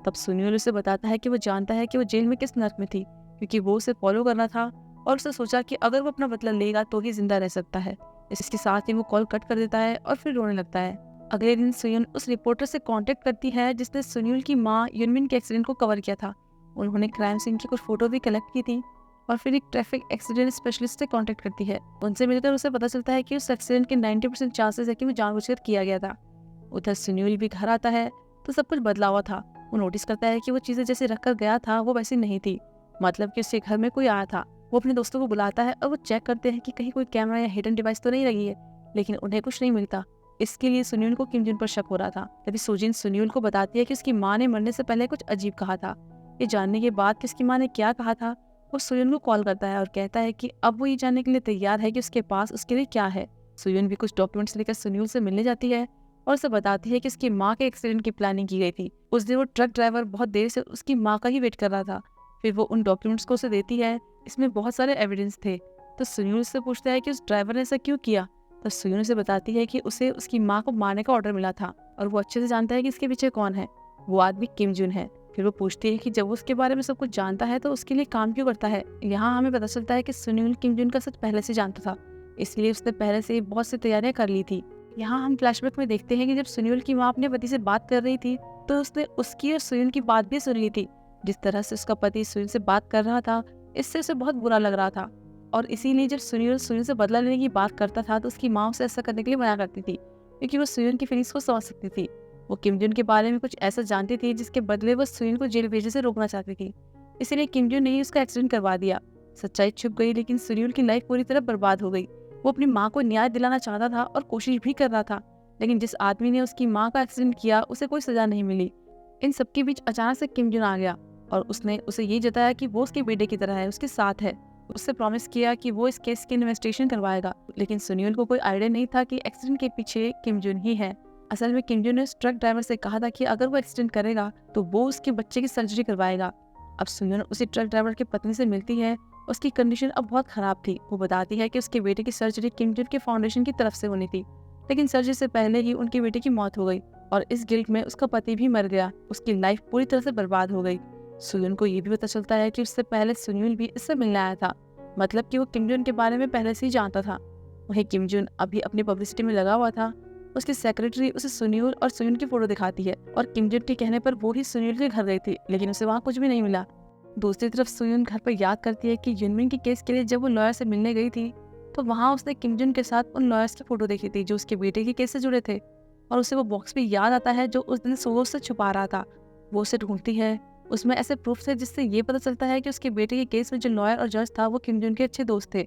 तब सुनियोल उसे बताता है कि वो जानता है कि वो जेल में किस नर्क में थी, क्योंकि वो उसे फॉलो कर रहा था और उसने सोचा कि अगर वो अपना बदला लेगा तो ही जिंदा रह सकता है। इसके साथ ही वो कॉल कट कर देता है और फिर रोने लगता है। अगले दिन सुयुन उस रिपोर्टर से कांटेक्ट करती है जिसने सुनियोल की मां युनमिन के एक्सीडेंट को कवर किया था। उन्होंने क्राइम सीन की कुछ फोटो भी कलेक्ट की थी और फिर एक ट्रैफिक एक्सीडेंट स्पेशलिस्ट से कांटेक्ट करती है। उनसे मिलकर उसे पता चलता है कि उस एक्सीडेंट के 90% चांसेस है कि वो जानबूझकर किया गया था। उधर सुनियोल भी घर आता है तो सब कुछ बदला हुआ था। वो नोटिस करता है कि वो चीजें जैसे रख कर गया था वो वैसी नहीं थी, मतलब कि उसके घर में कोई आया था। वो अपने दोस्तों को बुलाता है और वो चेक करते हैं कि कहीं कोई कैमरा या हिडन डिवाइस तो नहीं लगी है, लेकिन उन्हें कुछ नहीं मिलता। इसके लिए सुनियोल को किम जुन पर शक हो रहा था। तभी सुजिन सुनियोल को बताती है कि उसकी माँ ने मरने से पहले कुछ अजीब कहा था। ये जानने के बाद कि उसकी माँ ने क्या कहा था, वो सुयुन को कॉल करता है और कहता है कि अब वो ये जानने के लिए तैयार है कि उसके पास उसके लिए क्या है। सुयुन भी कुछ डॉक्यूमेंट्स लेकर सुनियोल से मिलने जाती है और उसे बताती है कि उसकी माँ के एक्सीडेंट की प्लानिंग की गई थी। उस दिन वो ट्रक ड्राइवर बहुत देर से उसकी माँ का ही वेट कर रहा था। फिर वो उन डॉक्यूमेंट्स को उसे देती है, इसमें बहुत सारे एविडेंस थे। तो सुनियोल से पूछता है कि उस ड्राइवर ने ऐसा क्यों किया। तो सुयुन उसे बताती है कि उसे उसकी माँ को मारने का ऑर्डर मिला था और वो अच्छे से जानता है कि इसके पीछे कौन है। वो आदमी किम जुन है। फिर वो पूछती है कि जब वो उसके बारे में सब कुछ जानता है तो उसके लिए काम क्यों करता है। यहाँ हमें पता चलता है कि सुनियोल किम जुन का सच पहले से जानता था, इसलिए उसने पहले से बहुत सी तैयारियां कर ली थी। यहाँ हम फ्लैशबैक में देखते हैं कि जब सुनियोल की माँ अपने पति से बात कर रही थी तो उसने उसकी और सुयुन की बात भी सुन ली थी। जिस तरह से उसका पति सुयुन से बात कर रहा था, इससे उसे बहुत बुरा लग रहा था और इसीलिए जब सुनियोल सुयुन से बदला लेने की बात करता था तो उसकी माँ उसे ऐसा करने के लिए मना करती थी, क्योंकि वो सुयुन की फीलिंग्स को समझ सकती थी। वो किम जुन के बारे में कुछ ऐसा जानती थी जिसके बदले वो सुयुन को जेल भेजने से रोकना चाहती थी, इसीलिए किम जुन ने ही उसका एक्सीडेंट करवा दिया। सच्चाई छुप गई, लेकिन सुनियोल की लाइफ पूरी तरह बर्बाद हो गई। वो अपनी माँ को न्याय दिलाना चाहता था और कोशिश भी कर रहा था, लेकिन जिस आदमी ने उसकी माँ का एक्सीडेंट किया उसे कोई सजा नहीं मिली। इन सबके बीच अचानक से किम जुन आ गया और उसने उसे ये जताया कि वो उसके बेटे की तरह है, उसके साथ है। उससे प्रॉमिस किया कि वो इस केस की इन्वेस्टिगेशन करवाएगा, लेकिन सुनियोल को कोई आइडिया नहीं था कि एक्सीडेंट के पीछे किम जुन ही है। असल में किम जुन ने उस ट्रक ड्राइवर से कहा था कि अगर वो एक्सीडेंट करेगा तो वो उसके बच्चे की सर्जरी करवाएगा। अब सुनियोल उसी ट्रक ड्राइवर की पत्नी से मिलती है। उसकी कंडीशन अब बहुत खराब थी। वो बताती है कि उसके बेटे की सर्जरी किम जुन के फाउंडेशन की तरफ से होनी थी, लेकिन सर्जरी से पहले ही उनके बेटे की मौत हो गई और इस गिल्ट में उसका पति भी मर गया। उसकी लाइफ पूरी तरह से बर्बाद हो गई। सुयुन को ये भी पता चलता है कि उससे पहले सुनियोल भी इससे मिलने आया था, मतलब कि वो किम जुन के बारे में पहले से ही जानता था। वहीं किम जुन अभी अपनी पब्लिसिटी में लगा हुआ था। उसकी सेक्रेटरी उसे सुनियोल और सुयुन की फोटो दिखाती है और किम जुन के कहने पर वो ही सुनियोल के घर गई थी, लेकिन उसे वहाँ कुछ भी नहीं मिला। दूसरी तरफ सुयुन घर पर याद करती है कि युनमिन के केस के लिए जब वो लॉयर से मिलने गई थी तो वहाँ उसने किम जुन के साथ उन लॉयर्स की फोटो देखी थी जो उसके बेटे के केस से जुड़े थे, और उसे वो बॉक्स भी याद आता है जो उस दिन सोहो से छुपा रहा था। वो उसे ढूंढती है, उसमें ऐसे प्रूफ थे जिससे ये पता चलता है कि उसके बेटे के केस में जो लॉयर और जज था वो किम जुन के अच्छे दोस्त थे।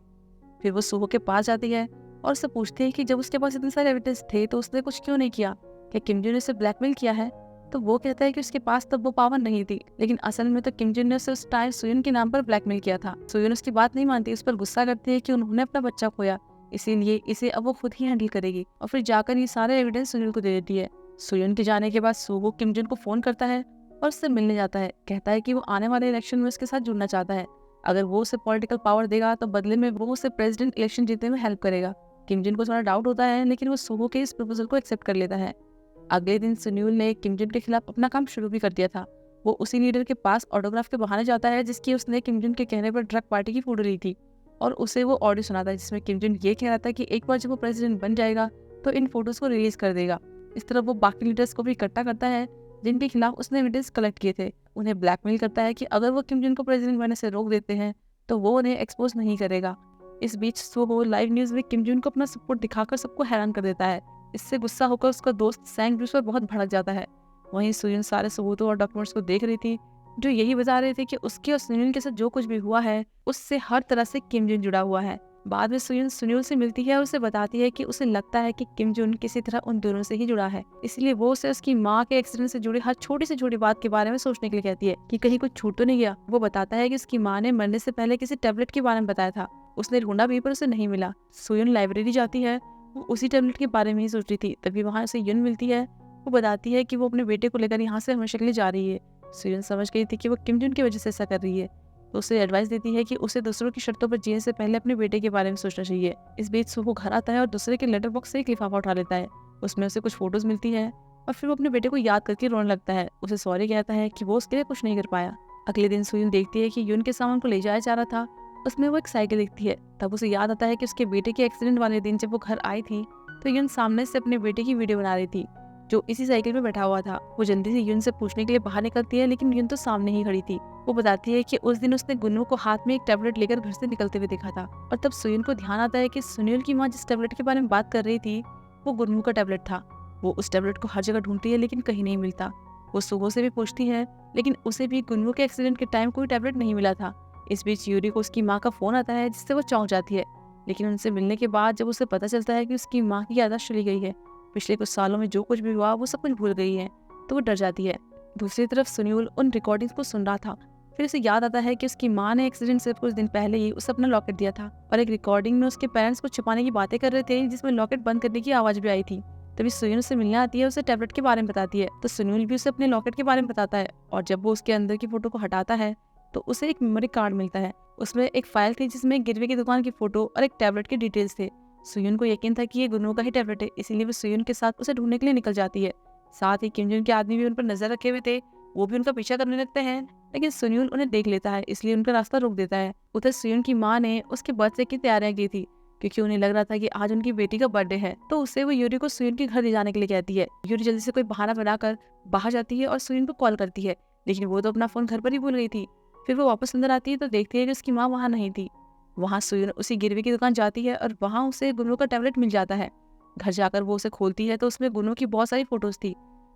फिर वो सोहो के पास जाती है और उससे पूछती है कि जब उसके पास इतने सारे एविडेंस थे तो उसने कुछ क्यों नहीं किया, क्या किम जुन ने उसे ब्लैकमेल किया है। तो वो कहता है कि उसके पास तब वो पावर नहीं थी, लेकिन असल में तो किम जुन ने उसे उस टाइम सुयुन के नाम पर ब्लैकमेल किया था। सुयुन उसकी बात नहीं मानती, उस पर गुस्सा करती है कि उन्होंने अपना बच्चा खोया, इसीलिए इसे अब वो खुद ही हैंडल करेगी और फिर जाकर ये सारे एविडेंस सुयुन को दे देती है। सुयुन के जाने के बाद सोहो किम जुन को फोन करता है और उससे मिलने जाता है। कहता है कि वो आने वाले इलेक्शन में उसके साथ जुड़ना चाहता है। अगर वो उसे पॉलिटिकल पावर देगा तो बदले में वो उसे प्रेसिडेंट इलेक्शन जीतने में हेल्प करेगा। किम जुन को थोड़ा डाउट होता है, लेकिन वो सोहो के इस प्रपोजल को एक्सेप्ट कर लेता है। अगले दिन सुनियोल ने किम जुन के खिलाफ अपना काम शुरू भी कर दिया था। वो उसी लीडर के पास ऑटोग्राफ के बहाने जाता है जिसकी उसने किम जुन के कहने पर ड्रग पार्टी की फोटो ली थी, और उसे वो ऑडियो सुनाता है जिसमें किम जुन ये कह रहा था कि एक बार जब वो प्रेसिडेंट बन जाएगा तो इन फोटोज को रिलीज कर देगा। इस तरह वो बाकी लीडर्स को भी इकट्ठा करता है जिनके खिलाफ उसने एविडेंस कलेक्ट किए थे। उन्हें ब्लैकमेल करता है कि अगर वो किम जुन को प्रेसिडेंट बनने से रोक देते हैं तो वो उन्हें एक्सपोज नहीं करेगा। इस बीच सोहो लाइव न्यूज में किम जुन को अपना सपोर्ट दिखाकर सबको हैरान कर देता है। इससे गुस्सा होकर उसका दोस्त सैंग ब्रूस पर बहुत भड़क जाता है। वहीं सुयुन सारे सबूतों और डॉक्यूमेंट्स को देख रही थी जो यही बता रहे थे कि उसके और सुनियोल के साथ जो कुछ भी हुआ है उससे हर तरह से किम जुन जुड़ा हुआ है। बाद में सुयुन सुनियोल से मिलती है और उसे बताती है कि उसे लगता है कि किम जुन किसी तरह उन दोनों से ही जुड़ा है, इसलिए वो उसे उसकी माँ के एक्सीडेंट से जुड़ी हर छोटी से छोटी बात के बारे में सोचने के लिए कहती है कि कहीं कुछ छूट तो नहीं गया। वो बताता है कि उसकी माँ ने मरने से पहले किसी टेबलेट के बारे में बताया था, उसने ढूंढा भी पर उसे नहीं मिला। सुयुन लाइब्रेरी जाती है, वो उसी टेबलेट के बारे में ही सोच रही थी। तभी वहाँ उसे युन मिलती है। वो बताती है कि वो अपने बेटे को लेकर यहाँ से हमेशा के लिए जा रही है। सुयुन समझ गई थी कि वो किम जुन की वजह से ऐसा कर रही है, तो उसे एडवाइस देती है कि उसे दूसरों की शर्तों पर जीने से पहले अपने बेटे के बारे में सोचना चाहिए। इस बीच सुबह घर आता है और दूसरे के लेटर बॉक्स से एक लिफाफा उठा लेता है। उसमें उसे कुछ फोटोज मिलती है और फिर वो अपने बेटे को याद करके रोने लगता है। उसे सॉरी कहता है कि वो उसके लिए कुछ नहीं कर पाया। अगले दिन सुयुन देखती है कि युन के सामान को ले जाया जा रहा था, उसमें वो एक साइकिल देखती है। तब उसे याद आता है कि उसके बेटे के एक्सीडेंट वाले दिन जब वो घर आई थी तो युन सामने से अपने बेटे की वीडियो बना रही थी, जो इसी साइकिल में बैठा हुआ था। वो जल्दी से युन से पूछने के लिए बाहर निकलती है, लेकिन युन तो सामने ही खड़ी थी। वो बताती है कि उस दिन उसने गुन्नू को हाथ में एक टैबलेट लेकर घर से निकलते हुए देखा था। और तब सुयुन को ध्यान आता है कि सुनील की माँ जिस टैबलेट के बारे में बात कर रही थी वो गुन्नू का टैबलेट था। वो उस टैबलेट को हर जगह ढूंढती है लेकिन कहीं नहीं मिलता। वो सुबह से भी पूछती है, लेकिन उसे भी गुन्नू के एक्सीडेंट के टाइम कोई टैबलेट नहीं मिला था। इस बीच यूरी को उसकी माँ का फोन आता है, जिससे वो चौंक जाती है। लेकिन उनसे मिलने के बाद जब उसे पता चलता है कि उसकी माँ की याददाश्त चली गई है, पिछले कुछ सालों में जो कुछ भी हुआ वो सब कुछ भूल गई है, तो वो डर जाती है। दूसरी तरफ सुनील उन रिकॉर्डिंग्स को सुन रहा था। फिर उसे याद आता है कि उसकी माँ ने एक्सीडेंट से कुछ दिन पहले ही उसे अपना लॉकेट दिया था और एक रिकॉर्डिंग में उसके पेरेंट्स को छुपाने की बातें कर रहे थे, जिसमें लॉकेट बंद करने की आवाज भी आई थी। तभी सुनील उससे मिलने आती है, उसे टैबलेट के बारे में बताती है, तो सुनील भी उसे अपने लॉकेट के बारे में बताता है। और जब वो उसके अंदर की फोटो को हटाता है तो उसे एक मेमोरी कार्ड मिलता है। उसमें एक फाइल थी जिसमें गिरवे की दुकान की फोटो और एक टैबलेट के डिटेल्स थे। सुयुन को यकीन था कि ये गुन्नू का ही टैबलेट है, इसीलिए वो सुयुन के साथ उसे ढूंढने के लिए निकल जाती है। साथ ही किमजुन के आदमी भी उन पर नजर रखे हुए थे, वो भी उनका पीछा करने लगते हैं, लेकिन सुनील उन्हें देख लेता है, इसलिए उनका रास्ता रोक देता है। उधर सुयुन की माँ ने उसके बर्थडे की तैयारियां की थी, क्योंकि उन्हें लग रहा था कि आज उनकी बेटी का बर्थडे है। तो उससे वो यूरी को सुयुन के घर ले जाने के लिए कहती है। यूरी जल्दी से कोई बहाना बनाकर बाहर जाती है और सुयुन को कॉल करती है, लेकिन वो तो अपना फोन घर पर ही भूल गई थी। फिर वो वापस अंदर आती है तो देखती है कि उसकी माँ वहाँ नहीं थी। वहाँ सुयुन उसी गिरवी की दुकान जाती है और वहाँ उसे गुन्नू का टैबलेट मिल जाता है। घर जाकर वो उसे खोलती है तो उसमें गुन्नू की बहुत सारी फोटोज थी।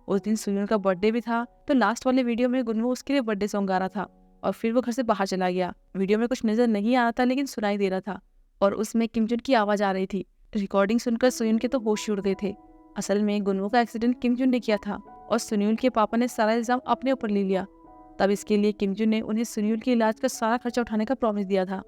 उस दिन सुयुन का बर्थडे भी था, तो लास्ट वाले वीडियो में गुन्नू उसके लिए बर्थडे सॉन्ग गा रहा था और फिर वो घर से बाहर चला गया। वीडियो में कुछ नजर नहीं आ रहा था, लेकिन सुनाई दे रहा था और उसमें किमजुन की आवाज आ रही थी। रिकॉर्डिंग सुनकर सुयुन के तो होश उड़ गए थे। असल में गुन्नू का एक्सीडेंट किमजुन ने किया था और सुनील के पापा ने सारा इल्जाम अपने ऊपर ले लिया। तब इसके लिए किमजुन ने उन्हें सुनील के इलाज का सारा खर्चा उठाने का प्रॉमिस दिया था।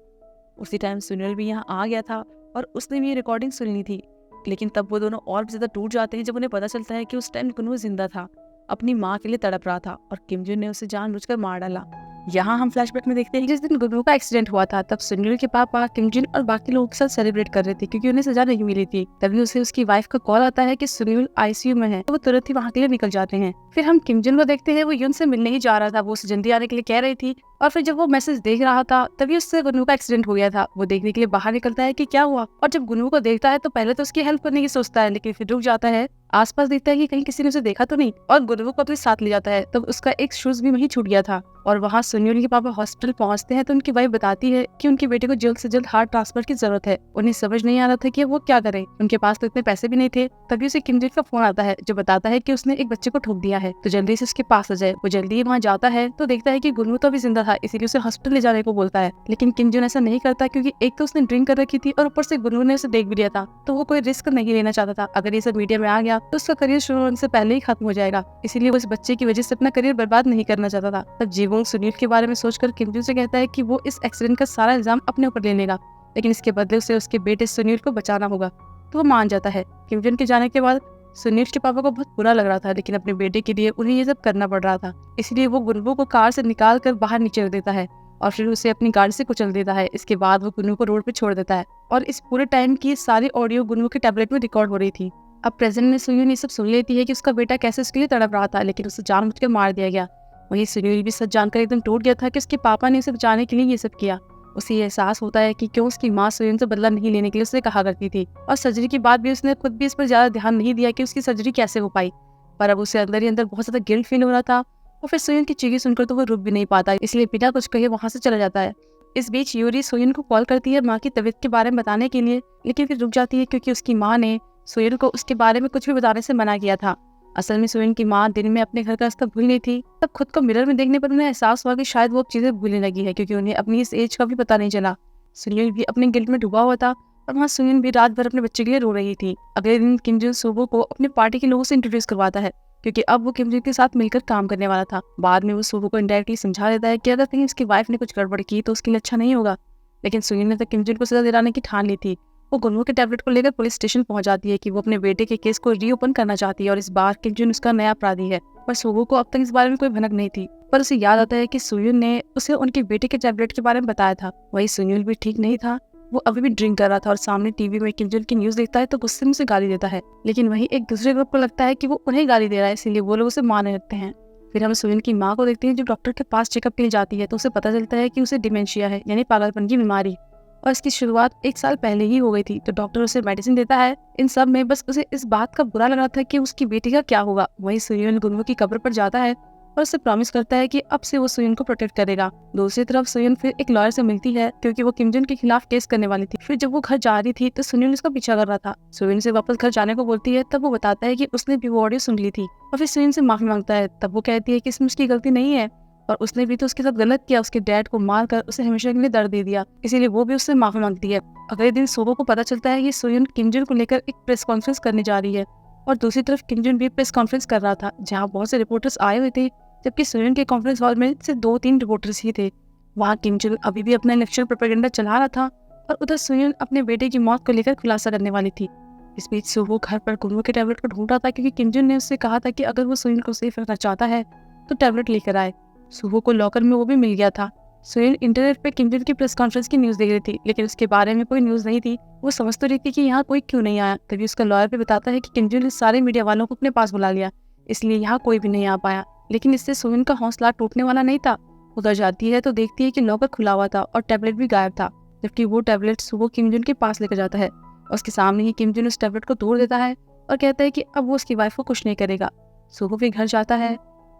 उसी टाइम सुनील भी यहाँ आ गया था और उसने भी ये रिकॉर्डिंग सुनी थी। लेकिन तब वो दोनों और भी ज्यादा टूट जाते हैं जब उन्हें पता चलता है कि उस टाइम गुन्नू जिंदा था, अपनी माँ के लिए तड़प रहा था और किमजुन ने उसे जानबूझकर मार डाला। यहाँ हम फ्लैशबैक में देखते हैं जिस दिन गुन्नू का एक्सीडेंट हुआ था तब सुनील के पापा किमजुन और बाकी लोगों के साथ सेलिब्रेट कर रहे थे, क्योंकि उन्हें सजा नहीं मिली थी। तभी उसे उसकी वाइफ का कॉल आता है कि सुनील आईसीयू में है, तो वो तुरंत ही वहाँ के लिए निकल जाते हैं। फिर हम किमजुन को देखते हैं, वो युन से मिलने ही जा रहा था, वो उसे जल्दी आने के लिए कह रही थी और फिर जब वो मैसेज देख रहा था तभी उससे गुन्नू का एक्सीडेंट हो गया था। वो देखने के लिए बाहर निकलता है कि क्या हुआ और जब गुन्नू को देखता है तो पहले तो उसकी हेल्प करने की सोचता है, लेकिन फिर रुक जाता है, आसपास देखता है कि कहीं किसी ने उसे देखा तो नहीं और गुन्नू को अपने साथ ले जाता है। तब उसका एक शूज भी वहीं छूट गया था और वहाँ सुनील के पापा हॉस्पिटल पहुंचते हैं तो उनकी वाइफ बताती है कि उनके बेटे को जल्द से जल्द हार्ट ट्रांसफर की जरूरत है। उन्हें समझ नहीं आ रहा था कि वो क्या करें, उनके पास तो इतने पैसे भी नहीं थे। तभी उसे किमजुन का फोन आता है जो बताता है कि उसने एक बच्चे को ठोक दिया है, तो जल्दी से उसके पास आ जाए। वो जल्दी ही वहाँ जाता है तो देखता है कि गुन्नू तो अभी जिंदा था, इसीलिए उसे हॉस्पिटल ले जाने को बोलता है। लेकिन किमजुन ऐसा नहीं करता, क्योंकि एक तो उसने ड्रिंक कर रखी थी और ऊपर से गुन्नू ने उसे देख भी लिया था, तो वो कोई रिस्क नहीं लेना चाहता था। अगर ये सब मीडिया में आ गया तो उसका करियर शुरू होने से पहले ही खत्म हो जाएगा, इसीलिए वो इस बच्चे की वजह से अपना करियर बर्बाद नहीं करना चाहता था। तब जीवोंग सुनील के बारे में सोचकर किमजुन से कहता है कि वो इस एक्सीडेंट का सारा इल्जाम अपने ऊपर ले लेगा, लेकिन इसके बदले उसे उसके बेटे सुनील को बचाना होगा। तो वो मान जाता है। किमजुन के जाने के बाद सुनील के पापा को बहुत बुरा लग रहा था, लेकिन अपने बेटे के लिए उन्हें ये सब करना पड़ रहा था, इसलिए वो गुन्नू को कार से निकाल कर बाहर नीचे रख देता है और फिर उसे अपनी गाड़ी से कुचल देता है। इसके बाद वो गुन्नू को रोड पे छोड़ देता है और इस पूरे टाइम की सारी ऑडियो गुन्नू के टैबलेट में रिकॉर्ड हो रही थी। अब प्रेजेंट में सुयुन ये सब सुन लेती है कि उसका बेटा कैसे उसके लिए तड़प रहा था, लेकिन उसे जानबूझकर मार दिया गया। वहीं सुनील भी सच जानकर एकदम टूट गया था कि उसके पापा ने उसे बचाने के लिए ये सब किया। उसे ये एहसास होता है कि क्यों उसकी माँ सुयुन से बदला नहीं लेने के लिए उससे कहा करती थी, और सर्जरी के बाद भी उसने खुद भी इस पर ज्यादा ध्यान नहीं दिया कि उसकी सर्जरी कैसे हो पाई। पर अब उसे अंदर ही अंदर बहुत ज्यादा गिल्ट फील हो रहा था और फिर सुयुन की चीखें सुनकर तो वो रुक भी नहीं पाता, इसलिए बिना कुछ कहे वहाँ से चला जाता है। इस बीच यूरी सुयुन को कॉल करती है माँ की तबीयत के बारे में बताने के लिए, लेकिन फिर रुक जाती है क्योंकि उसकी माँ ने सुयुन को उसके बारे में कुछ भी बताने से मना किया था। असल में सुयुन की माँ दिन में अपने घर का रास्ता भूल गई थी। तब खुद को मिरर में देखने पर उन्हें एहसास हुआ कि शायद वो चीजें भूलने लगी है, क्योंकि उन्हें अपनी इस एज का भी पता नहीं चला। सुनील भी अपने गिल्ट में डूबा हुआ था और वहाँ सुयुन भी रात भर अपने बच्चे के लिए रो रही थी। अगले दिन किमजुन सुबो को अपने पार्टी के लोगों से इंट्रोड्यूस करवाता है, क्योंकि अब वो किमजुन के साथ मिलकर काम करने वाला था। बाद में वो सुबो को इनडायरेक्टली समझा देता है कि अगर कहीं उसकी वाइफ ने कुछ गड़बड़ की तो उसके लिए अच्छा नहीं होगा, लेकिन सुयुन ने तो किमजुन को सजा दिलाने की ठान ली थी। वो गुन्नू के टैबलेट को लेकर पुलिस स्टेशन पहुंच जाती है कि वो अपने बेटे के केस को रीओपन करना चाहती है और इस बार किमजुन उसका नया अपराधी है। पर सोहो को अब तक इस बारे में कोई भनक नहीं थी। पर उसे याद आता है कि सुयुन ने उसे उनके बेटे के टैबलेट के बारे में बताया था। वही सुयुन भी ठीक नहीं था, वो अभी भी ड्रिंक कर रहा था और सामने टीवी में किम जोन की न्यूज देखता है तो गुस्से में उसे गाली देता है। लेकिन वही एक दूसरे ग्रुप को लगता है कि वो उन्हें गाली दे रहा है, इसीलिए वो लोग उसे मारने लगते हैं। फिर हम सुयुन की माँ को देखते हैं जो डॉक्टर के पास चेकअप के लिए जाती है तो उसे पता चलता है कि उसे डिमेंशिया है, यानी पागलपन की बीमारी, और इसकी शुरुआत 1 साल पहले ही हो गई थी। तो डॉक्टर उसे मेडिसिन देता है। इन सब में बस उसे इस बात का बुरा लग रहा था कि उसकी बेटी का क्या होगा। वही सुयुन गुनवो की कब्र पर जाता है और उसे प्रॉमिस करता है कि अब से वो सुयुन को प्रोटेक्ट करेगा। दूसरी तरफ सुयुन फिर एक लॉयर से मिलती है क्योंकि वो किम जोन के खिलाफ केस करने वाली थी। फिर जब वो घर जा रही थी तो सुयुन उसका पीछा कर रहा था। सुयुन से वापस घर जाने को बोलती है, तब वो बताता है कि उसने भी वो ऑडियो सुन ली थी और फिर सुयुन से माफी मांगता है। तब वो कहती है कि इसमें उसकी गलती नहीं है और उसने भी तो उसके साथ गलत किया, उसके डैड को मारकर उसे हमेशा के लिए दर्द दे दिया, इसीलिए वो भी उससे माफी मांगती है। अगले दिन सोहो को पता चलता है कि सुयुन किम जोन को लेकर एक प्रेस कॉन्फ्रेंस करने जा रही है और दूसरी तरफ किम जोन भी प्रेस कॉन्फ्रेंस कर रहा था जहाँ बहुत से रिपोर्टर्स आए हुए थे, जबकि सुयुन के कॉन्फ्रेंस हॉल में सिर्फ 2-3 रिपोर्टर्स ही थे। वहाँ किम जोन अभी भी अपना इलेक्शन प्रोपेगेंडा चला रहा था और उधर सुयुन अपने बेटे की मौत को लेकर खुलासा करने वाली थी। इस बीच सोहो घर पर गुनवो के टैबलेट को ढूंढ रहा था क्योंकि किम जोन ने उससे कहा था कि अगर वो सुयुन को सेफ रखना चाहता है तो टैबलेट लेकर आए। सोहो को लॉकर में वो भी मिल गया था। सुयुन इंटरनेट पे किम जोन की प्रेस कॉन्फ्रेंस की न्यूज़ देख रही थी, लेकिन उसके बारे में कोई न्यूज़ नहीं थी। वो समझ तो रही थी कि यहाँ कोई क्यों नहीं आया। तभी उसका लॉयर भी बताता है कि किम जोन ने सारे मीडिया वालों को अपने पास बुला लिया, इसलिए यहाँ कोई भी नहीं आ पाया। लेकिन इससे सुयुन का हौसला टूटने वाला नहीं था। उधर जाती है तो देखती है कि लॉकर खुला हुआ था और टैबलेट भी गायब था, जबकि वो टैबलेट सुबह किम जोन के पास लेकर जाता है। उसके सामने ही किम जोन उस टैबलेट को तोड़ देता है और कहता है कि अब वो उसकी वाइफ को कुछ नहीं करेगा। सुबह भी घर जाता है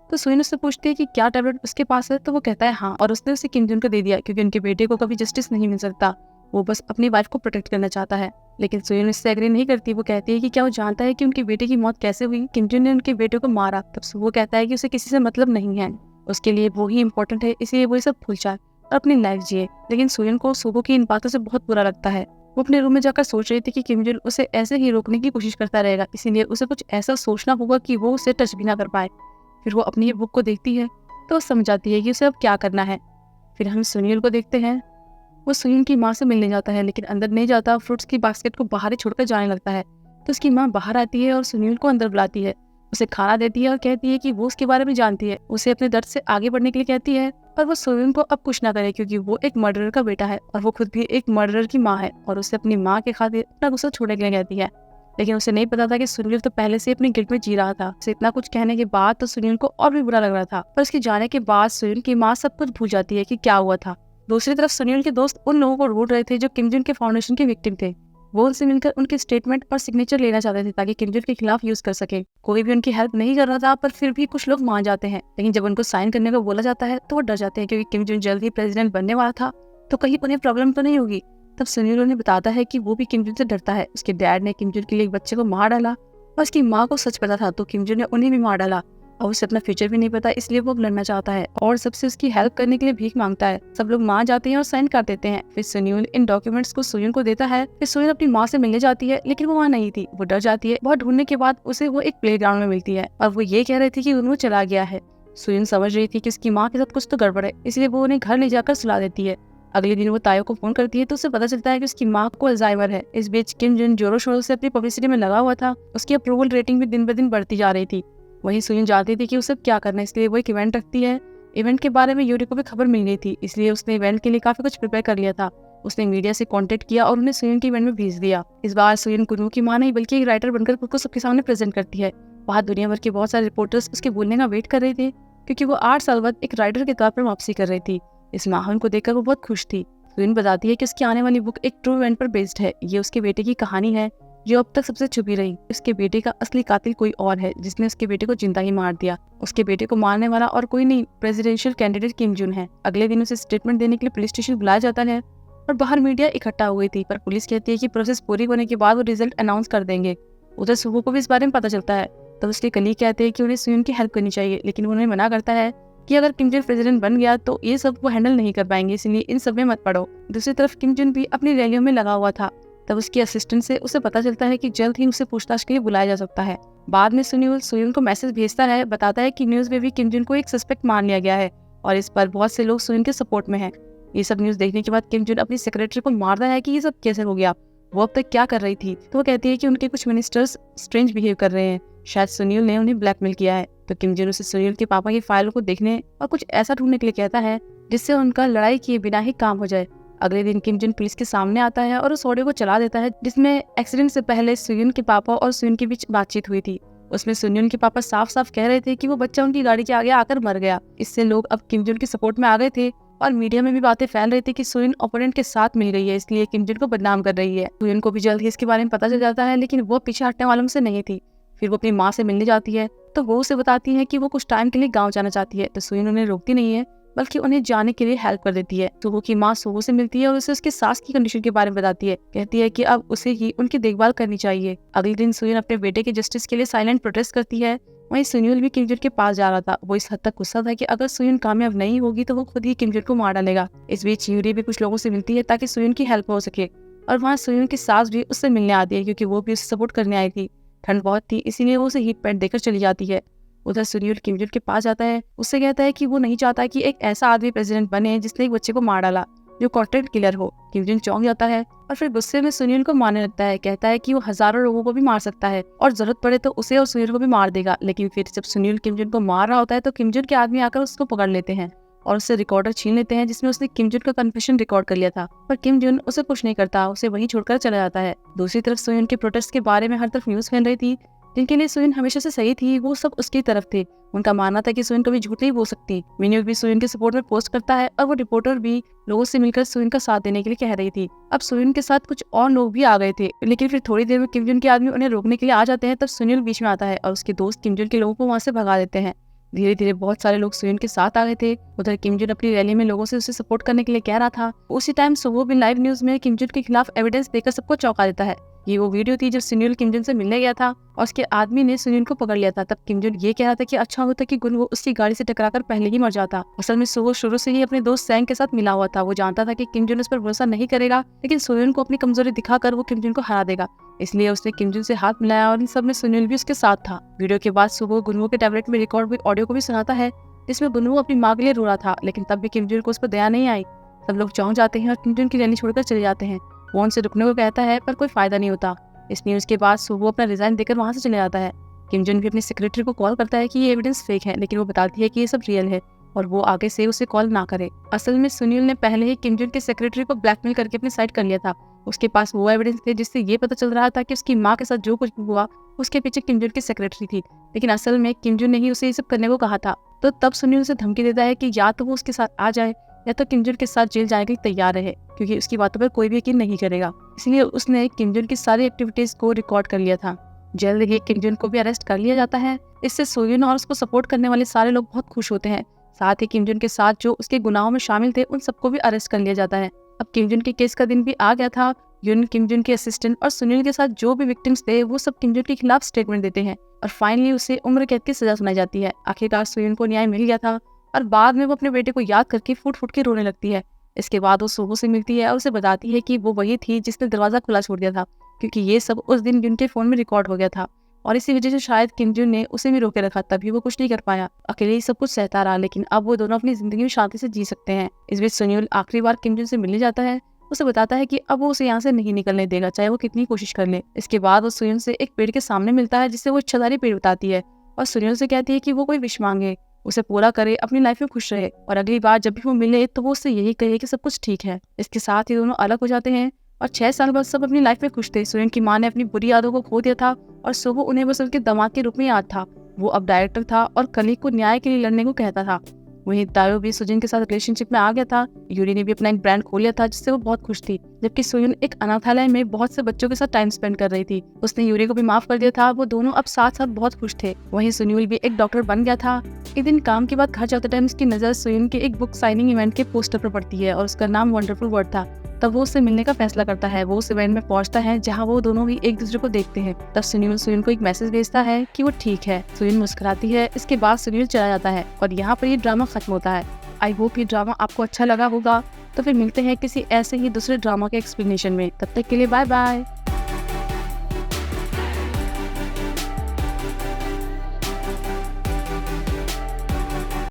तो सुयुन उससे पूछती है कि क्या टैबलेट उसके पास है, तो वो कहता है हाँ, और उसने उसे किम जोन को दे दिया क्योंकि उनके बेटे को कभी जस्टिस नहीं मिल सकता। वो बस अपनी वाइफ को प्रोटेक्ट करना चाहता है। लेकिन सुयुन इससे एग्री नहीं करती। वो कहती है कि क्या वो जानता है कि उनके बेटे की मौत कैसे हुई, किम जोन ने उनके बेटे को मारा। तब वो कहता है कि उसे किसी से मतलब नहीं है, उसके लिए वो ही इम्पोर्टेंट है, इसलिए वो ये सब भूल जाए और अपनी लाइफ जिए। लेकिन सुयुन को सुबह की इन बातों से बहुत बुरा लगता है। वो अपने रूम में जाकर सोच रही थी कि किम जोन उसे ऐसे ही रोकने की कोशिश करता रहेगा, इसीलिए उसे कुछ ऐसा सोचना होगा कि वो उसे टच भी ना कर पाए। फिर वो अपनी बुक को देखती है तो समझ जाती है कि उसे अब क्या करना है। फिर हम सुनील को देखते हैं। वो सुयुन की माँ से मिलने जाता है लेकिन अंदर नहीं जाता, फ्रूट्स की बास्केट को बाहर ही छोड़कर जाने लगता है। तो उसकी माँ बाहर आती है और सुनील को अंदर बुलाती है, उसे खाना देती है और कहती है कि वो उसके बारे में जानती है। उसे अपने दर्द से आगे बढ़ने के लिए कहती है, पर वो सुयुन को अब कुछ ना करे क्योंकि वो एक मर्डरर का बेटा है और वो खुद भी एक मर्डरर की माँ है और उसे अपनी माँ के खातिर अपना गुस्सा छोड़ने के लिए कहती है। लेकिन उसे नहीं पता था कि सुनील तो पहले से अपने गिल्ट में जी रहा था। उसे इतना कुछ कहने के बाद तो सुनील को और भी बुरा लग रहा था, पर उसके जाने के बाद सुनील की माँ सब कुछ भूल जाती है कि क्या हुआ था। दूसरी तरफ सुनील के दोस्त उन लोगों को ढूंढ रहे थे जो किम जोन के फाउंडेशन के विक्टिम थे। वो उनसे मिलकर उनके स्टेटमेंट और सिग्नेचर लेना चाहते थे ताकि किम जोन के खिलाफ यूज कर सके। कोई भी उनकी हेल्प नहीं कर रहा था, पर फिर भी कुछ लोग मान जाते हैं। लेकिन जब उनको साइन करने को बोला जाता है तो वो डर जाते हैं क्योंकि किम जोन जल्द ही प्रेसिडेंट बनने वाला था, तो कहीं उन्हें प्रॉब्लम तो नहीं होगी। तब सुनील उन्हें बताता है कि वो भी किम जोन से डरता है। उसके डैड ने किम जोन के लिए एक बच्चे को मार डाला और उसकी माँ को सच पता था, तो किम जोन ने उन्हें भी मार डाला और उसे अपना फ्यूचर भी नहीं पता, इसलिए वो अब लड़ना चाहता है और सबसे उसकी हेल्प करने के लिए भीख मांगता है। सब लोग मान जाते हैं और साइन कर देते हैं। फिर सुनील इन डॉक्यूमेंट्स को सुयुन को देता है। फिर सुयुन अपनी माँ से मिलने जाती है लेकिन वो वहाँ नहीं थी। वो डर जाती है। बहुत ढूंढने के बाद उसे वो एक प्लेग्राउंड में मिलती है और वो ये कह रही थी कि उन्होंने चला गया है। सुयुन समझ रही थी कि उसकी माँ के साथ कुछ तो गड़बड़ है, इसलिए वो उन्हें घर ले जाकर सुला देती है। अगले दिन वो तायो को फोन करती है तो उसे पता चलता है कि उसकी माँ को अल्जाइमर है। इस बीच किम जोन जोरों शोरों से अपनी पब्लिसिटी में लगा हुआ था। उसकी अप्रूवल रेटिंग भी दिन ब दिन बढ़ती जा रही थी। वहीं सुयुन जानती थी कि उसे क्या करना है, इसलिए वो एक इवेंट रखती है। इवेंट के बारे में यूरी को भी खबर मिल गई थी, इसलिए उसने इवेंट के लिए काफी कुछ प्रिपेयर कर लिया था। उसने मीडिया से कांटेक्ट किया और उन्हें सुयुन के इवेंट में भेज दिया। इस बार सुयुन गुनवो की मां नहीं बल्कि एक राइटर बनकर खुद को सबके सामने प्रेजेंट करती है। वहाँ दुनिया भर के बहुत सारे रिपोर्टर्स उसके बोलने का वेट कर रहे थे क्योंकि वो 8 साल बाद एक राइटर के तौर पर वापसी कर रही थी। इस माहौल को देखकर वो बहुत खुश थी। सुयुन बताती है कि उसकी आने वाली बुक एक ट्रू इवेंट पर बेस्ड है। ये उसके बेटे की कहानी है जो अब तक सबसे छुपी रही। उसके बेटे का असली कातिल कोई और है जिसने उसके बेटे को जिंदा ही मार दिया। उसके बेटे को मारने वाला और कोई नहीं, प्रेसिडेंशियल कैंडिडेट किम जोन है। अगले दिन उसे स्टेटमेंट देने के लिए पुलिस स्टेशन बुलाया जाता है और बाहर मीडिया इकट्ठा हो गई थी, पर पुलिस कहती है कि प्रोसेस पूरी होने के बाद वो रिजल्ट अनाउंस कर देंगे। उधर सुबह को भी इस बारे में पता चलता है, तब उसके कलीग कहते हैं कि उन्हें सुयुन की हेल्प करनी चाहिए, लेकिन उन्हें मना करता है कि अगर किम जोन प्रेसिडेंट बन गया तो ये सब वो हैंडल नहीं कर पाएंगे, इसलिए इन सब में मत पड़ो। दूसरी तरफ किम जोन भी अपनी रैलियों में लगा हुआ था। तब उसकी असिस्टेंट से उसे पता चलता है कि जल्द ही उसे पूछताछ के लिए बुलाया जा सकता है। बाद में सुयुन को मैसेज भेजता है, बताता है कि न्यूज़ में भी किम जोन को एक सस्पेक्ट मान लिया गया है और इस पर बहुत से लोग सुयुन के सपोर्ट में हैं। ये सब न्यूज़ देखने के बाद किम जोन अपनी सेक्रेटरी को मारता है कि ये सब कैसे हो गया, वो अब तक क्या कर रही थी। तो वो कहती है कि उनके कुछ मिनिस्टर्स स्ट्रेंज बिहेव कर रहे हैं, शायद सुनील ने उन्हें ब्लैकमेल किया है। तो किम जुन उसे सुनील के पापा की फाइलों को देखने और कुछ ऐसा ढूंढने के लिए कहता है जिससे उनका लड़ाई किए बिना ही काम हो जाए। अगले दिन किम जुन पुलिस के सामने आता है और उस ऑडियो को चला देता है जिसमें एक्सीडेंट से पहले सुयुन के पापा और सुयुन के बीच बातचीत हुई थी। उसमें सुयुन के पापा साफ साफ कह रहे थे कि वो बच्चा उनकी गाड़ी के आगे आकर मर गया। इससे लोग अब किम जुन के सपोर्ट में आ गए थे और मीडिया में भी बातें फैल रही थी कि सुयुन ओपोनेंट के साथ मिल गई है, इसलिए किम जुन को बदनाम कर रही है। सुयुन को भी जल्द ही इसके बारे में पता चल जाता है, लेकिन वो पीछे हटने वालों में से नहीं थी। फिर वो अपनी माँ से मिलने जाती है तो वो उसे बताती है कि वो कुछ टाइम के लिए गाँव जाना चाहती है, तो सुयुन उन्हें रोकती नहीं है बल्कि उन्हें जाने के लिए हेल्प कर देती है। सुबह की माँ सुबह से मिलती है और उसे उसकी सास की कंडीशन के बारे में बताती है। कहती है कि अब उसे ही उनकी देखभाल करनी चाहिए। अगले दिन सुयुन अपने बेटे के जस्टिस के लिए साइलेंट प्रोटेस्ट करती है। वहीं सुनील भी किम जुन के पास जा रहा था। वो इस हद तक गुस्सा था कि अगर सुयुन कामयाब नहीं होगी तो वो खुद ही किम जुन को मार डालेगा। इस बीच यूरी भी कुछ लोगों से मिलती है ताकि सुयुन की हेल्प हो सके, और वहाँ सुयुन की सास भी उससे मिलने आती है क्योंकि वो भी उसे सपोर्ट करने आई थी। ठंड बहुत थी इसीलिए वो उसे हीट पैड देकर चली जाती है। उधर सुनील किम जुन के पास जाता है, उससे कहता है कि वो नहीं चाहता कि एक ऐसा आदमी प्रेसिडेंट बने जिसने एक बच्चे को मार डाला, जो कॉन्टेंट किलर हो। किम जुन चौंक जाता है और फिर गुस्से में सुनील को मारने लगता है। कहता है कि वो हजारों लोगों को भी मार सकता है और जरूरत पड़े तो उसे और सुनील को भी मार देगा। लेकिन फिर जब सुनील किम जुन को मार रहा होता है तो किम जुन के आदमी आकर उसको पकड़ लेते हैं और उससे रिकॉर्डर छीन लेते हैं जिसमें उसने किम जुन का कन्फेशन रिकॉर्ड कर लिया था। पर किम जुन उसे कुछ नहीं करता, उसे वहीं छोड़कर चला जाता है। दूसरी तरफ सुयुन के प्रोटेस्ट के बारे में हर तरफ न्यूज फैल रही थी। जिनके लिए सुयुन हमेशा से सही थी वो सब उसकी तरफ थे। उनका मानना था कि सुयुन कभी झूठ नहीं बोल सकती। मिन्यूक भी सुयुन के सपोर्ट में पोस्ट करता है और वो रिपोर्टर भी लोगों से मिलकर सुयुन का साथ देने के लिए कह रही थी। अब सुयुन के साथ कुछ और लोग भी आ गए थे, लेकिन फिर थोड़ी देर में किम जुन के आदमी उन्हें रोकने के लिए आ जाते हैं। तब सुनील बीच में आता है और उसके दोस्त किम जुन के लोगों को वहाँ से भगा देते हैं। धीरे धीरे बहुत सारे लोग सुयुन के साथ आ गए थे। उधर किम जुन अपनी रैली में लोगों से उसे सपोर्ट करने के लिए कह रहा था। उसी टाइम सुबह भी लाइव न्यूज में किम जुन के खिलाफ एविडेंस देकर सबको चौंका देता है। ये वो वीडियो थी जब सुनील किम जुन से मिलने गया था और उसके आदमी ने सुनील को पकड़ लिया था। तब किम जुन ये कह रहा था कि अच्छा होता कि गुन वो उसकी गाड़ी से टकराकर पहले ही मर जाता। असल में सुबह शुरू से ही अपने दोस्त सैंग के साथ मिला हुआ था। वो जानता था कि किम जुन उस पर भरोसा नहीं करेगा, लेकिन सुनील को अपनी कमजोरी दिखाकर वो किम जुन को हरा देगा। इसलिए उसने किम जुन से हाथ मिलाया और इन सब में सुनील भी उसके साथ था। वीडियो के बाद सुबह गुनवो के टैबलेट में रिकॉर्ड हुई ऑडियो को भी सुनाता है जिसमें गुनवो अपनी माँ के लिए रो रहा था, लेकिन तब भी किम जुन को उस पर दया नहीं आई। सब लोग चौंक जाते हैं और किम जुन की रैली छोड़कर चले जाते हैं। वो उनसे रुकने को कहता है पर कोई फायदा नहीं होता। इस न्यूज के बाद सुबह अपना रिजाइन देकर वहां से चले जाता है। किम जुन भी अपनी सेक्रेटरी को कॉल करता है कि ये एविडेंस फेक है, लेकिन वो बताती है कि ये सब रियल है और वो आगे से उसे कॉल ना करे। असल में सुनील ने पहले ही किम जुन के सेक्रेटरी को ब्लैकमेल करके अपनी साइड कर लिया था। उसके पास वो एविडेंस थे जिससे ये पता चल रहा था कि उसकी माँ के साथ जो कुछ भी हुआ उसके पीछे किम जुन की सेक्रेटरी थी, लेकिन असल में किम जुन ने ही उसे ये सब करने को कहा था। तो तब सुनील उसे धमकी देता है कि या तो वो उसके साथ आ जाए या तो किम जुन के साथ जेल जाने के लिए तैयार रहे, क्योंकि उसकी बातों पर कोई भी यकीन नहीं करेगा। इसलिए उसने किम जुन की सारी एक्टिविटीज को रिकॉर्ड कर लिया था। जल्द ही किम जुन को भी अरेस्ट कर लिया जाता है। इससे सुयुन और उसको सपोर्ट करने वाले सारे लोग बहुत खुश होते हैं। साथ ही किम जुन के साथ जो उसके गुनाहों में शामिल थे उन सबको भी अरेस्ट कर लिया जाता है। अब किम जुन के केस का दिन भी आ गया था। युन, किम जुन के असिस्टेंट और सुनील के साथ जो भी विक्टिम्स थे वो सब किम जुन के खिलाफ स्टेटमेंट देते हैं और फाइनली उसे उम्र कैद की सजा सुनाई जाती है। आखिरकार सुयुन को न्याय मिल गया था और बाद में वो अपने बेटे को याद करके फूट फूट के रोने लगती है। इसके बाद वो सुबह से मिलती है और उसे बताती है कि वो वही थी जिसने दरवाजा खुला छोड़ दिया था, क्योंकि ये सब उस दिन युन के फोन में रिकॉर्ड हो गया था और इसी वजह से शायद किम जुन ने उसे भी रोके रखा, तभी वो कुछ नहीं कर पाया। अकेले ही सब कुछ सहता रहा, लेकिन अब वो दोनों अपनी जिंदगी में शांति से जी सकते हैं। इस बीच सुनील आखिरी बार किम जुन से मिलने जाता है। उसे बताता है कि अब वो उसे यहाँ से नहीं निकलने देगा, चाहे वो कितनी कोशिश कर ले। इसके बाद वो सुनील से एक पेड़ के सामने मिलता है जिससे वो इच्छाधारी पेड़ बताती है और सुनील से कहती है कि वो कोई विश मांगे, उसे पूरा करे, अपनी लाइफ में खुश रहे और अगली बार जब भी वो मिले तो वो उससे यही कहे कि सब कुछ ठीक है। इसके साथ ही दोनों अलग हो जाते हैं और 6 साल बाद सब अपनी लाइफ में खुश थे। सुनील की माँ ने अपनी बुरी यादों को खो दिया था और सुबह उन्हें बस उनके दामाद के रूप में याद था। वो अब डायरेक्टर था और कलीग को न्याय के लिए लड़ने को कहता था। वहीं तायो भी सुजिन के साथ रिलेशनशिप में आ गया था। यूरी ने भी अपना एक ब्रांड खोल लिया था जिससे वो बहुत खुश थी, जबकि सुयुन एक अनाथालय में बहुत से बच्चों के साथ टाइम स्पेंड कर रही थी। उसने यूरी को भी माफ कर दिया था। वो दोनों अब साथ साथ बहुत खुश थे। वहीं सुनील भी एक डॉक्टर बन गया था। एक दिन काम के बाद घर जाते टाइम उसकी नजर सुयुन के एक बुक साइनिंग इवेंट के पोस्टर पर पड़ती है और उसका नाम वंडरफुल वर्ड था। तब वो उससे मिलने का फैसला करता है। वो उस इवेंट में पहुंचता है जहां वो दोनों ही एक दूसरे को देखते हैं। तब सुनील सुयुन को एक मैसेज भेजता है कि वो ठीक है। सुयुन मुस्कुराती है। इसके बाद सुनील चला जाता है और यहाँ पर ये ड्रामा खत्म होता है। आई होप ये ड्रामा आपको अच्छा लगा होगा। तो फिर मिलते हैं किसी ऐसे ही दूसरे ड्रामा के एक्सप्लेनेशन में। तब तक के लिए बाय बाय।